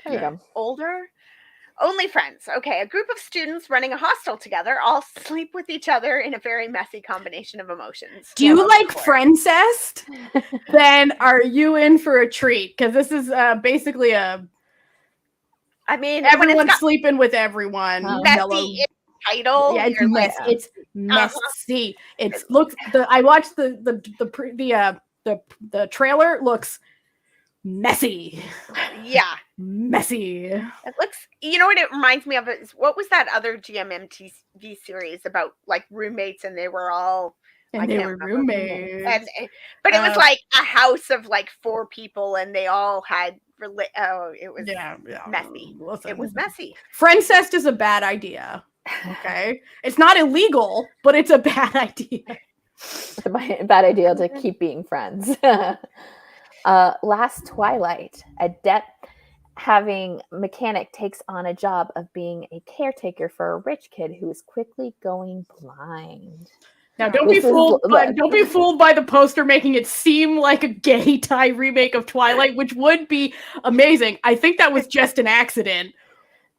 you go. Older. Only Friends. Okay, a group of students running a hostel together all sleep with each other in a very messy combination of emotions. Do you like Friendcest? Then are you in for a treat? Because this is basically everyone's sleeping with everyone. Messy title. Yeah, it's messy. Like, it's messy. It's looks. I watched the trailer. Looks messy. Yeah. Messy. It looks, you know what it reminds me of is what was that other GMM TV series about like roommates and they were all roommates. But it was like a house of like 4 people and they all had it was messy. Listen. It was messy. Friendcest is a bad idea. Okay. It's not illegal, but it's a bad idea. It's a bad idea to keep being friends. Last Twilight, a debt-having mechanic takes on a job of being a caretaker for a rich kid who is quickly going blind. Now, don't be fooled by the poster making it seem like a gay tie remake of Twilight, which would be amazing. I think that was just an accident,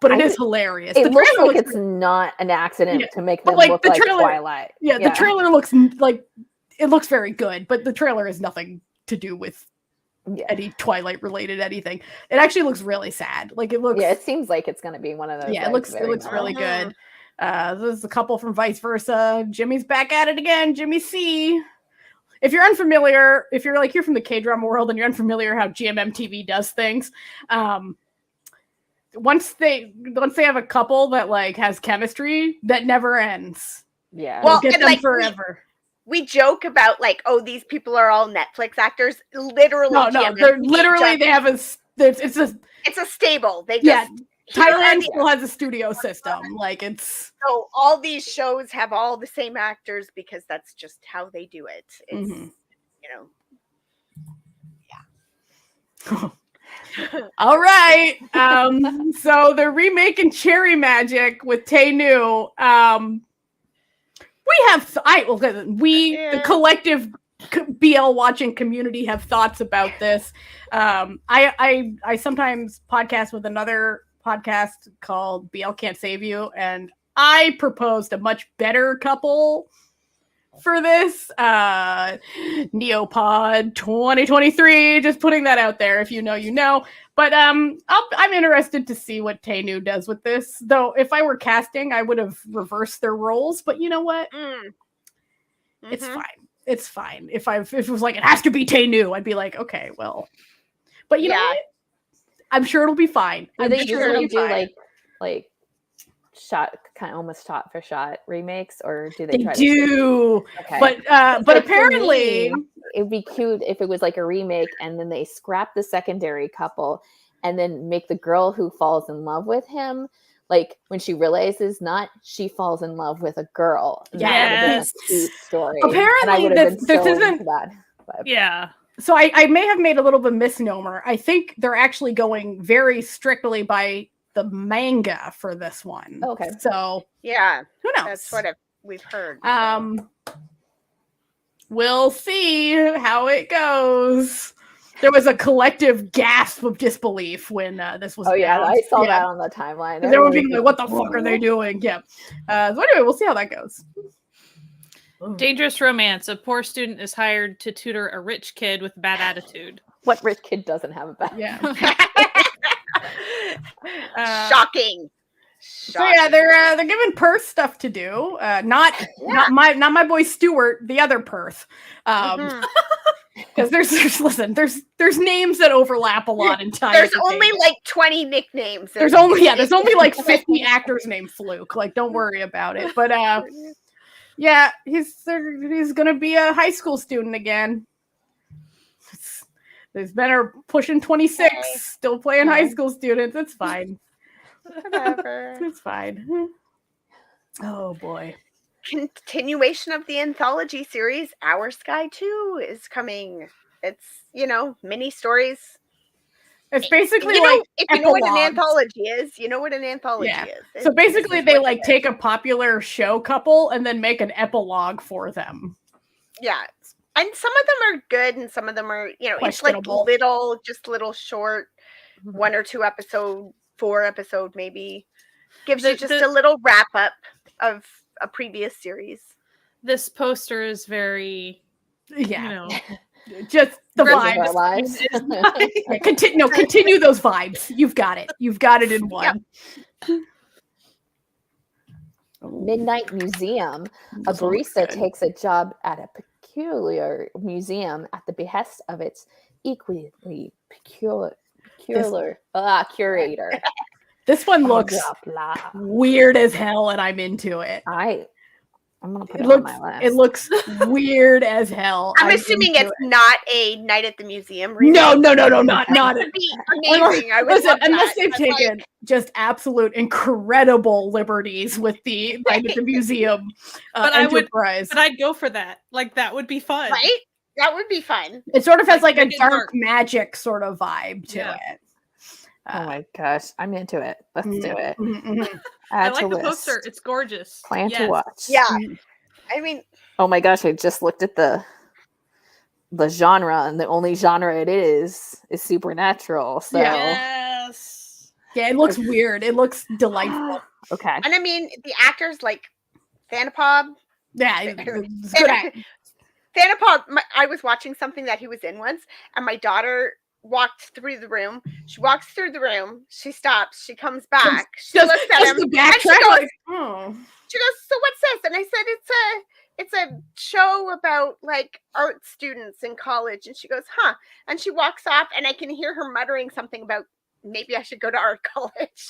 but it is hilarious. It looks like it's not an accident to make them look like Twilight. Yeah, the trailer looks like it looks very good, but the trailer has nothing to do with any Twilight related anything. It actually looks really sad. Like it looks. Yeah, it seems like it's going to be one of those. Yeah, it looks really good. There's a couple from Vice Versa. Jimmy's back at it again. Jimmy C. If you're unfamiliar, if you're from the K-drama world and you're unfamiliar how GMM does things, once they have a couple that like has chemistry, that never ends. Yeah, well, get them forever. We joke about like, oh, these people are all Netflix actors. Literally, they're literally they have it's a stable. They just Thailand still has a studio system. Like it's so all these shows have all the same actors because that's just how they do it. It's All right. So they're remaking Cherry Magic with Tae Nu. The collective BL watching community have thoughts about this. I sometimes podcast with another podcast called BL Can't Save You, and I proposed a much better couple for this. Neopod 2023, just putting that out there. If you know, you know. But I'm interested to see what Tae Nu does with this. Though, if I were casting, I would have reversed their roles. But you know what? It's fine. It's fine. If it was like it has to be Tae Nu, I'd be like, okay, well. But you know what? I'm sure it'll be fine. Do they usually do like shot kind of almost shot for shot remakes, or do they try to do? Okay. But apparently it'd be cute if it was like a remake and then they scrap the secondary couple and then make the girl who falls in love with him, like when she realizes she falls in love with a girl. Yes. That would have been a cute story. Apparently this isn't that. Yeah. So I may have made a little bit of misnomer. I think they're actually going very strictly by the manga for this one. Okay. So yeah, who knows? That's what we've heard. We'll see how it goes. There was a collective gasp of disbelief when this was. Oh announced. Yeah, I saw that on the timeline. They were being like, "What the fuck are they doing?" Yeah. So anyway, we'll see how that goes. Dangerous romance. A poor student is hired to tutor a rich kid with bad attitude. What rich kid doesn't have a bad? Yeah. Shocking. So yeah, they're giving Perth stuff to do. Not my boy Stuart, the other Perth. Because there's names that overlap a lot in time. There's only like 20 nicknames. There's only like 50 actors named Fluke. Like, don't worry about it. But yeah, he's gonna be a high school student again. There's been pushing 26, still playing high school students. It's fine. Whatever. It's fine. Oh boy. Continuation of the anthology series, Our Sky 2 is coming. It's, mini stories. It's basically if you know what an anthology is, you know what an anthology is. So basically they take a popular show couple and then make an epilogue for them. Yeah. And some of them are good and some of them are, each like little short 1 or 2 episode, 4 episode maybe. Gives you just a little wrap up of a previous series. This poster is very, just the vibes. Continue those vibes. You've got it. You've got it in one. Yep. Midnight Museum. A barista takes a job at a peculiar museum at the behest of its equally peculiar curator. This one looks weird as hell, and I'm into it. I'm gonna put it on my list. It looks weird as hell. I'm assuming it's not a Night at the Museum. No, not it. Be amazing. Unless they've taken just absolute incredible liberties with the Night at the Museum enterprise. But I'd go for that. Like, that would be fun, right? That would be fun. It sort of has like a dark magic sort of vibe to it. Oh my gosh, I'm into it. Let's do it. I like the poster. It's gorgeous. Plan to watch. Yeah. I mean, oh my gosh, I just looked at the genre, and the only genre it is supernatural. So yes. Yeah, it looks weird. It looks delightful. Okay. And I mean, the actors like Thanapop. Yeah, Thanapop, I was watching something that he was in once, and my daughter walked through the room. She walks through the room. She stops. She comes back. She looks at him. And she goes, "So what's this?" And I said, "It's a show about like art students in college." And she goes, "Huh?" And she walks off, and I can hear her muttering something about maybe I should go to art college.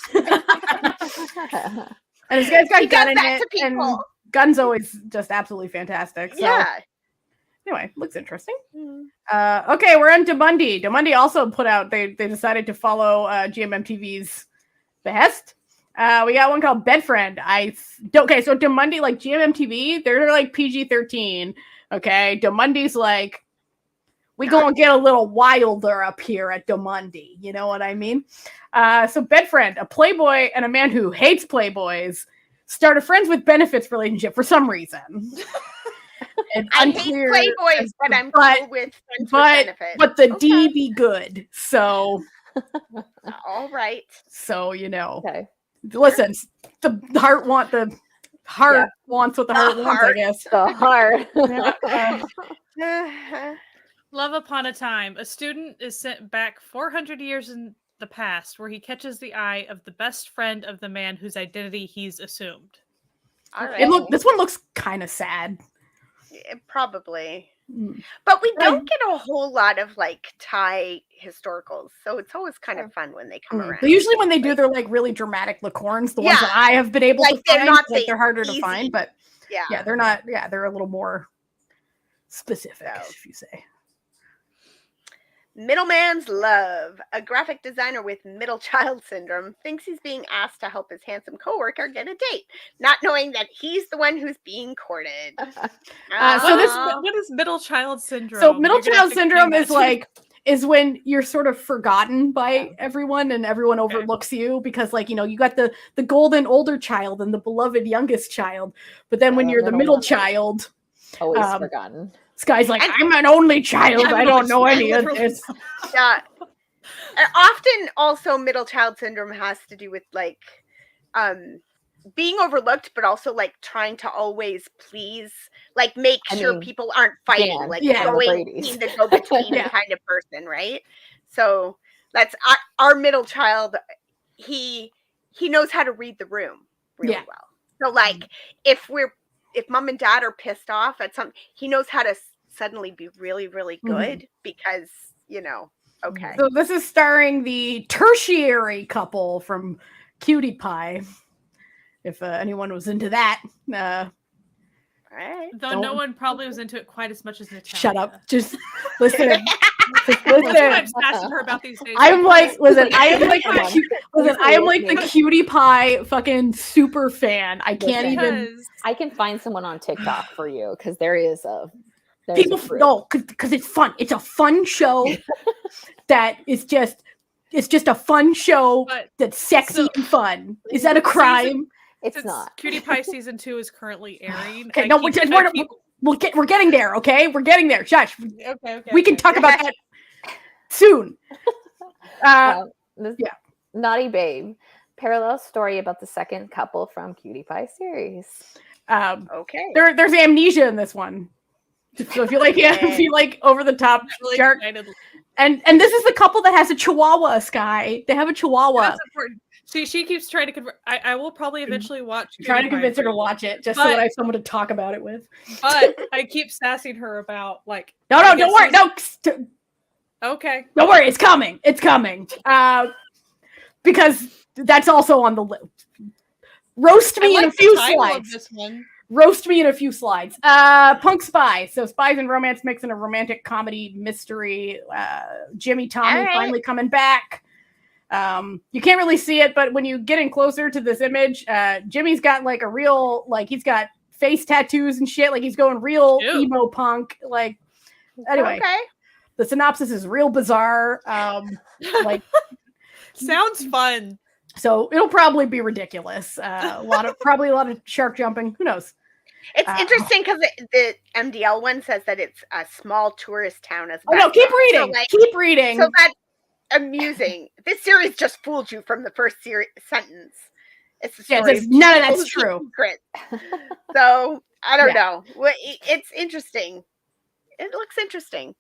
And this guy's got Gun in it, and Gun's always just absolutely fantastic. So. Yeah. Anyway, looks interesting. Okay, we're on Demundi. Demundi also put out, they decided to follow GMMTV's behest. We got one called Bedfriend. So Demundi, like GMMTV, they're like PG-13. Okay, Demundi's like, we gonna get a little wilder up here at Demundi. You know what I mean? So Bedfriend, a playboy and a man who hates playboys, start a friends with benefits relationship for some reason. I hate playboys, but I'm cool with friends with benefits. But the D be good. So all right. So listen, the heart wants what the heart wants, I guess. The heart. Love Upon a Time. A student is sent back 400 years in the past where he catches the eye of the best friend of the man whose identity he's assumed. All right. This one looks kind of sad. Probably. But we don't get a whole lot of like Thai historicals, so it's always kind of fun when they come around. But usually when they do, they're like really dramatic licorns, the ones that I have been able to find. They're harder to find, but they're not. Yeah, they're a little more specific, if you say. Middleman's Love. A graphic designer with middle child syndrome thinks he's being asked to help his handsome coworker get a date, not knowing that he's the one who's being courted. What is middle child syndrome? So middle child syndrome is when you're sort of forgotten by everyone and everyone overlooks you because you got the golden older child and the beloved youngest child, but then when you're the middle child, always forgotten. This guy's like, I'm an only child. I don't know any of this. Yeah. Often also middle child syndrome has to do with like being overlooked, but also like trying to always please, like make sure people aren't fighting, like going in the go-between kind of person, right? So that's our middle child. He knows how to read the room really well. So like if mom and dad are pissed off at something, he knows how to suddenly be really, really good because, you know, okay. So this is starring the tertiary couple from Cutie Pie. If anyone was into that. Right. Though no one probably was into it quite as much as Natalia. Shut up. Just listen. I'm smashing her about these days. I am like the Cutie Pie fucking super fan. I can't even. I can find someone on TikTok for you because there is a. People no, because it's fun. It's a fun show that is just. It's just a fun show that's sexy and fun. Is that a crime? It's not. Cutie Pie season 2 is currently airing. Okay, we're getting there. Okay, we're getting there. Shush. Okay. We can talk about that soon. Naughty Babe, parallel story about the second couple from Cutie Pie series. Okay. There's amnesia in this one. So if you like over the top jerk. And this is the couple that has a Chihuahua, Sky. They have a Chihuahua. That's important. See, she keeps trying to convert. I will probably eventually watch. Trying to convince her to watch it, just so that I have someone to talk about it with. But I keep sassing her about like. No, don't worry. No. Okay. Don't worry. It's coming. It's coming. Because that's also on the list. Roast me in a few slides. This one. Roast me in a few slides. Punk Spy. So spies and romance mix in a romantic comedy mystery. Jimmy Tommy finally coming back. You can't really see it, but when you get in closer to this image, Jimmy's got like a real, like he's got face tattoos and shit. Like he's going real emo punk. Like anyway, the synopsis is real bizarre. Like sounds fun. So it'll probably be ridiculous. Probably a lot of shark jumping. Who knows? It's interesting because the MDL one says that it's a small tourist town as well. Oh no, keep reading. So, keep reading. So that's amusing. This series just fooled you from the first sentence. It's the story. None of that's true. Secret. So I don't know. It's interesting. It looks interesting.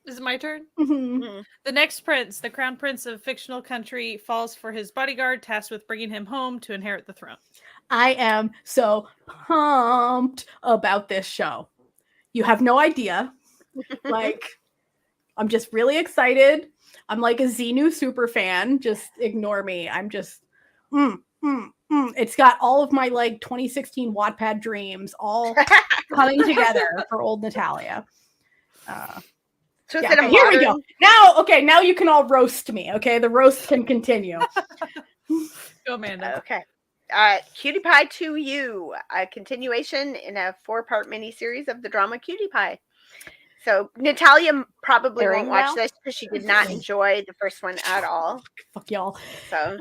Is it my turn? Mm-hmm. The next prince, the crown prince of fictional country, falls for his bodyguard tasked with bringing him home to inherit the throne. I am so pumped about this show. You have no idea. Like, I'm just really excited. I'm like a Xenu super fan. Just ignore me. I'm just, It's got all of my like 2016 Wattpad dreams all coming together for old Natalia. Here we go. Now you can all roast me. Okay, the roast can continue. Go, Amanda. Okay. Cutie Pie 2U, a continuation in a 4-part miniseries of the drama Cutie Pie. So Natalia probably won't watch this because she did not enjoy the first one at all. Fuck y'all. So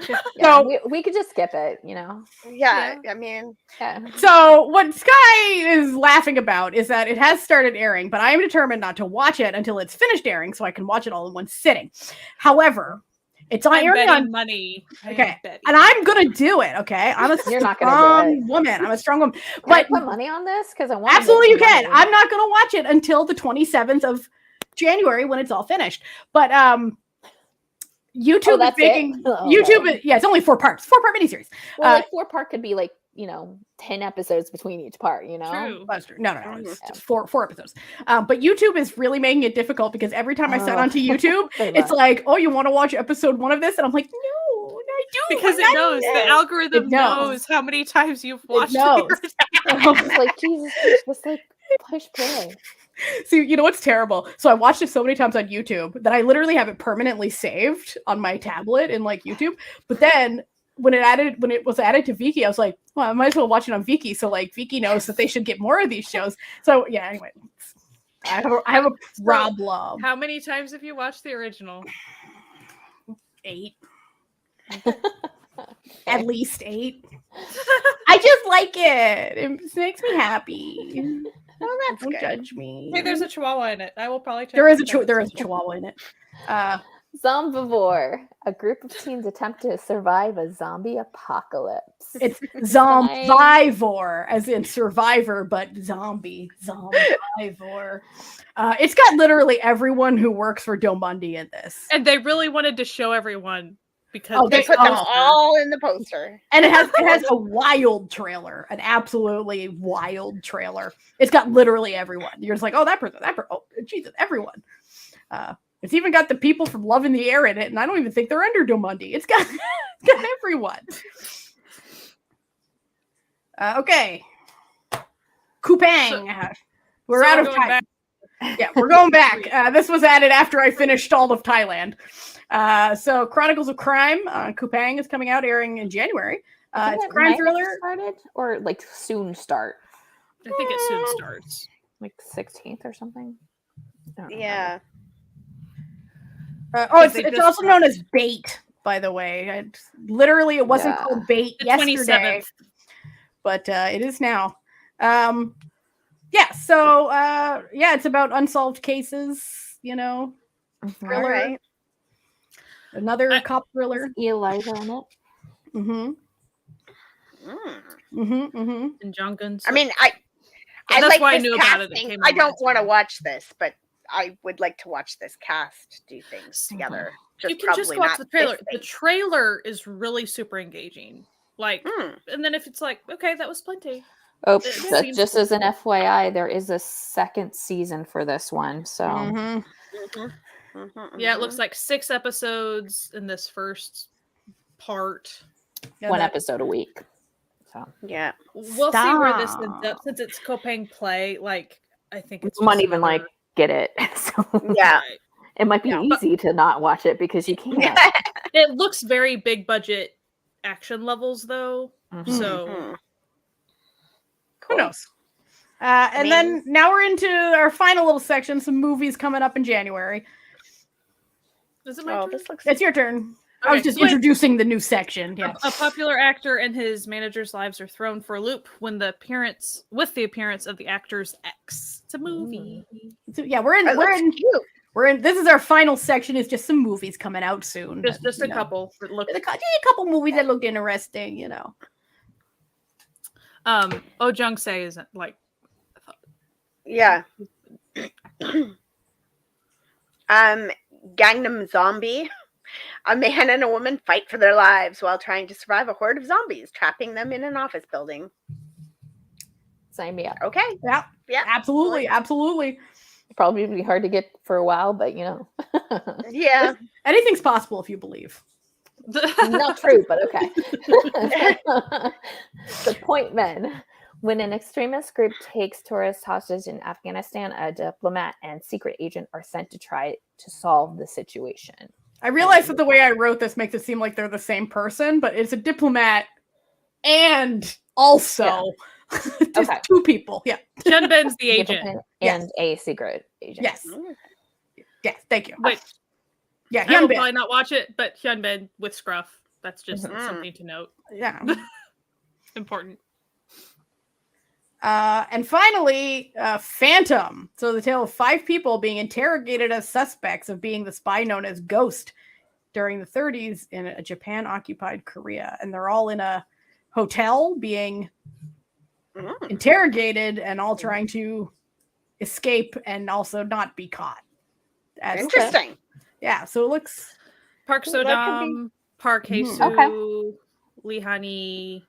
we could just skip it, you know. Yeah. I mean. Yeah. So what Sky is laughing about is that it has started airing, but I am determined not to watch it until it's finished airing, so I can watch it all in one sitting. However, it's on airing on money. Okay, and I'm gonna do it. Okay, I'm a strong woman. I'm a strong woman. Can I put money on this? Because I want absolutely you can. I'm not gonna watch it until the 27th of January when it's all finished. But YouTube is making YouTube. Yeah, it's only 4 parts. 4-part miniseries. Well, like 4-part could be like 10 episodes between each part. True. That's true. No. It's just 4 episodes. But YouTube is really making it difficult because every time I set onto YouTube, it's like, oh, you want to watch episode 1 of this, and I'm like, no, I do because it knows the algorithm knows how many times you've watched it. It's like Jesus, just like push play. See, you know what's terrible? So I watched it so many times on YouTube that I literally have it permanently saved on my tablet in like YouTube. But then when it was added to Viki, I was like, well, I might as well watch it on Viki. So like Viki knows that they should get more of these shows. So yeah, anyway, I have a problem. How many times have you watched the original? 8. At least 8. I just like it. It makes me happy. Well, that's Don't good. judge me. Hey, there's a chihuahua in it. I will probably check. There is a chihuahua in it. Zombivore. A group of teens attempt to survive a zombie apocalypse. It's Zombivore, as in survivor, but zombie. Zombivore. It's got literally everyone who works for Domundi in this. And they really wanted to show everyone because they put them all in the poster. And it has a wild trailer, an absolutely wild trailer. It's got literally everyone. You're just like, oh, that person, oh, Jesus, everyone. It's even got the people from Love in the Air in it, and I don't even think they're under Domundi. It's got everyone. Okay. Kupang. We're out of time. Yeah, we're going back. This was added after I finished all of Thailand. So Chronicles of Crime on Kupang is coming out, airing in January. It's a crime thriller. Started or like soon start? I think it soon starts. Like 16th or something. Yeah. It's also known as Bait, by the way. It wasn't called Bait yesterday, 27th. But it is now. It's about unsolved cases, thriller. All right. Another cop thriller. Eliza on it. And John Guns. I mean, I like why I knew about it. I don't want to watch this, but I would like to watch this cast do things together. You can just watch the trailer. The trailer is really super engaging. Like, and then if it's like, okay, that was plenty. Oh, just as an FYI, there is a second season for this one. So, yeah, it looks like 6 episodes in this first part. One episode a week. So, yeah, we'll see where this ends up. Since it's Kupang Play, like I think it's might even like get it. So, yeah, it might be easy to not watch it because you can't. It looks very big budget action levels though. So. Who knows? Then now we're into our final little section. Some movies coming up in January. Is it my turn? It's your turn. Okay. I was just introducing the new section. Yeah. A popular actor and his manager's lives are thrown for a loop when the appearance of the actor's ex. It's a movie. So, yeah, we're in. This is our final section. It's just some movies coming out soon. Just a couple. A couple movies that look interesting. Oh Jung-se isn't like. Yeah. Gangnam Zombie. A man and a woman fight for their lives while trying to survive a horde of zombies, trapping them in an office building. Sign me up. Okay. Yeah. Absolutely. Probably be hard to get for a while, but Yeah. Anything's possible if you believe. Not true, but okay. The point men. When an extremist group takes tourists hostage in Afghanistan, a diplomat and secret agent are sent to try to solve the situation. I realize that the way I wrote this makes it seem like they're the same person, but it's a diplomat and also just two people. Yeah. Hyunbin's the agent. And a secret agent. Yes. Yes, thank you. Wait. Yeah, I will probably not watch it, but Hyunbin with Scruff. That's just something to note. Yeah. Important. And finally, Phantom. So the tale of 5 people being interrogated as suspects of being the spy known as Ghost during the 30s in a Japan-occupied Korea. And they're all in a hotel being interrogated and all trying to escape and also not be caught. Interesting. Yeah, so it looks... Park Sodam, Park Hae-soo, Lee Han-hee.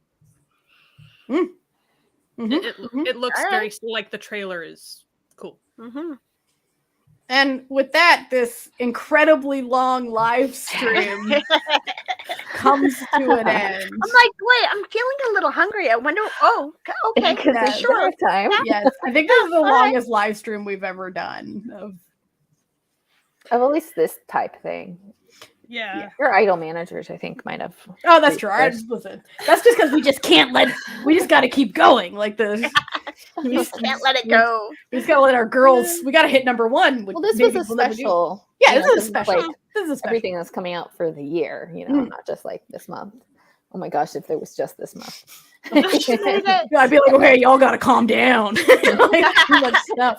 It looks very like the trailer is cool. And with that, this incredibly long live stream comes to an end. I'm like, wait, I'm feeling a little hungry. I wonder. Oh, okay, sure. Time. Yes, I think this is the longest live stream we've ever done of at least this type thing. Yeah. Your idol managers, I think, might have. Oh, that's true. Listen, that's just because we just can't we just got to keep going. Like we just can't let it go. We just got to let our girls, we got to hit number 1. Well, this was a special. Yeah, this is a special. This is everything that's coming out for the year, not just like this month. Oh my gosh, if there was just this month. I'd be like, okay, y'all got to calm down.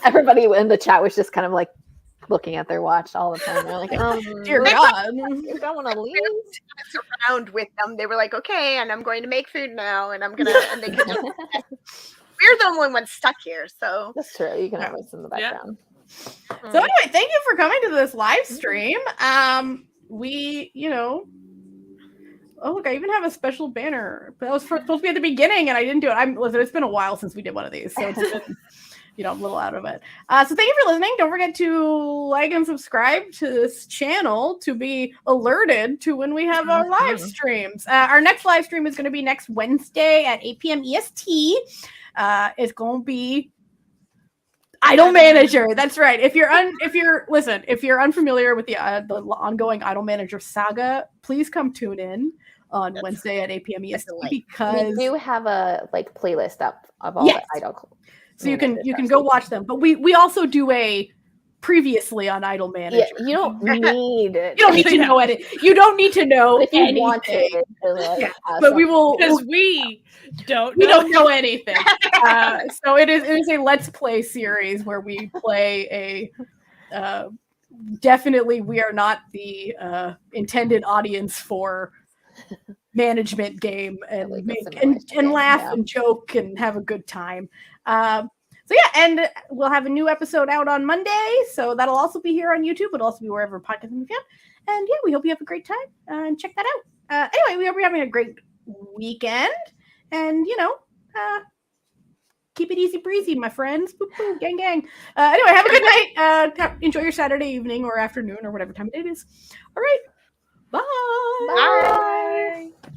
Everybody in the chat was just kind of like, looking at their watch all the time. They're like, dear God, you don't want to leave. Around with them, they were like, okay, and I'm going to make food now, and I'm gonna. And they could just, we're the only ones stuck here, so that's true. You can have us in the background. So anyway, thank you for coming to this live stream. We, Oh, look, I even have a special banner. That was supposed to be at the beginning, and I didn't do it. Listen, it's been a while since we did one of these, so it's been, I'm a little out of it. So thank you for listening. Don't forget to like and subscribe to this channel to be alerted to when we have our live streams. Our next live stream is going to be next Wednesday at 8 p.m. EST. It's going to be Idol Manager. That's right. If you're unfamiliar with the ongoing Idol Manager saga, please come tune in on Wednesday at 8 p.m. EST because we do have a playlist up of all the Idol. So you can go watch them. But we also do a previously on Idol Manager. Yeah, you don't need it. You don't need to know it. You don't need to know if you anything. Wanted to, but we will because we don't know anything. So it is a Let's Play series where we play a definitely we are not the intended audience for management game and and laugh and joke and have a good time. So yeah, and we'll have a new episode out on Monday, so that'll also be here on YouTube. It'll also be wherever podcasts can be found. And yeah, we hope you have a great time and check that out. Anyway, we hope you're having a great weekend, and keep it easy breezy, my friends. Boop, boop, gang, gang. Anyway, have a good night. Enjoy your Saturday evening or afternoon or whatever time it is. All right, bye. Bye.